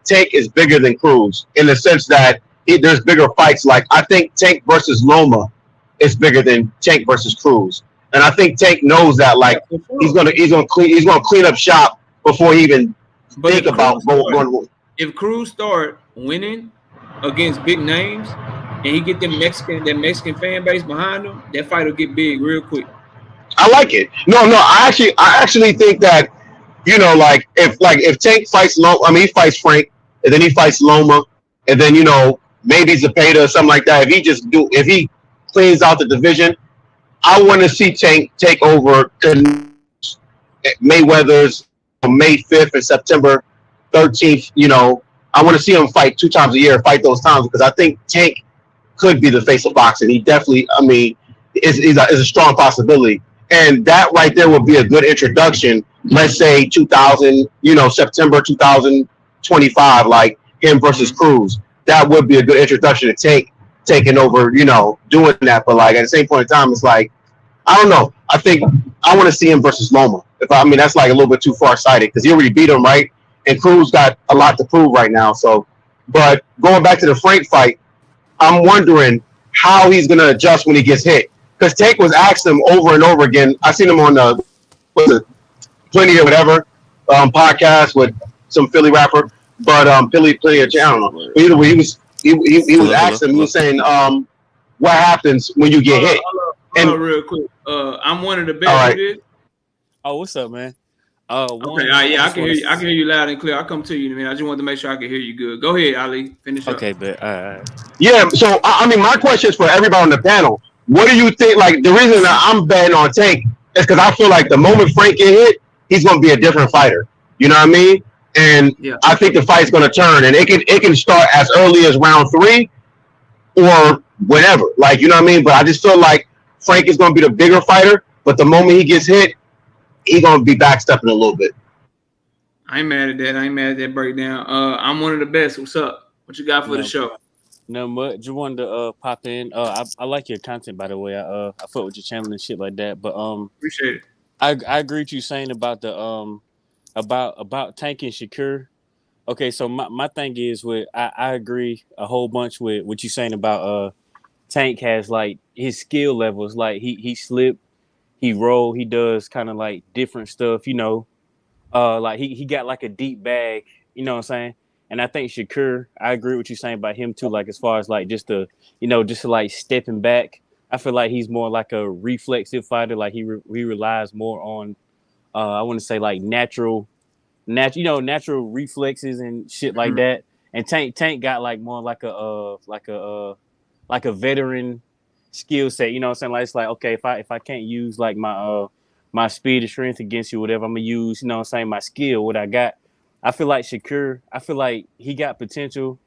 Tank is bigger than Cruz in the sense that there's bigger fights. Like, I think Tank versus Loma is bigger than Tank versus Cruz. And I think Tank knows that, like, he's gonna clean up shop before he even think about going. If Cruz start winning against big names and he get that Mexican fan base behind him, that fight will get big real quick. I like it. No, I actually think that, like if Tank fights he fights Frank and then he fights Loma and then maybe Zepeda or something like that. If he cleans out the division, I want to see Tank take over Mayweather's May 5th and September 13th. I want to see him fight 2 times a year, fight those times, because I think Tank could be the face of boxing. He definitely, is a strong possibility. And that right there would be a good introduction. Let's say September 2025, like him versus Cruz. That would be a good introduction to Tank taking over, doing that. But like at the same point in time, it's like, I don't know. I think I want to see him versus Loma. That's like a little bit too far sighted because he already beat him, right? And Cruz got a lot to prove right now. So, but going back to the Frank fight, I'm wondering how he's gonna adjust when he gets hit. Because Tank was asked him over and over again. I seen him on Plenty or whatever podcast with some Philly rapper, but Plenty of I don't know. But either way, he was asked him. He was saying, "What happens when you get hit?" And real quick, I'm one of the best. Right. Oh, what's up, man? Okay, I can hear you. I can hear you loud and clear. I'll come to you, man. I just wanted to make sure I can hear you good. Go ahead, Ali. Finish up. Okay, but yeah. So my question is for everybody on the panel. What do you think? Like, the reason that I'm betting on Tank is because I feel like the moment Frank get hit, he's going to be a different fighter. You know what I mean? And I think the fight's going to turn, and it can start as early as round 3 or whatever. Like, you know what I mean? But I just feel like Frank is going to be the bigger fighter, but the moment he gets hit, he's going to be backstepping a little bit. I ain't mad at that. I ain't mad at that breakdown. I'm one of the best. What's up? What you got for the show? No much. Just wanted to pop in. I like your content, by the way. I fuck with your channel and shit like that. But appreciate it. I agree with you saying about the about Tank and Shakur. Okay, so my thing is I agree a whole bunch with what you saying about Tank has like his skill levels. Like he slip, he roll, he does kind of like different stuff. Like he got like a deep bag. You know what I'm saying? And I think Shakur, I agree with you saying about him too. Like as far as like just to like stepping back. I feel like he's more like a reflexive fighter. Like he relies more on, I want to say like natural reflexes and shit like that. And Tank got like more like a veteran skill set. You know what I'm saying? Like it's like, okay, if I can't use like my speed and strength against you, whatever, I'm gonna use, you know what I'm saying, my skill, what I got. I feel like Shakur, I feel like he got potential.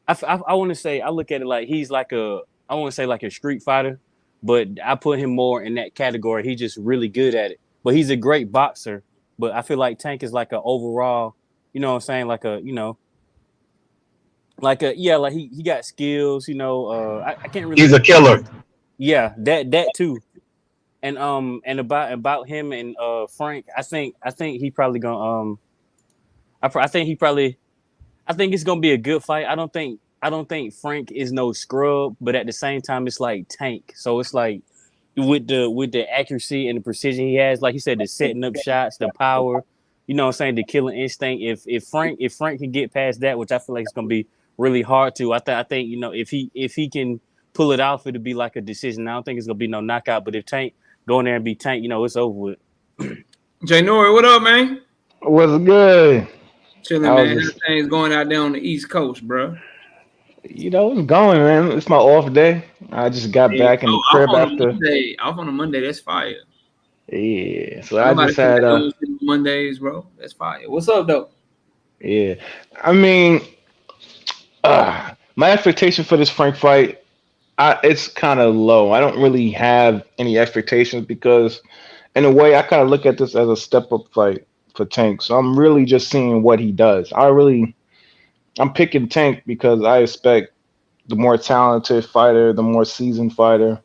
I want to say, I look at it like he's like I want to say like a street fighter, but I put him more in that category. He's just really good at it. But he's a great boxer. But I feel like Tank is like a overall, you know what I'm saying, like a, like he got skills, I can't really. He's a killer. Yeah, that too. And about him and Frank, I think he probably gonna I think it's gonna be a good fight. I don't think Frank is no scrub, but at the same time, it's like Tank. So it's like with the accuracy and the precision he has, like you said, the setting up shots, the power, you know what I'm saying, the killing instinct. If Frank can get past that, which I feel like it's gonna be really hard to, I think if he can pull it off, it'll be like a decision. I don't think it's gonna be no knockout, but if Tank go in there and be Tank, it's over with. Jay Nori, what up, man? What's good? Chilling, man. How things going out there on the East Coast, bro? It's going, man. It's my off day. I just got back in the crib after. Off on a Monday, that's fire. Yeah. So I just had Mondays, bro. That's fire. What's up, though? Yeah. I mean, my expectation for this Frank fight, it's kind of low. I don't really have any expectations because, in a way, I kind of look at this as a step-up fight for Tank. So I'm really just seeing what he does. I'm picking Tank because I expect the more talented fighter, the more seasoned fighter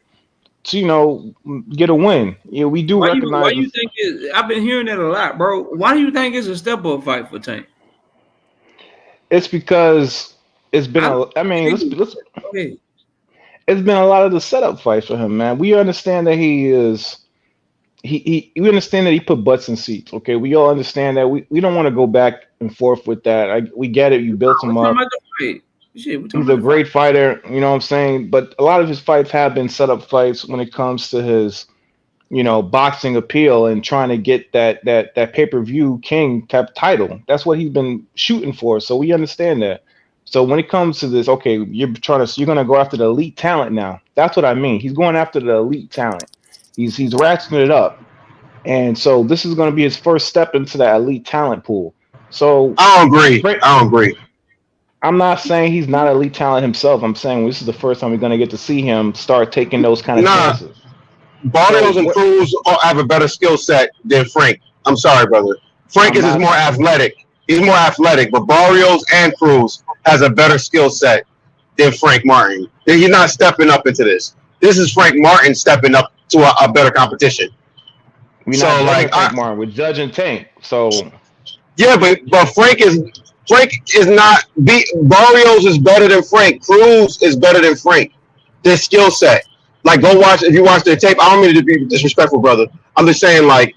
to, get a win. Yeah, we do recognize. Why you think I've been hearing that a lot, bro. Why do you think it's a step-up fight for Tank? It's because it's been it's been a lot of the setup fight for him, man. We understand that we understand that he put butts in seats. Okay, we all understand that. We don't want to go back and forth with that. We get it. You built him up. He's a great fighter. You know what I'm saying? But a lot of his fights have been setup fights when it comes to his, boxing appeal and trying to get that pay-per-view king type title. That's what he's been shooting for. So we understand that. So when it comes to this, okay, you're gonna go after the elite talent now. That's what I mean. He's going after the elite talent. He's ratcheting it up, and so this is going to be his first step into that elite talent pool. So I don't agree. I'm not saying he's not elite talent himself. I'm saying this is the first time we're going to get to see him start taking those kind of chances. Barrios and Cruz have a better skill set than Frank. I'm sorry, brother. Frank is more athletic. He's more athletic, but Barrios and Cruz has a better skill set than Frank Martin. He's not stepping up into this. This is Frank Martin stepping up to a better competition. We're not judging Frank Martin. We're judging Tank. So yeah, but Frank is not. Barrios is better than Frank. Cruz is better than Frank. Their skill set. Like, go watch. If you watch their tape, I don't mean to be disrespectful, brother. I'm just saying, like,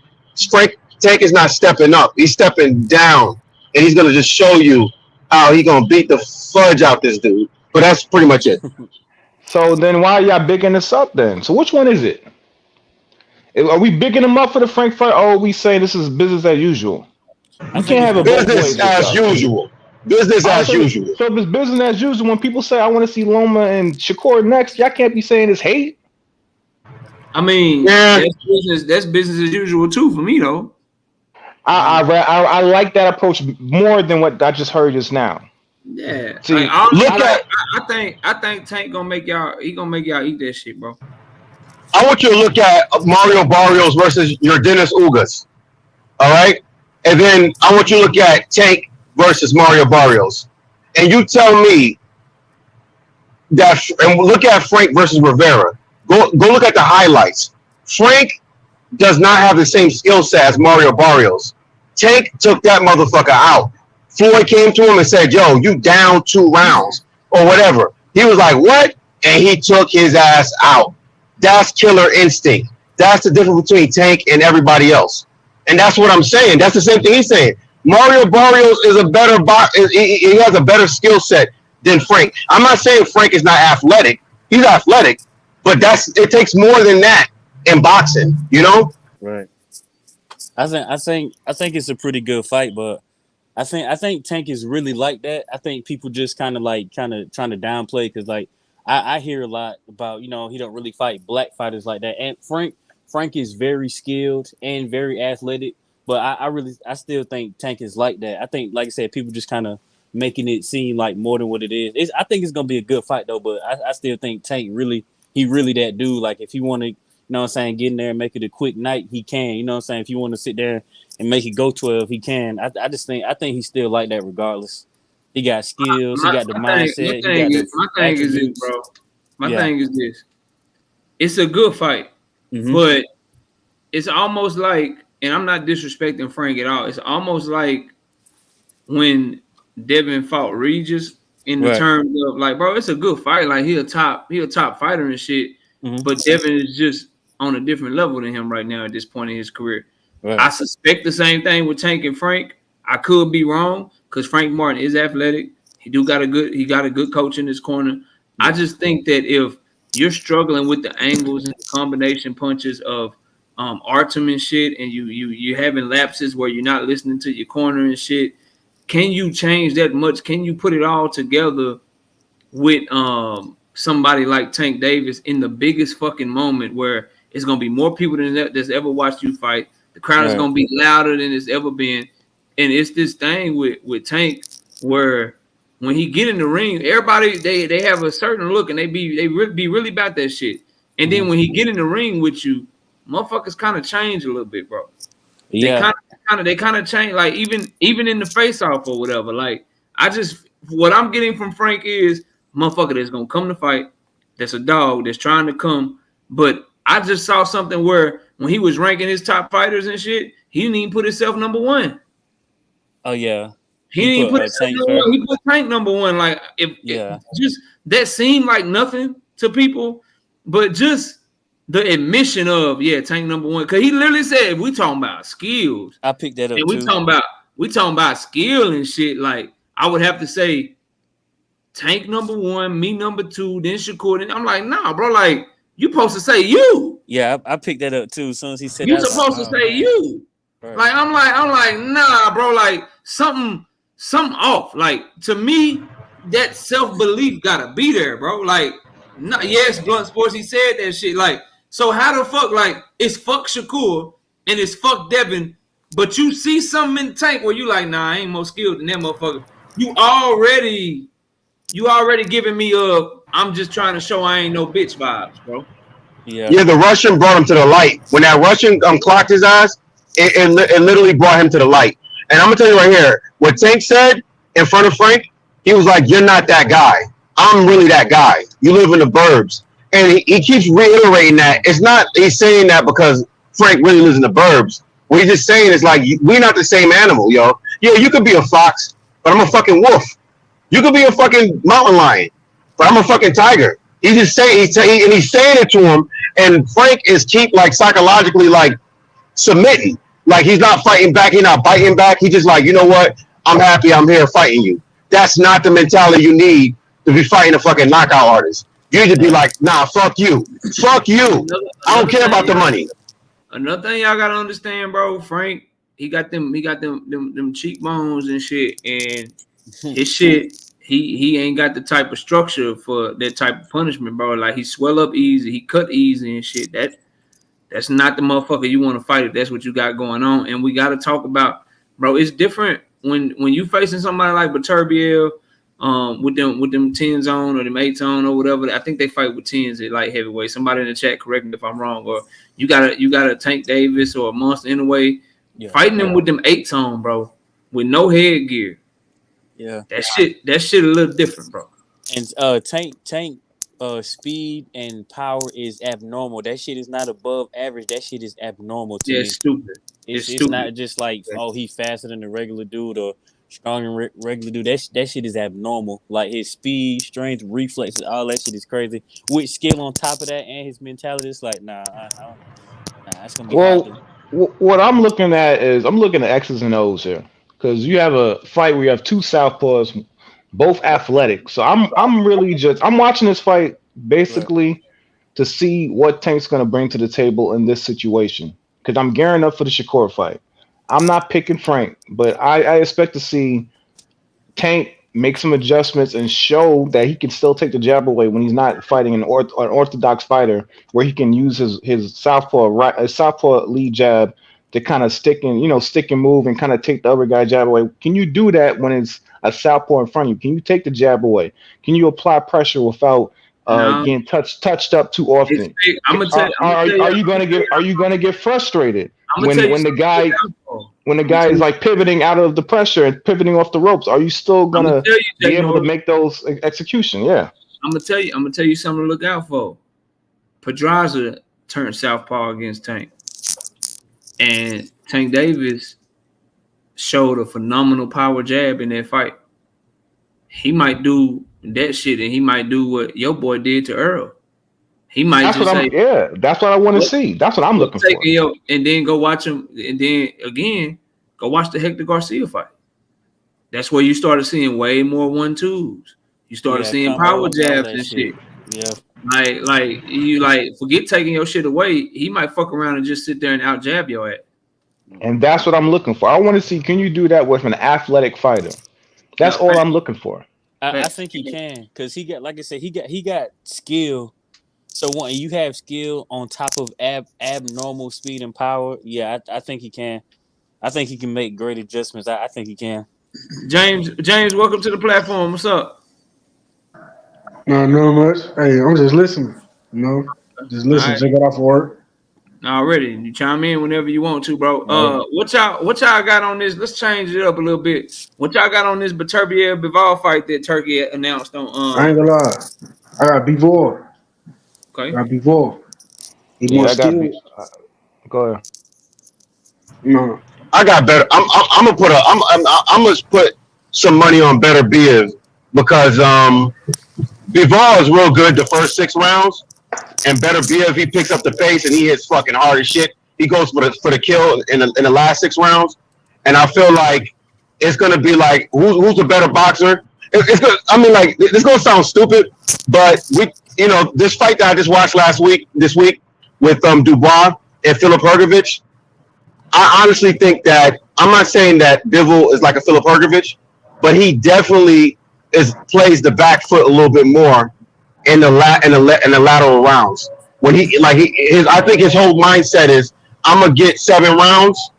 Tank is not stepping up. He's stepping down, and he's gonna just show you how he's gonna beat the fudge out this dude. But that's pretty much it. So then why are y'all bigging this up then? So which one is it? Are we bigging them up for the Frank fight, or are we saying this is business as usual? You can't have a business as usual. Business as usual. So if it's business as usual, when people say I want to see Loma and Shakur next, y'all can't be saying it's hate. I mean, that's business as usual too for me though. I like that approach more than what I just heard just now. Yeah. See, I think Tank gonna make y'all. He gonna make y'all eat that shit, bro. I want you to look at Mario Barrios versus your Dennis Ugas. All right, and then I want you to look at Tank versus Mario Barrios, and you tell me that. And look at Frank versus Rivera. Go look at the highlights. Frank does not have the same skill set as Mario Barrios. Tank took that motherfucker out. Floyd came to him and said, yo, you down 2 rounds or whatever. He was like, what? And he took his ass out. That's killer instinct. That's the difference between Tank and everybody else. And that's what I'm saying. That's the same thing he's saying. Mario Barrios is a better he has a better skill set than Frank. I'm not saying Frank is not athletic. He's athletic, but it takes more than that in boxing, you know? Right. I think it's a pretty good fight, but I think Tank is really like that. I think people just kind of trying to downplay because like I hear a lot about he don't really fight black fighters like that. And Frank is very skilled and very athletic, but I still think Tank is like that. I think, like I said, people just kind of making it seem like more than what it is. I think it's gonna be a good fight though, but I still think Tank really that dude. Like if he want to, get in there and make it a quick night, he can. If you want to sit there and make it go 12, he can. I think he's still like that regardless. He got skills, he got the mindset. My thing is this, bro. My thing is this. It's a good fight, but it's almost like, and I'm not disrespecting Frank at all. It's almost like when Devin fought Regis in the terms of like, bro, it's a good fight. Like he a top fighter and shit. But Devin is just on a different level than him right now at this point in his career. Right. I suspect the same thing with Tank and Frank. I could be wrong because Frank Martin is athletic. He got a good coach in his corner. I just think that if you're struggling with the angles and the combination punches of Artem and shit, and you having lapses where you're not listening to your corner and shit, can you change that much? Can you put it all together with somebody like Tank Davis in the biggest fucking moment where it's gonna be more people than that's ever watched you fight? The crowd is gonna be louder than it's ever been, and it's this thing with Tank where when he get in the ring, everybody they have a certain look and they be really about that shit. And then when he get in the ring with you, motherfuckers kind of change a little bit, bro. Yeah, they kind of change. Like even in the face off or whatever. Like what I'm getting from Frank is motherfucker that's gonna come to fight. That's a dog that's trying to come. But I just saw something where when he was ranking his top fighters and shit, he didn't even put himself number one. Oh yeah. He didn't put himself number one. He put Tank number one. Like if just that seemed like nothing to people, but just the admission of Tank number one. Cause he literally said if we talking about skills. I picked that up. And we talking about skill and shit. Like I would have to say Tank number one, me number two, then Shakur. Then I'm like, nah, bro. Like you supposed to say you. Yeah, I picked that up too. As soon as he said you supposed to say you. Right. Like I'm like, nah, bro. Like something off. Like to me, that self-belief gotta be there, bro. Like, yes, Blunt Sports, he said that shit. Like, so how the fuck, like, it's fuck Shakur and it's fuck Devin, but you see something in Tank where you like, nah, I ain't more skilled than that motherfucker. You already giving me I'm just trying to show I ain't no bitch vibes, bro. Yeah, the Russian brought him to the light. When that Russian clocked his ass, it literally brought him to the light. And I'm gonna tell you right here, what Tank said in front of Frank, he was like, "You're not that guy. I'm really that guy. You live in the burbs." And he keeps reiterating that. It's not he's saying that because Frank really lives in the burbs. What he's just saying is like, we're not the same animal, yo. Yeah, you could be a fox, but I'm a fucking wolf. You could be a fucking mountain lion, but I'm a fucking tiger. He's just saying he's saying it to him, and Frank is psychologically submitting. Like he's not fighting back, he's not biting back. He's just like, you know what? I'm happy I'm here fighting you. That's not the mentality you need to be fighting a fucking knockout artist. You need to be like, nah, fuck you. Fuck you. I don't care about the money. Another thing y'all gotta understand, bro, Frank, he got them cheekbones and shit, and his shit, he ain't got the type of structure for that type of punishment, bro. Like he swell up easy, he cut easy and shit. That's not the motherfucker you want to fight if that's what you got going on. And we got to talk about, bro, it's different when you facing somebody like Beterbiev with them 10s on or them 8s on or whatever. I think they fight with 10s at light heavyweight. Somebody in the chat correct me if I'm wrong. Or you got a Tank Davis or a Monster Anyway fighting them with them 8s on, bro, with no headgear. Yeah, that shit a little different, bro. And Tank speed and power is abnormal. That shit is not above average. That shit is abnormal to me. It's stupid. It's not just like, he's faster than the regular dude or stronger than regular dude. That shit is abnormal. Like his speed, strength, reflexes, all that shit is crazy. With skill on top of that and his mentality, it's like, that's gonna be hard. What I'm looking at is X's and O's here. because you have a fight where you have two southpaws, both athletic. So I'm watching this fight basically to see what Tank's gonna bring to the table in this situation. Because I'm gearing up for the Shakur fight. I'm not picking Frank, but I expect to see Tank make some adjustments and show that he can still take the jab away when he's not fighting an orthodox fighter, where he can use his southpaw lead jab to kind of stick and move and kind of take the other guy jab away. Can you do that when it's a southpaw in front of you? Can you take the jab away? Can you apply pressure without getting touched up too often? Are you gonna get frustrated when the guy is like pivoting out of the pressure and pivoting off the ropes? Are you still gonna be able to make those execution? Yeah. I'm gonna tell you something to look out for. Pedraza turned southpaw against Tank, and Tank Davis showed a phenomenal power jab in that fight. He might do that shit, and he might do what your boy did to Earl. He might that's what I want to see. That's what I'm looking for. And then go watch him, and then again go watch the Hector Garcia fight. That's where you started seeing way more 1-2s. You started seeing power jabs and shit. Yeah. Like forget taking your shit away. He might fuck around and just sit there and out jab your ass. And that's what I'm looking for. I want to see, can you do that with an athletic fighter? That's all I'm looking for. I think he can, because he got, like I said, he got skill. So when you have skill on top of abnormal speed and power, yeah, I think he can. I think he can make great adjustments. I think he can. James, welcome to the platform. What's up? Not much. Hey, I'm just listening. Just listen. Right. Check it out for work. Already, you chime in whenever you want to, bro. What y'all got on this? Let's change it up a little bit. What y'all got on this Beterbiev Bivol fight that Turkey announced on? I ain't gonna lie. I got Bivol. Okay. I got Bivol. Go ahead. No. I got better. I'm gonna put some money on Beterbiev because Bivol is real good the first 6 rounds, and Beterbiev, he picks up the pace and he hits fucking hard as shit. He goes for the kill in the last 6 rounds, and I feel like it's gonna be like who's the better boxer. It's gonna. I mean, like, this gonna sound stupid, but this fight that I just watched this week with Dubois and Filip Hrgović, I honestly think that, I'm not saying that Bivol is like a Filip Hrgović, but he definitely plays the back foot a little bit more in the lateral rounds. When I think his whole mindset is, I'm gonna get 7 rounds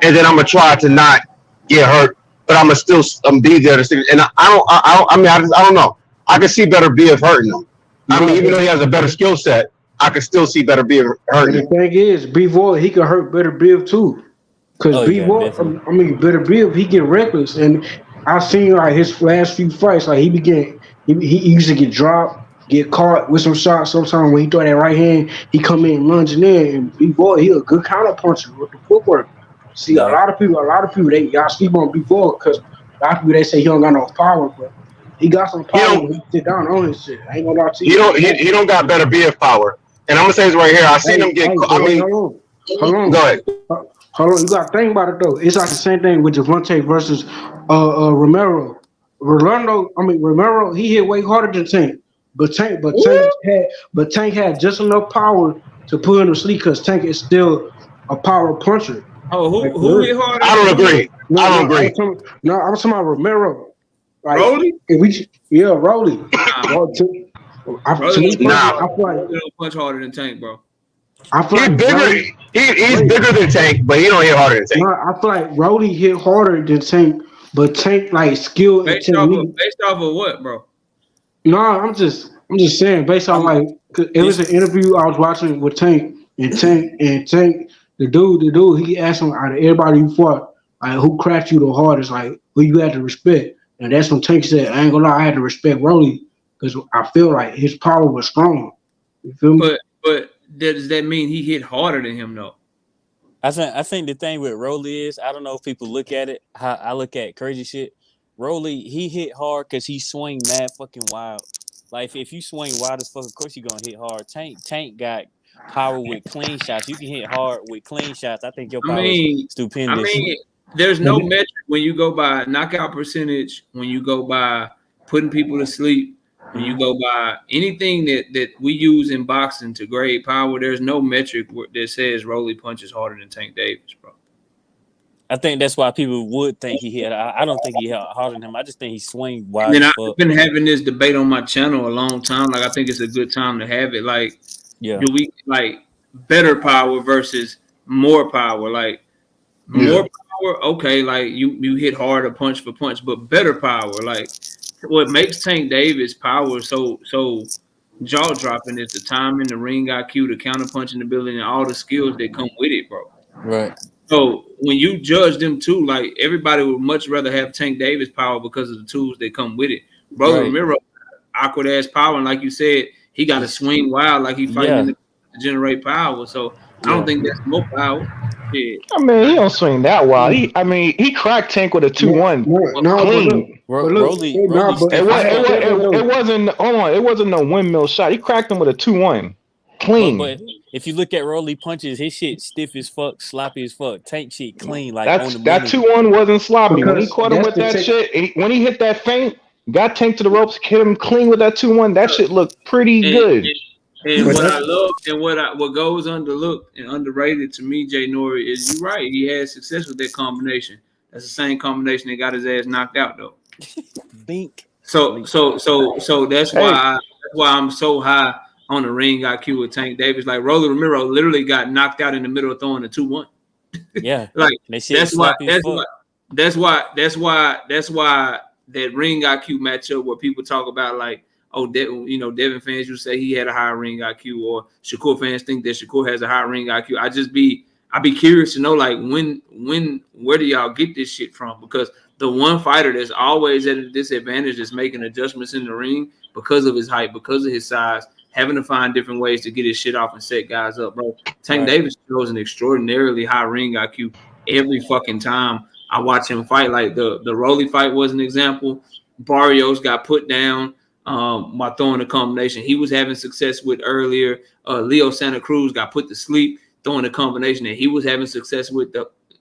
and then I'm gonna try to not get hurt, but I'm gonna still be there to stick. And I don't know. I can see Beterbiev hurting him. I mean, even though he has a better skill set, I can still see Beterbiev hurting him. The thing is, Bivol, he can hurt Beterbiev too. Because Beterbiev, he get reckless, and I've seen like his last few fights, like he used to get dropped, get caught with some shots. Sometimes when he throw that right hand, he come in lunging in, and Bivol, he a good counter puncher with the footwork. See, a lot of people, y'all sleep on Bivol because a lot of people, they say he don't got no power, but he got some power when he sit down on his shit. I ain't gonna lie to you. He don't got Beterbiev power, and I'm gonna say this right here. I seen him get. Hold on. Go ahead. Hold on, you gotta think about it though. It's like the same thing with Gervonta versus Romero. Romero, he hit way harder than Tank, but Tank had just enough power to put him to sleep because Tank is still a power puncher. Oh, who hit harder? I don't agree. I don't agree. I'm talking about Romero. Like, Rolly? Rolly. I feel like he punch harder than Tank, bro. He's bigger. He's bigger than Tank, but he don't hit harder than Tank. No, I feel like Rolly hit harder than Tank, but Tank like skill and technique. Based off of what, bro? No, I'm just saying based on like it was an interview I was watching with Tank, the dude, he asked him out of everybody you fought, like who cracked you the hardest, like who you had to respect, and that's when Tank said, I ain't gonna lie, I had to respect Rolly because I feel like his power was strong. You feel me? But does that mean he hit harder than him though? I think the thing with Rolly is, I don't know if people look at it how I look at crazy shit. Rolly, he hit hard because he swing mad fucking wild. Like if you swing wild as fuck, of course you're gonna hit hard. Tank got power with clean shots. You can hit hard with clean shots. I think your power is stupendous. There's no metric when you go by knockout percentage, when you go by putting people to sleep, when you go by anything that we use in boxing to grade power. There's no metric that says Rolly punches harder than Tank Davis, bro. I think that's why people would think he hit. I don't think he hit harder than him. I just think he swing wide. And I've been having this debate on my channel a long time. Like, I think it's a good time to have it. Like, do we like better power versus more power? Like, more power, okay, like you hit harder punch for punch, but better power. Like, what makes Tank Davis power so jaw dropping is the timing, the ring IQ, the counter punching ability, and all the skills that come with it, bro. Right. So when you judge them too, like, everybody would much rather have Tank Davis power because of the tools that come with it. Brother Romero, awkward ass power, and like you said, he got to swing wild, like he fighting to generate power. So I don't think that's more power. Yeah. I mean, he don't swing that wild. He cracked Tank with a 2-1 clean. It wasn't. Hold on, it wasn't no windmill shot. He cracked him with a 2-1 clean. But if you look at Rolly punches, his shit stiff as fuck, sloppy as fuck. Tank shit clean. Like that 2-1 wasn't sloppy. When he caught him with that shit, when he hit that feint, got Tank to the ropes, hit him clean with that 2-1. That shit looked pretty good. And what I love and what goes underlooked and underrated to me, Jay Nori, is you're right. He had success with that combination. That's the same combination that got his ass knocked out though. Bink. So that's why I'm so high on the ring IQ with Tank Davis. Like, Rolly Romero literally got knocked out in the middle of throwing a 2-1. Yeah, like that's why that ring IQ matchup where people talk about like, oh, Devin fans, you say he had a high ring IQ, or Shakur fans think that Shakur has a high ring IQ. I'd be curious to know, like, where do y'all get this shit from? Because the one fighter that's always at a disadvantage is making adjustments in the ring because of his height, because of his size, having to find different ways to get his shit off and set guys up, bro. Tank Davis shows an extraordinarily high ring IQ every fucking time I watch him fight. Like, the Rolly fight was an example. Barrios got put down by throwing a combination he was having success with earlier. Leo Santa Cruz got put to sleep throwing a combination that he was having success with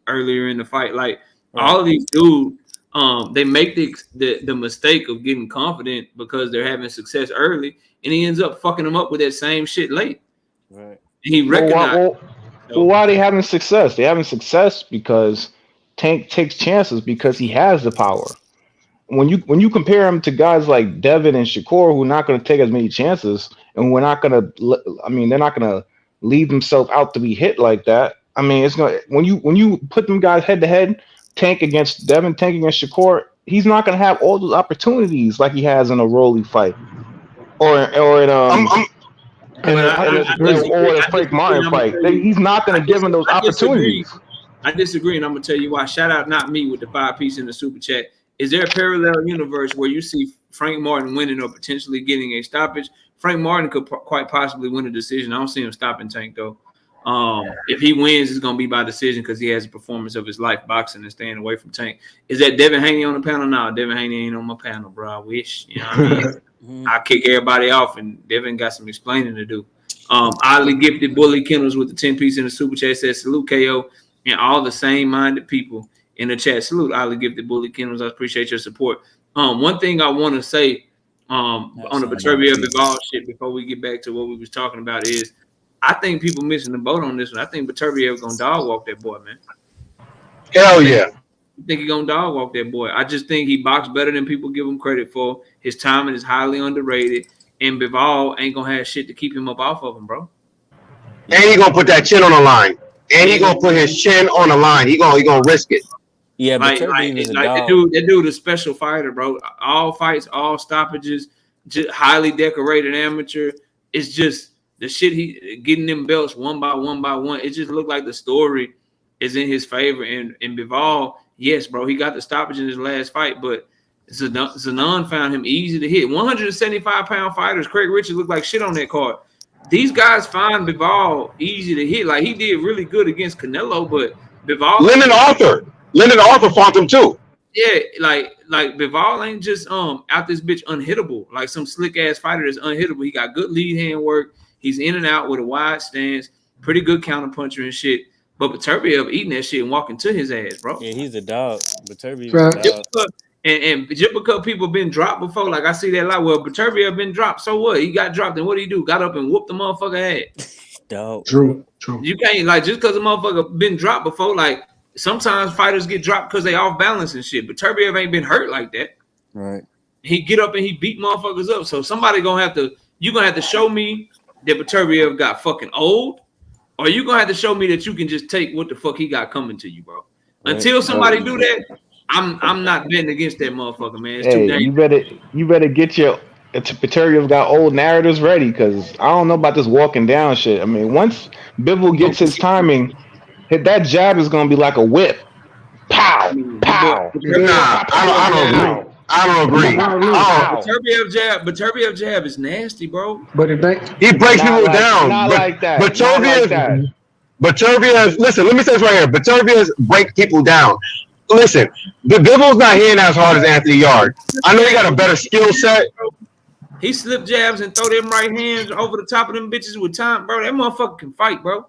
earlier in the fight. Like, all of these dudes, they make the mistake of getting confident because they're having success early, and he ends up fucking them up with that same shit late. Right. And he recognized. Well, why are they having success? They're having success because Tank takes chances because he has the power. When you compare him to guys like Devin and Shakur, who are not going to take as many chances, and we're not going to, they're not going to leave themselves out to be hit like that. I mean, it's going to, when you put them guys head to head, Tank against Devin, Tank against Shakur, he's not going to have all those opportunities like he has in a Rolly fight, or in a Frank Martin fight. He's not going to give him those opportunities. I disagree, and I'm going to tell you why. Shout out not me with the 5-piece in the super chat. Is there a parallel universe where you see Frank Martin winning or potentially getting a stoppage? Frank Martin could quite possibly win a decision. I don't see him stopping Tank, though. If he wins, it's going to be by decision because he has a performance of his life boxing and staying away from Tank. Is that Devin Haney on the panel? No, Devin Haney ain't on my panel, bro. I wish. You know what I mean? I kick everybody off, and Devin got some explaining to do. Oddly Gifted Bully Kennels with the 10-piece in the super chat says, salute KO and all the same-minded people in the chat. Salute, Oddly Gifted Bully Kennels. I appreciate your support. One thing I want to say on the Beterbiev Bivol shit before we get back to what we was talking about is I think people missing the boat on this one. I think Beterbiev gonna dog walk that boy, man. Hell yeah. I think he gonna dog walk that boy. I just think he boxed better than people give him credit for. His timing is highly underrated, and Bivol ain't gonna have shit to keep him up off of him, bro. And he gonna put that chin on the line. And he gonna put his chin on the line. He gonna risk it. Yeah, but that dude is a special fighter, bro. All fights, all stoppages, just highly decorated amateur. It's just the shit he getting them belts one by one. It just looked like the story is in his favor. And Bivol, yes, bro, he got the stoppage in his last fight, but Zanon found him easy to hit. 175-pound fighters, Craig Richards looked like shit on that card. These guys find Bivol easy to hit. Like, he did really good against Canelo, but Bivol. Lyndon Arthur fought him too. Yeah, like Bivol ain't just out this bitch unhittable. Like some slick ass fighter that's unhittable. He got good lead hand work. He's in and out with a wide stance, pretty good counter puncher and shit. But Beterbiev eating that shit and walking to his ass, bro. Yeah, he's a dog. Beterbiev is a dog. And just because people been dropped before, like I see that a lot. Well, Beterbiev been dropped, so what? He got dropped, and what did he do? Got up and whooped the motherfucker ass. Dog. True. You can't, like, just because a motherfucker been dropped before, like, sometimes fighters get dropped because they off balance and shit. But Beterbiev ain't been hurt like that. Right. He get up and he beat motherfuckers up. So somebody you gonna have to show me that Beterbiev got fucking old, or you gonna have to show me that you can just take what the fuck he got coming to you, bro. Right. Until somebody do that, I'm not betting against that motherfucker, man. It's too dangerous. You better get your Beterbiev got old narratives ready, because I don't know about this walking down shit. I mean, once Bivol gets his timing, that jab is gonna be like a whip. Pow, pow. Nah, I don't agree. Beterbiev jab is nasty, bro. But he breaks people down. Not like that. Beterbiev, listen, let me say this right here. Beterbiev break people down. Listen, Bivol's not hitting as hard as Anthony Yard. I know he got a better skill set. He slip jabs and throw them right hands over the top of them bitches with time, bro. That motherfucker can fight, bro.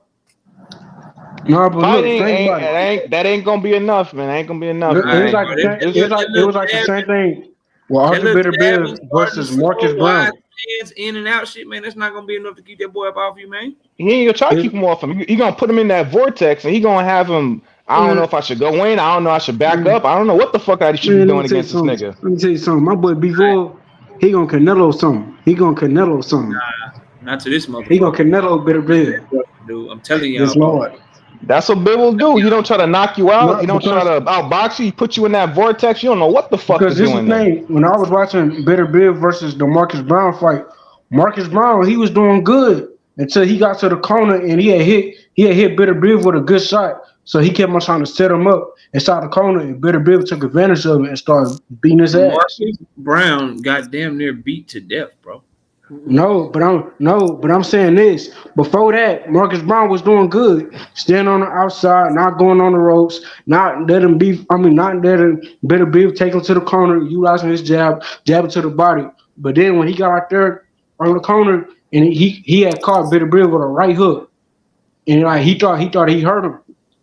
No, but look, that ain't gonna be enough, man. That ain't gonna be enough. It was like the same thing. Well, Arthur Beterbiev versus Marcus Brown. In and out shit, man. That's not gonna be enough to keep that boy up off you, man. He ain't gonna try to keep him off him. He gonna put him in that vortex, and he gonna have him. I don't know if I should go in. I don't know. I should back up. I don't know what the fuck I should be doing against this nigga. Let me tell you something. My boy Bivol, he gonna Canelo something. Nah, not to this motherfucker. He gonna Canelo Beterbiev. Dude, I'm telling you. Yes, Lord. That's what Bivol do. He don't try to knock you out. He don't try to outbox you. He put you in that vortex. You don't know what the fuck to do in there. When I was watching Beterbiev versus the Marcus Brown fight, Marcus Brown, he was doing good until he got to the corner and he had hit Beterbiev with a good shot. So he kept on trying to set him up inside the corner, and Beterbiev took advantage of it and started beating his ass. Marcus Brown got damn near beat to death, bro. No, but I'm saying this. Before that, Marcus Brown was doing good. Standing on the outside, not going on the ropes, not letting Beterbiev take him to the corner, utilizing his jab to the body. But then when he got out there on the corner and he had caught Beterbiev with a right hook, and like he thought he hurt him.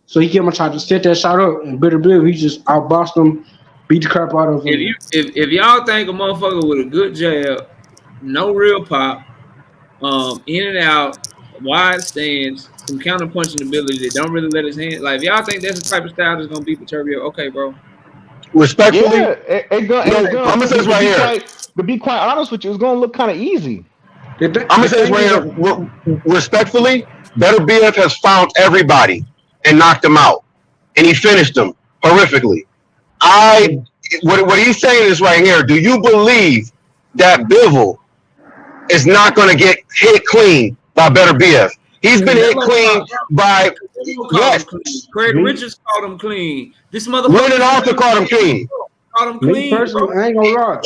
So he kept on trying to set that shot up, and Beterbiev, he just outboxed him, beat the crap out of him. If y'all think a motherfucker with a good jab, no real pop, in and out, wide stance, some counter punching ability that don't really let his hand. Like, if y'all think that's the type of style that's gonna beat Beterbiev, okay, bro. Respectfully, I'm gonna say this right here. To be quite honest with you, it's gonna look kind of easy. I'm gonna say this right here. Respectfully, Beterbiev has found everybody and knocked them out, and he finished them horrifically. What he's saying is right here. Do you believe that Bivol is not going to get hit clean by Beterbiev? He's been hit clean by Craig Richards called him clean. This motherfucker. Lennon also called him clean. Called him clean. Me personally, I ain't gonna lie.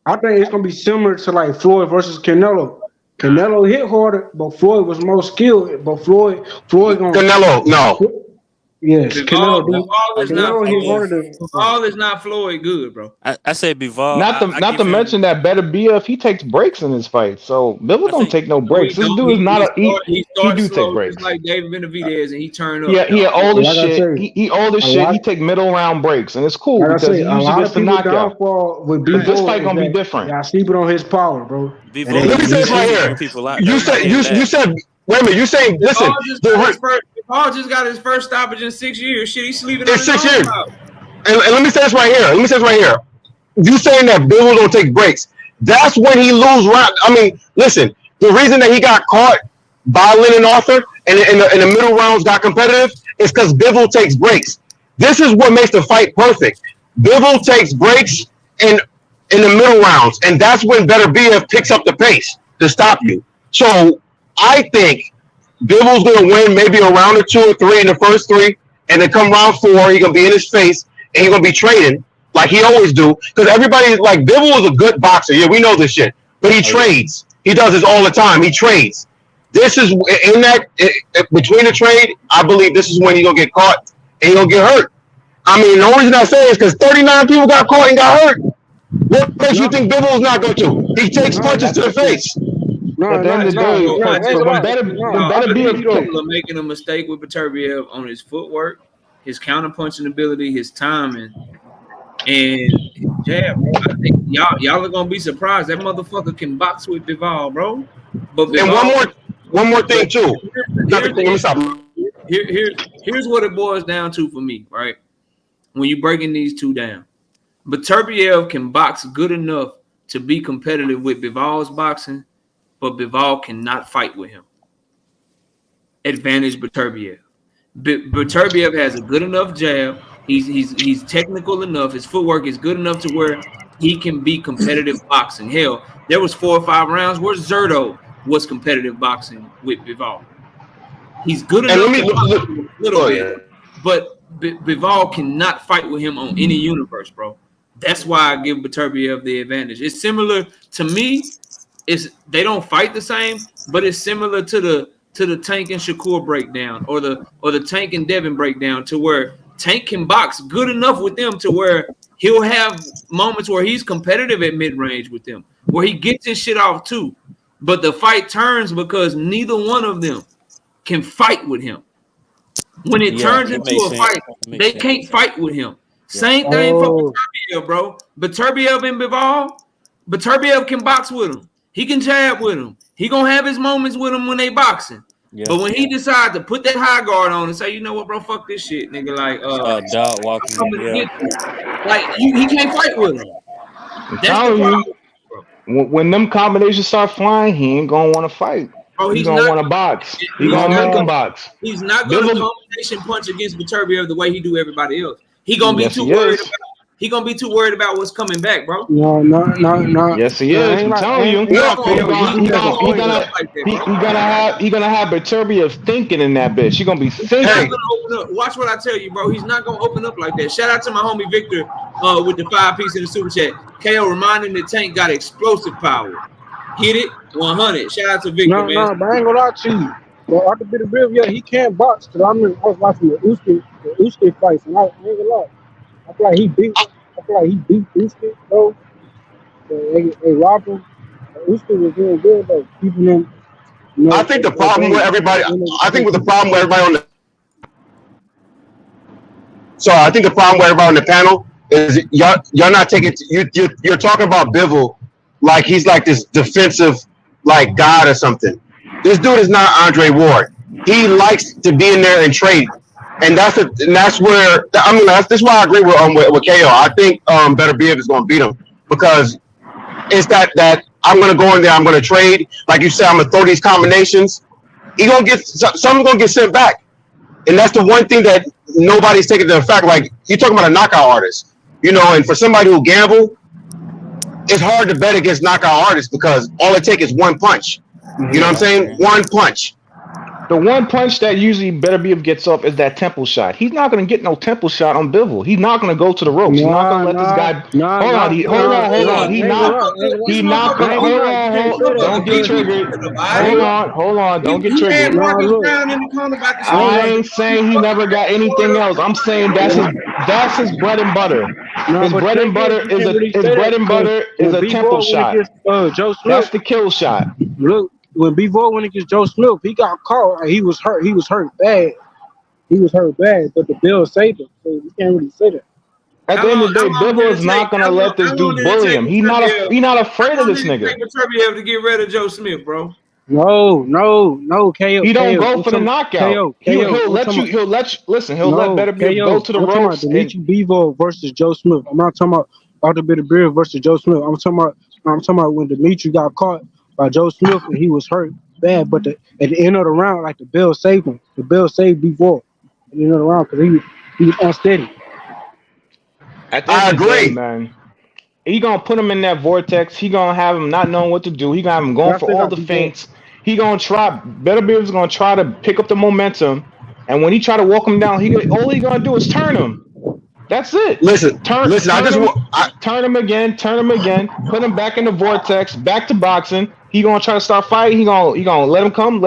I think it's gonna be similar to like Floyd versus Canelo. Canelo hit harder, but Floyd was more skilled. But Floyd gonna Canelo, no. Yes, Bivol is not Floyd good, bro. I say Bivol. Not to mention that Beterbiev, he takes breaks in his fight. So Bivol don't take no breaks. This dude is not he do take breaks. Just like David Benavidez, and he turned up. Yeah, he old as shit. He old as shit. He take middle round breaks, and it's cool because he usually gets the knockout. This fight gonna be different. I sleep it on his power, bro. Let me say this right here. You said. Wait a minute, you're saying, listen. Paul just got his first stoppage in 6 years. Shit, he's sleeping in 6 years. And let me say this right here. You saying that Bivol don't take breaks. That's when he lose round. I mean, listen, the reason that he got caught by Lennon Arthur and in the middle rounds got competitive is because Bivol takes breaks. This is what makes the fight perfect. Bivol takes breaks in the middle rounds, and that's when Beterbiev picks up the pace to stop you. So I think Bivol's going to win maybe a round or 2 or 3 in the first 3, and then come round 4, he's going to be in his face, and he's going to be trading like he always do. Because everybody, like, Bivol is a good boxer. Yeah, we know this shit. But he trades. He does this all the time. He trades. This is, between the trade, I believe this is when he's going to get caught, and he's going to get hurt. I mean, the only reason I say it is because 39 people got caught and got hurt. What makes you think Bivol's not going to? He takes punches to the face. At the end of the day, people are making a mistake with Beterbiev on his footwork, his counterpunching ability, his timing, and his jab, bro. I think y'all are gonna be surprised. That motherfucker can box with Bivol, bro. But Bivol, and one more thing too. Here's what it boils down to for me, right? When you're breaking these two down, Beterbiev can box good enough to be competitive with Bivol's boxing, but Bivol cannot fight with him. Advantage Beterbiev. Beterbiev has a good enough jab. He's technical enough. His footwork is good enough to where he can be competitive boxing. Hell, there was 4 or 5 rounds where Zerto was competitive boxing with Bivol. He's good enough to box a little bit, but Bivol cannot fight with him on any universe, bro. That's why I give Beterbiev the advantage. It's similar to me. They don't fight the same, but it's similar to the Tank and Shakur breakdown or the Tank and Devin breakdown, to where Tank can box good enough with them to where he'll have moments where he's competitive at mid-range with them, where he gets his shit off too. But the fight turns because neither one of them can fight with him. When it turns into a fight, they can't fight with him. Same thing for Beterbiev, bro. Beterbiev and Bivol, Beterbiev can box with him. He can jab with him. He gonna have his moments with him when they boxing. Yeah. But when he decides to put that high guard on and say, you know what, bro, fuck this shit, nigga, like dog walking, like he can't fight with him. That's the problem, bro. When them combinations start flying, he ain't gonna want to fight. Bro, he's gonna want to box. He's gonna make him box. He's not gonna combination punch against Beterbiev the way he do everybody else. He gonna be too worried about. He gonna be too worried about what's coming back, bro. No. Yes, he is. I'm telling you. He gonna have Beterbiev thinking in that bitch. He gonna be thinking. Gonna open up. Watch what I tell you, bro. He's not gonna open up like that. Shout out to my homie Victor with the 5-piece in the super chat. KO reminding the Tank got explosive power. Get it? 100. Shout out to Victor, man. No, but I ain't gonna lie to you. Well, after Beterbiev, he can't box. Cause I was watching the Usyk fights, and I ain't gonna lie. I feel like he beat Usyk, though. They robbed him. Usyk was doing good, though. Keeping him. I think the problem with everybody. I think the problem with everybody on the panel is y'all not taking. You're talking about Bivol like he's like this defensive like god or something. This dude is not Andre Ward. He likes to be in there and trade. And that's where that's why I agree with KO. I think Beterbiev is going to beat him because it's that I'm going to go in there, I'm going to trade, like you said, I'm going to throw these combinations. He going to get something's going to get sent back, and that's the one thing that nobody's taking into effect. Like you're talking about a knockout artist, and for somebody who gamble, it's hard to bet against knockout artists because all it takes is one punch. You know what I'm saying? One punch. The one punch that usually Beterbiev gets up is that temple shot. He's not going to get no temple shot on Bivol. He's not going to go to the ropes. He's not going to let this guy. Hold on. He's not going to. Hold on. Don't get triggered. Hold on. Don't get triggered. I ain't saying he never got anything else. I'm saying that's his bread and butter. His bread and butter is a temple shot. That's the kill shot. Look. When Bivol went against Joe Smith, he got caught. He was hurt. He was hurt bad. But the bill saved him. So you can't really say that. At the end of the day, Bivol is not gonna let this dude bully him. He's not afraid of this nigga. Beterbiev to get rid of Joe Smith, bro. No, KO. He don't go for the knockout. He'll let Beterbiev go to the ropes. Bivol versus Joe Smith. I'm not talking about Arthur Beterbiev versus Joe Smith. I'm talking about when Dimitri got caught by Joe Smith and he was hurt bad, but at the end of the round, like the bill saved him. The bill saved Bivol at the end of the round because he was unsteady. I agree, man. He gonna put him in that vortex. He gonna have him not knowing what to do. He gonna have him going for all the feints. He gonna try. Beterbiev's gonna try to pick up the momentum, and when he try to walk him down, all he gonna do is turn him. That's it. Turn him again, put him back in the vortex, back to boxing. He gonna try to start fighting. He gonna let him come.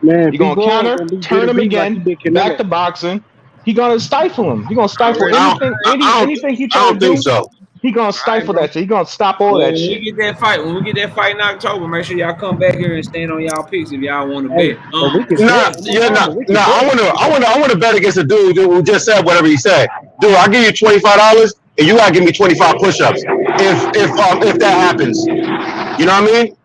Man, he gonna counter, turn him again, back to boxing. He gonna stifle him. He gonna stifle anything he try to do. So. He He gonna stifle that shit. He gonna stop all that shit. When we get that fight in October, make sure y'all come back here and stand on y'all picks if y'all want to bet. I want to bet against a dude who just said whatever he said. Dude, I'll give you $25 and you gotta give me 25 push-ups if that happens. You know what I mean?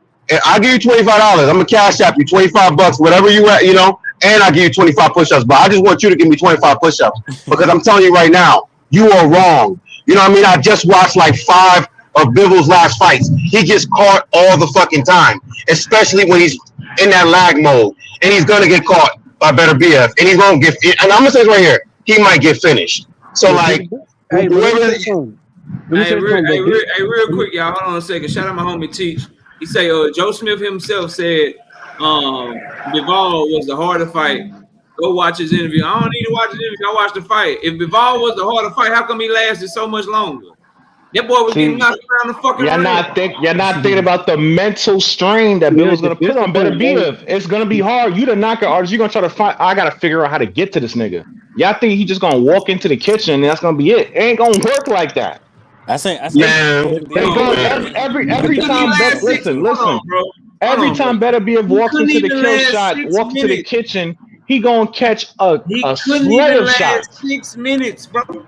I'll give you $25. I'm gonna cash app you $25, whatever you at, you know, and I'll give you 25 push-ups. But I just want you to give me 25 push-ups because I'm telling you right now, you are wrong. You know what I mean? I just watched like 5 of Bivol's last fights. He gets caught all the fucking time, especially when he's in that lag mode, and he's gonna get caught by Beterbiev, and he's gonna get. And I'm gonna say this right here, he might get finished. So like, Hey, real quick, y'all. Hold on a second. Shout out my homie Teach. He say, Joe Smith himself said, Bivol was the harder fight. Go watch his interview. I don't need to watch his interview. I watch the fight. If Bivol was the harder fight, how come he lasted so much longer? That boy was getting knocked around the fucking ring. You're not thinking about the mental strain that Bivol's gonna put on Beterbiev. It's gonna be hard. You the knockout artist. You're gonna try to find. I gotta figure out how to get to this nigga. Y'all think he just gonna walk into the kitchen and that's gonna be it? It ain't gonna work like that. I think every time. Listen. Every time Beterbiev walks into the kill shot, walks into the kitchen, he gonna catch a sled shot. 6 minutes, bro.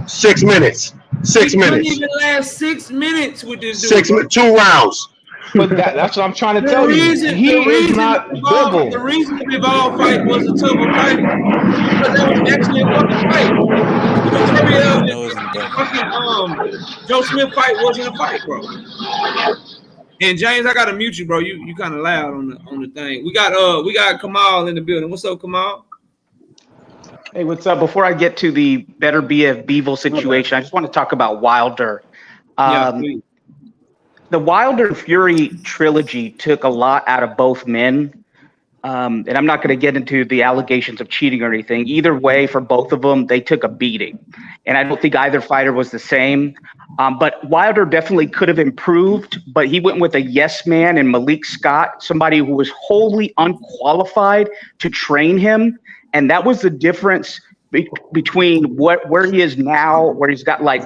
6 minutes. 6 minutes. He couldn't even last 6 minutes with this dude. 2 rounds. But that's what I'm trying to tell you. He is not Bivol. The reason the Bivol fight was a tougher fight because that was actually a fucking fight. Joe Smith fight wasn't a fight, bro. And James, I gotta mute you, bro. You kind of loud on the thing. We got Kamal in the building. What's up, Kamal? Hey, what's up? Before I get to the Beterbiev Bivol situation, I just want to talk about Wilder. The Wilder Fury trilogy took a lot out of both men. And I'm not going to get into the allegations of cheating or anything. Either way, for both of them, they took a beating. And I don't think either fighter was the same. But Wilder definitely could have improved, but he went with a yes man and Malik Scott, somebody who was wholly unqualified to train him. And that was the difference between where he is now, where he's got like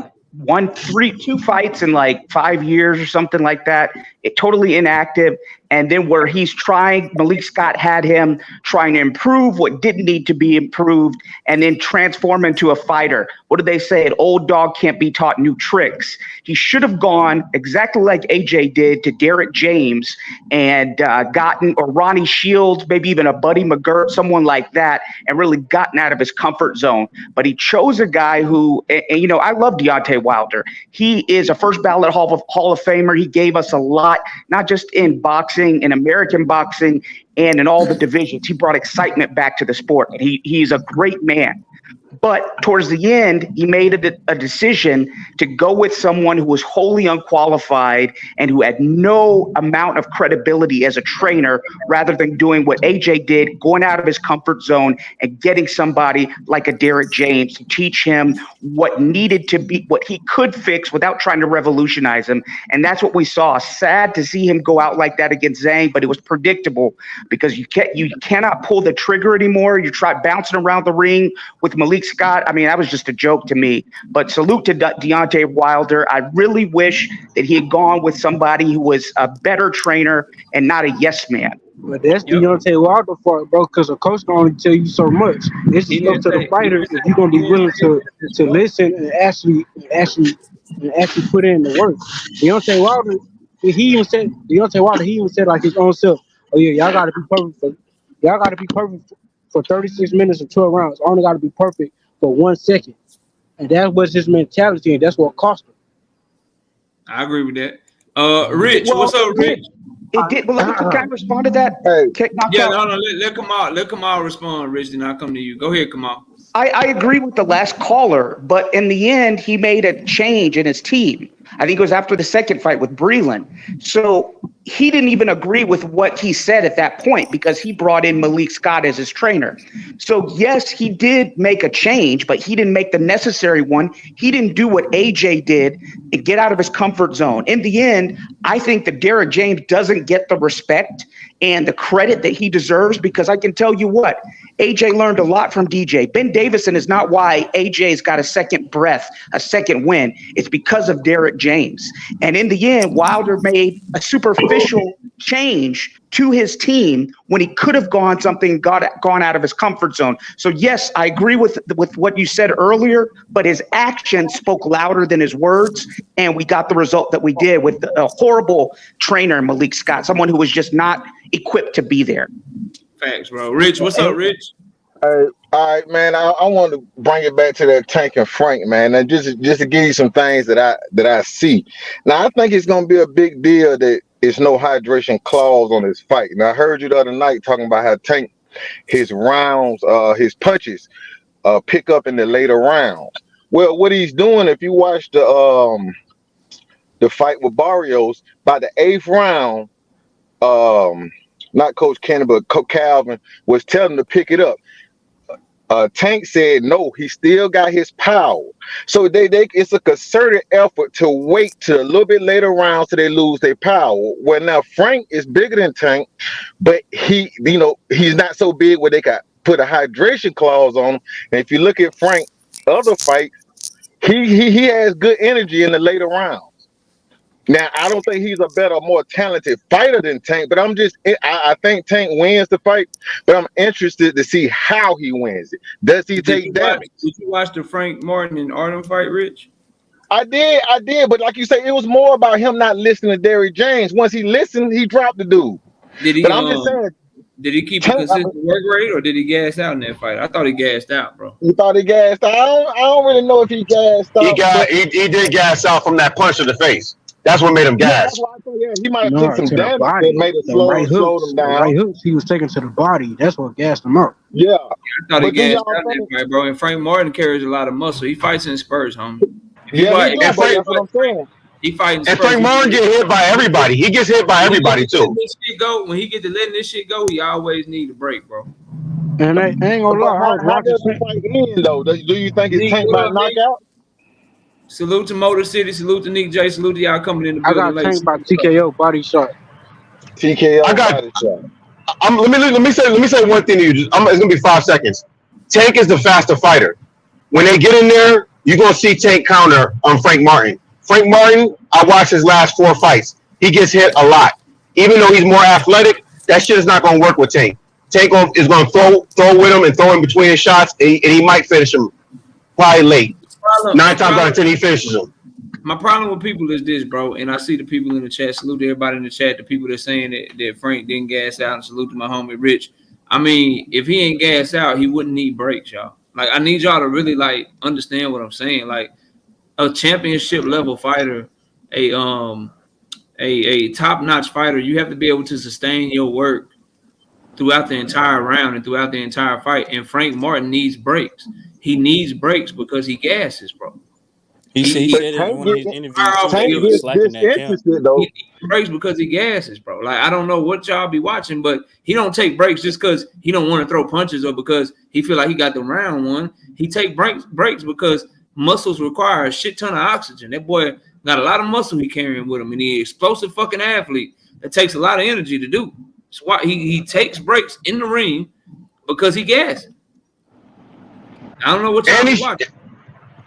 2 fights in like 5 years or something like that. Totally inactive. And then where he's trying, Malik Scott had him trying to improve what didn't need to be improved and then transform into a fighter. What do they say? An old dog can't be taught new tricks. He should have gone exactly like AJ did to Derek James and gotten, or Ronnie Shields, maybe even a Buddy McGirt, someone like that, and really gotten out of his comfort zone. But he chose a guy who, and you know, I love Deontay Wilder. He is a first ballot Hall of Famer. He gave us a lot, not just in boxing, in American boxing, and in all the divisions. He brought excitement back to the sport. And he's a great man. But towards the end, he made a decision to go with someone who was wholly unqualified and who had no amount of credibility as a trainer, rather than doing what AJ did, going out of his comfort zone and getting somebody like a Derek James to teach him what needed to be, what he could fix without trying to revolutionize him. And that's what we saw. Sad to see him go out like that against Zhang, but it was predictable because you cannot pull the trigger anymore. You try bouncing around the ring with Malik Scott. I mean, that was just a joke to me. But salute to Deontay Wilder. I really wish that he had gone with somebody who was a better trainer and not a yes man. But that's Deontay Wilder for it, bro, because a coach can only tell you so much. It's just up to the fighter if you're gonna be willing to listen and actually put in the work. Deontay Wilder, he even said like his own self, oh yeah, y'all gotta be perfect for 36 minutes or 12 rounds. I only gotta be perfect for 1 second. And that was his mentality, and that's what cost him. I agree with that. Rich, what's up, Rich? It did, but can I respond to that? Let Kamal respond, Rich, then I'll come to you. Go ahead, Kamal. I agree with the last caller, but in the end, he made a change in his team. I think it was after the second fight with Breland. So he didn't even agree with what he said at that point because he brought in Malik Scott as his trainer. So yes, he did make a change, but he didn't make the necessary one. He didn't do what AJ did and get out of his comfort zone. In the end, I think that Derek James doesn't get the respect and the credit that he deserves because I can tell you what, AJ learned a lot from DJ. Ben Davison is not why AJ's got a second breath, a second win. It's because of Derek James. And in the end, Wilder made a superficial change to his team when he could have gone out of his comfort zone. So yes, I agree with what you said earlier, but his actions spoke louder than his words, and we got the result that we did with a horrible trainer, Malik Scott, someone who was just not equipped to be there. Facts, bro. Rich, what's up, Rich? All right, man. I want to bring it back to that Tank and Frank, man, and just to give you some things that I see. Now, I think it's gonna be a big deal that it's no hydration clause on his fight. Now, I heard you the other night talking about how Tank, his rounds, his punches, pick up in the later rounds. Well, what he's doing, if you watch the fight with Barrios, by the 8th round, not Coach Kenny, but Coach Calvin was telling him to pick it up. Tank said no, he still got his power. So it's a concerted effort to wait till a little bit later rounds till they lose their power. Well, now Frank is bigger than Tank, but he's not so big where they got put a hydration clause on him. And if you look at Frank's other fights, he has good energy in the later rounds. Now, I don't think he's a better, more talented fighter than Tank, but I think Tank wins the fight, but I'm interested to see how he wins it. Does he take damage? Did you watch the Frank Martin and Artem fight, Rich? I did, but like you say, it was more about him not listening to Derrick James. Once he listened, he dropped the dude. I'm just saying, did he keep a consistent work rate, or did he gas out in that fight? I thought he gassed out, bro. You thought he gassed out? I don't really know if he gassed out. He did gas out from that punch to the face. That's what made him gas. He might have took some damage that made it slow him down. Right hooks he was taking to the body. That's what gassed him up. Yeah. I thought he gassed out that fight, bro. And Frank Martin carries a lot of muscle. He fights in spurs, homie. That's what I'm saying. He fighting. And Frank Martin get hit by everybody. He gets hit by everybody too. When he get to letting this shit go, he always need a break, bro. And I ain't gonna lie. How does the fight end, though? Do you think it's Tank by knockout? Salute to Motor City. Salute to Nick J. Salute to y'all coming in the building. I got Tank by TKO body shot. TKO body shot. Let me say one thing to you. It's gonna be 5 seconds. Tank is the faster fighter. When they get in there, you're gonna see Tank counter on Frank Martin. Frank Martin, I watched his last 4 fights. He gets hit a lot. Even though he's more athletic, that shit is not gonna work with Tank. Tank is gonna throw with him and throw in between his shots, and he might finish him probably late. 9 times out of 10, he finishes him. My problem with people is this, bro, and I see the people in the chat. Salute to everybody in the chat, the people that saying that Frank didn't gas out, and salute to my homie Rich. I mean, if he ain't gas out, he wouldn't need breaks, y'all. Like, I need y'all to really understand what I'm saying. Like, a championship level fighter, a top-notch fighter, you have to be able to sustain your work throughout the entire round and throughout the entire fight. And Frank Martin needs breaks. He needs breaks because he gasses, bro. He said it in one of his interviews. He needs breaks because he gasses, bro. Like, I don't know what y'all be watching, but he don't take breaks just because he don't want to throw punches or because he feel like he got the round one. He take breaks because muscles require a shit ton of oxygen. That boy got a lot of muscle he carrying with him, and he's an explosive fucking athlete that takes a lot of energy to do. That's why he takes breaks in the ring because he gasses. I don't know what y'all watching.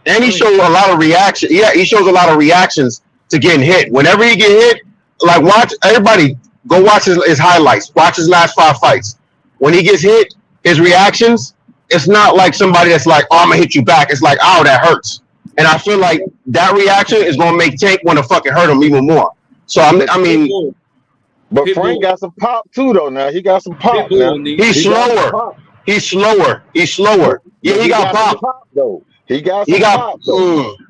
And he shows a lot of reaction. Yeah, he shows a lot of reactions to getting hit. Whenever he get hit, like everybody go watch his highlights. Watch his last 5 fights. When he gets hit, his reactions, it's not like somebody that's like, oh, I'm gonna hit you back. It's like, oh, that hurts. And I feel like that reaction is gonna make Tank want to fucking hurt him even more. So I mean, but Frank got some pop too, though. Now he got some pop. He's slower. He's slower. Yeah, he got pop though. He got pop.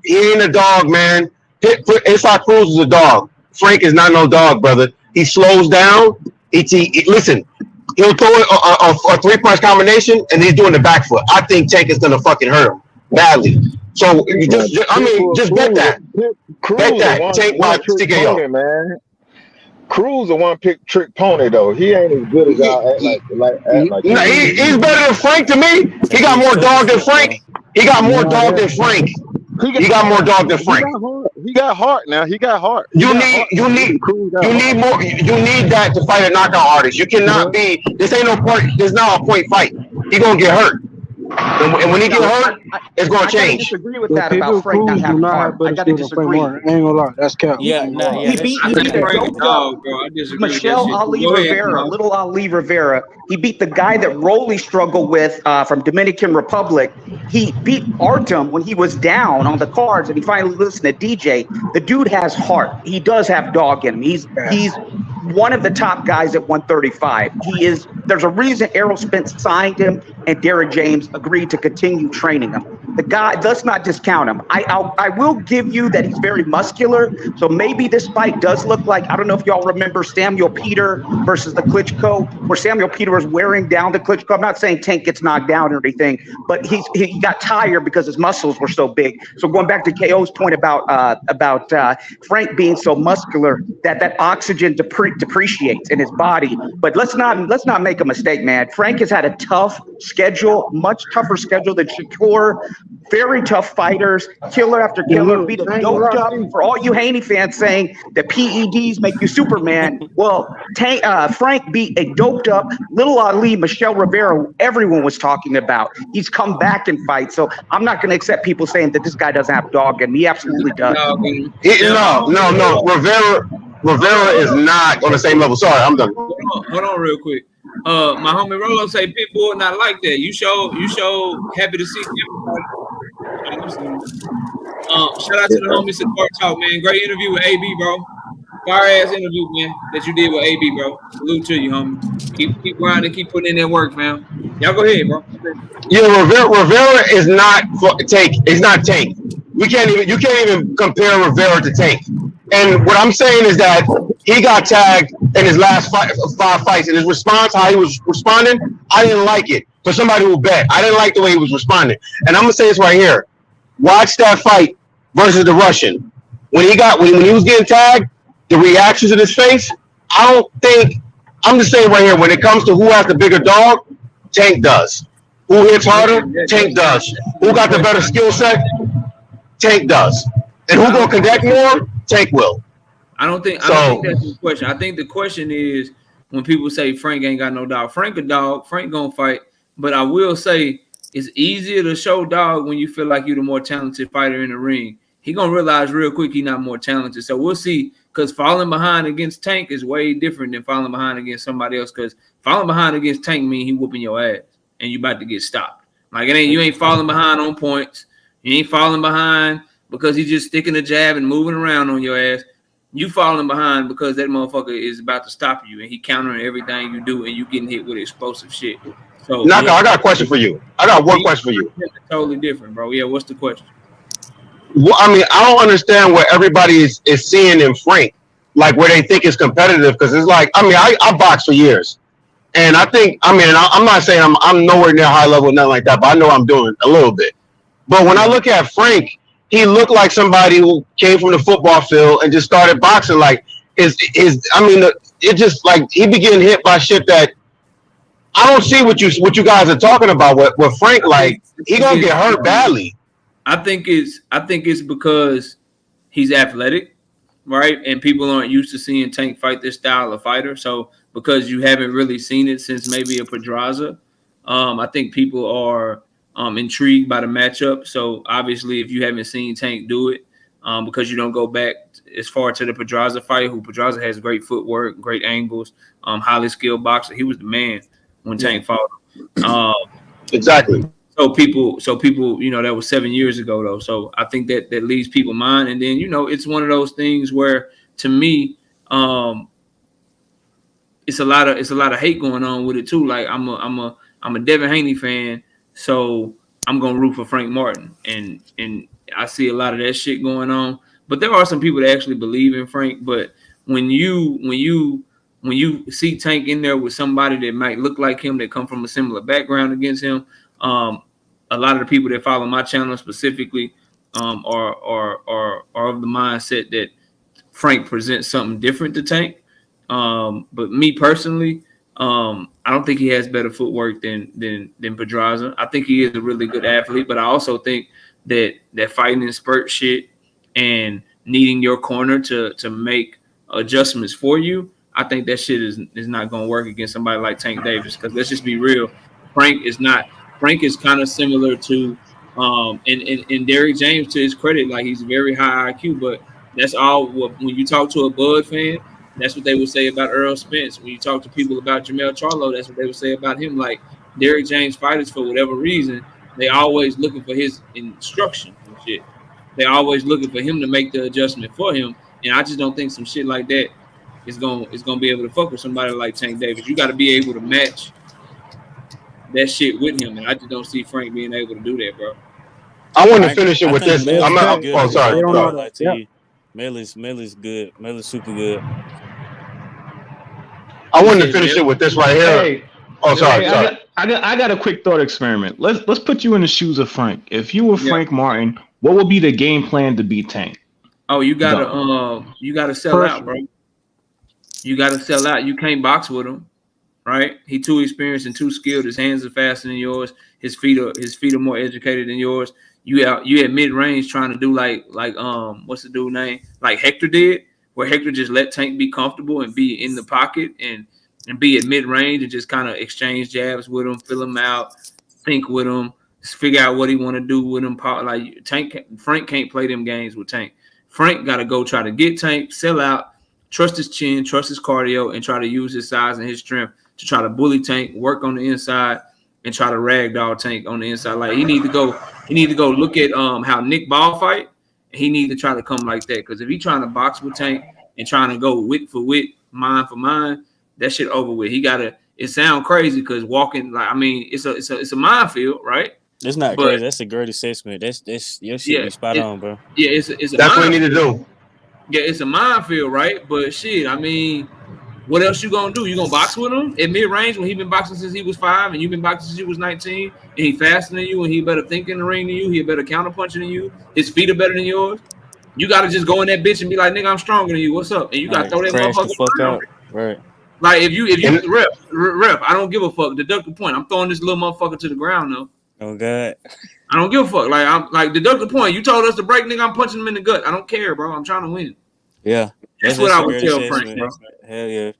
He ain't a dog, man. Inside Cruz is a dog. Frank is not no dog, brother. He slows down. Listen, he'll throw a 3-punch combination, and he's doing the back foot. I think Tank is gonna fucking hurt him. badly. So you just bet that. Bet that. Tank by TKO. Man. Cruz a one-trick pony though. He ain't as good as y'all act like. No, he's better than Frank to me. He got more dog than Frank. He got more dog than Frank. He got more dog than Frank. He got heart now. He got heart. You need more. You need that to fight a knockout artist. You cannot be. This ain't no point. This not a point fight. He gonna get hurt. And when he get hurt, it's gonna change. I disagree with that about Frank not having heart. I gotta disagree. I ain't gonna lie, that's cap. He beat Michelle Ali Rivera, little Ali Rivera. He beat the guy that Rolly struggled with from Dominican Republic. He beat Artem when he was down on the cards, and he finally listened to DJ. The dude has heart. He does have dog in him. He's one of the top guys at 135. There's a reason Errol Spence signed him and Derrick James agreed to continue training him. The guy, let's not discount him. I will give you that he's very muscular. So maybe this fight does look like, I don't know if y'all remember Samuel Peter versus the Klitschko, where Samuel Peter was wearing down the Klitschko. I'm not saying Tank gets knocked down or anything, but he got tired because his muscles were so big. So going back to KO's point about Frank being so muscular, that oxygen depreciates in his body. But let's not make a mistake, man. Frank has had a tough schedule, much tougher schedule than Shakur. Very tough fighters, killer after killer, beat a doped up. For all you Haney fans saying that PEDs make you Superman, well, Frank beat a doped up little Ali, Michelle Rivera, who everyone was talking about. He's come back and fight. So I'm not going to accept people saying that this guy doesn't have dog in him. He absolutely does. No. Rivera is not on the same level. Sorry, I'm done. Hold on real quick. My homie Rolo say Pitbull not like that. You show happy to see everybody. Shout out to the homie Support Talk, man. Great interview with AB, bro. Fire ass interview, man, that you did with AB, bro. Salute to you, homie. Keep grinding, keep putting in that work, man. Y'all go ahead, bro. Yeah, Rivera is not Tank. He's not Tank. You can't even compare Rivera to Tank. And what I'm saying is that he got tagged in his last 5 fights, and his response, how he was responding, I didn't like it. For somebody who bet, I didn't like the way he was responding. And I'm gonna say this right here: watch that fight versus the Russian. When he was getting tagged, the reactions in his face. I'm just saying right here, when it comes to who has the bigger dog, Tank does. Who hits harder? Tank does. Who got the better skill set? Tank does. And who gonna connect more? Tank will. I don't think that's the question. I think the question is when people say Frank ain't got no dog. Frank a dog. Frank gonna fight. But I will say it's easier to show dog when you feel like you're the more talented fighter in the ring. He gonna realize real quick he not more talented. So we'll see. Because falling behind against Tank is way different than falling behind against somebody else. Because falling behind against Tank mean he whooping your ass and you about to get stopped. Like you ain't falling behind on points. You ain't falling behind because he's just sticking a jab and moving around on your ass. You falling behind because that motherfucker is about to stop you and he countering everything you do and you getting hit with explosive shit. So I got a question for you. I got one question for you. Totally different, bro. Yeah, what's the question? Well, I mean, I don't understand what everybody is seeing in Frank, like where they think it's competitive, because it's like, I mean, I boxed for years. And I think, I mean, I'm not saying I'm nowhere near high level, nothing like that, but I know I'm doing a little bit. But when I look at Frank, he looked like somebody who came from the football field and just started boxing. Like, it just like he be getting hit by shit that I don't see what you guys are talking about. With Frank, like he gonna get hurt badly. I think it's because he's athletic, right? And people aren't used to seeing Tank fight this style of fighter. So because you haven't really seen it since maybe a Pedraza, I think people are intrigued by the matchup. So obviously, if you haven't seen Tank do it, because you don't go back as far to the Pedraza fight, who Pedraza has great footwork, great angles, highly skilled boxer. He was the man when Tank fought him. Exactly. So people, that was 7 years ago though. So I think that leaves people mind. And then, it's one of those things where to me, it's a lot of hate going on with it too. Like I'm a Devin Haney fan, so I'm gonna root for Frank Martin. And I see a lot of that shit going on. But there are some people that actually believe in Frank. But when you see Tank in there with somebody that might look like him, that come from a similar background against him, a lot of the people that follow my channel specifically are of the mindset that Frank presents something different to Tank. But me personally, I don't think he has better footwork than Pedraza. I think he is a really good athlete, but I also think that fighting in spurt shit and needing your corner to make adjustments for you, I think that shit is not going to work against somebody like Tank Davis. Because let's just be real, Frank is kind of similar to and Derrick James, to his credit, like he's very high IQ, but that's all when you talk to a Bud fan, that's what they would say about Earl Spence. When you talk to people about Jamel Charlo, that's what they would say about him. Like Derrick James fighters, for whatever reason, they always looking for his instruction and shit. They always looking for him to make the adjustment for him. And I just don't think some shit like that is gonna be able to fuck with somebody like Tank Davis. You got to be able to match that shit with him, and I just don't see Frank being able to do that, bro. I want to finish it with this. Sorry. Mel is good. Mel is super good. I wanted to finish it with this right here. Hey, sorry. I got a quick thought experiment. Let's put you in the shoes of Frank. If you were Frank Martin, what would be the game plan to beat Tank? Oh, you gotta sell out, bro. You gotta sell out. You can't box with him, right? He too experienced and too skilled. His hands are faster than yours. His feet are more educated than yours. You at mid range trying to do like what's the dude name? Like Hector did, where Hector just let Tank be comfortable and be in the pocket and be at mid range and just kind of exchange jabs with him, fill him out, think with him, figure out what he want to do with him. Like Frank can't play them games with Tank. Frank got to go try to get Tank, sell out, trust his chin, trust his cardio, and try to use his size and his strength to try to bully Tank, work on the inside, and try to ragdoll Tank on the inside. Like he need to go look at how Nick Ball fight. He need to try to come like that, because if he trying to box with Tank and trying to go wit for wit, mind for mind, that shit over with. He gotta. It sound crazy because walking, like, I mean, it's a minefield, right? It's not crazy. That's a great assessment. That's your shit. Be spot on, bro. Yeah, it's that's what you need to do. Yeah, it's a minefield, right? But shit, I mean, what else you gonna do? You gonna box with him at mid range when he been boxing since he was 5 and you been boxing since he was 19, and he faster than you and he better think in the ring than you, he better counter punching than you, his feet are better than yours. You gotta just go in that bitch and be like, nigga, I'm stronger than you. What's up? And you gotta throw that motherfucker out. Right. Like if you ref, I don't give a fuck. Deduct the point. I'm throwing this little motherfucker to the ground though. Oh God. I don't give a fuck. Like I'm like deduct the point. You told us to break, nigga. I'm punching him in the gut. I don't care, bro. I'm trying to win. Yeah. That's what I would tell Frank, bro. Hell yeah.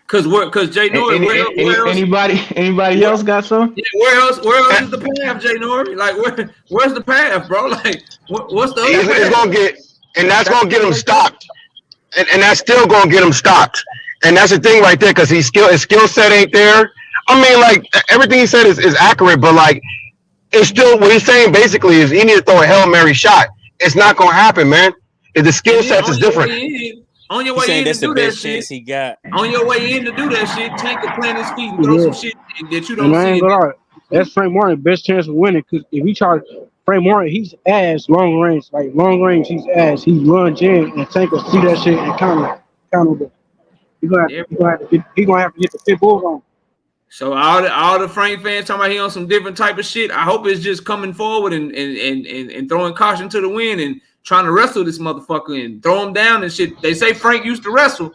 Cause Jay Nori, anybody else got some? Yeah, where else is the path, Jay Nori? Like where's the path, bro? Like what's the other path? It's gonna get, and that's gonna get him stopped. And that's still gonna get him stopped. And that's the thing right there, because his skill set ain't there. I mean, like, everything he said is accurate, but like, it's still what he's saying basically is he need to throw a Hail Mary shot. It's not gonna happen, man. If the skill sets is different. On your way in to do that shit, he got. On your way in to do that shit, Tank can plant his feet and throw some shit that you don't see. That's Frank Martin best chance of winning, because if he try Frank Martin, he's ass long range, he's ass. He runs in and Tank will see that shit and counter. He's gonna have to get the pit bulls on. So all the Frank fans talking about he on some different type of shit. I hope it's just coming forward and throwing caution to the wind and trying to wrestle this motherfucker and throw him down and shit. They say Frank used to wrestle.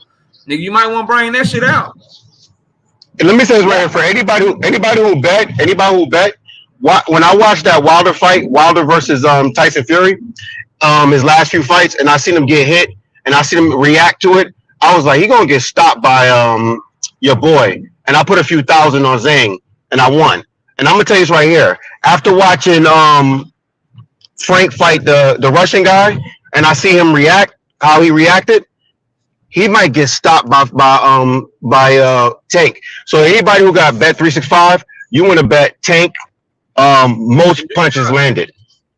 Nigga, you might want to bring that shit out. And let me say this right here for anybody who bet. When I watched that Wilder fight, Wilder versus Tyson Fury, his last few fights, and I seen him get hit and I seen him react to it, I was like, he gonna get stopped by your boy. And I put a few thousand on Zhang, and I won. And I'm gonna tell you this right here. After watching Frank fight the Russian guy, and I see him react, how he reacted, he might get stopped by Tank. So anybody who got bet 365, you want to bet Tank most punches landed.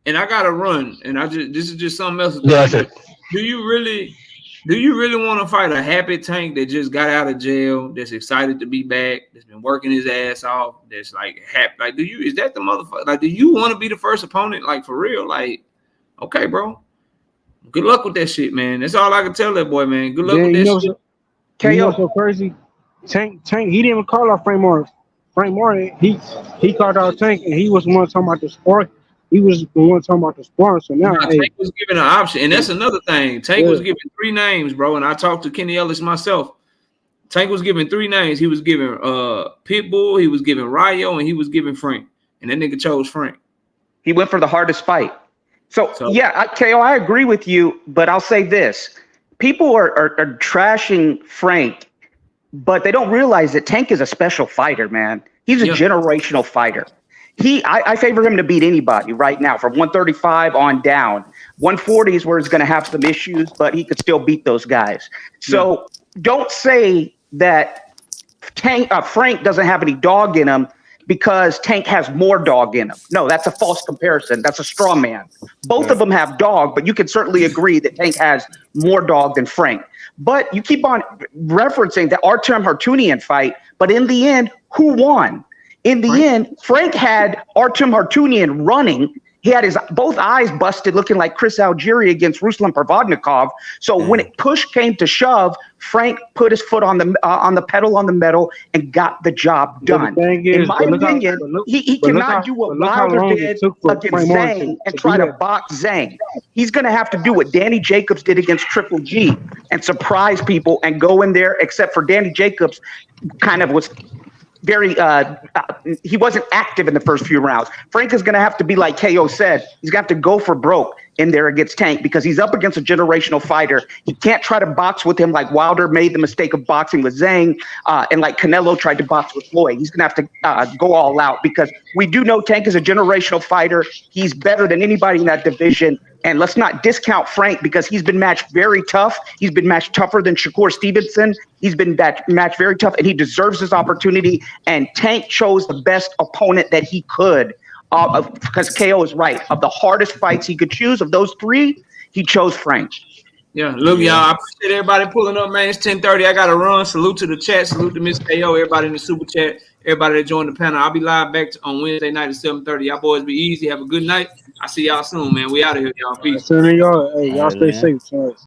And I gotta run. And this is just something else. That's it. Do you really want to fight a happy Tank that just got out of jail, that's excited to be back, that's been working his ass off, that's like happy? Like, is that the motherfucker? Like, do you want to be the first opponent? Like, for real? Like, okay, bro. Good luck with that shit, man. That's all I can tell that boy, man. Good luck with that shit. You know so crazy? Tank, he didn't even call out Frank Frank Martin, he called out Tank, and he was the one talking about the sport. He was the one talking about the sport. So now, hey, Tank was given an option, and that's another thing. Tank was given 3 names, bro. And I talked to Kenny Ellis myself. Tank was given 3 names. He was given Pitbull, he was given Rayo, and he was given Frank. And that nigga chose Frank. He went for the hardest fight. So yeah, KO, I agree with you, but I'll say this. People are trashing Frank, but they don't realize that Tank is a special fighter, man. He's a generational fighter. I favor him to beat anybody right now from 135 on down. 140 is where he's going to have some issues, but he could still beat those guys. So don't say that Frank doesn't have any dog in him because Tank has more dog in him. No, that's a false comparison. That's a straw man. Both of them have dog, but you can certainly agree that Tank has more dog than Frank. But you keep on referencing the Artem Hartunian fight, but in the end, who won? In the end, Frank had Artem Hartunian running. He had his both eyes busted, looking like Chris Algieri against Ruslan Provodnikov. So when it push came to shove, Frank put his foot on the pedal on the metal and got the job done. In my opinion, he cannot do what Wilder did against Zhang and try to box Zhang. He's going to have to do what Danny Jacobs did against Triple G and surprise people and go in there, except for Danny Jacobs kind of was very he wasn't active in the first few rounds. Frank is going to have to be like KO said. He's going to have to go for broke in there against Tank because he's up against a generational fighter. He can't try to box with him like Wilder made the mistake of boxing with Zhang and like Canelo tried to box with Floyd. He's going to have to go all out because we do know Tank is a generational fighter. He's better than anybody in that division. And let's not discount Frank because he's been matched very tough. He's been matched tougher than Shakur Stevenson. He's been matched very tough, and he deserves this opportunity. And Tank chose the best opponent that he could because KO is right. Of the hardest fights he could choose, of those 3, he chose Frank. Yeah, look, y'all, I appreciate everybody pulling up, man. It's 10:30. I got to run. Salute to the chat. Salute to Miss KO, everybody in the super chat, everybody that joined the panel. I'll be live back on Wednesday night at 7:30. Y'all boys be easy. Have a good night. I'll see y'all soon, man. We out of here, y'all. Peace. Y'all stay safe.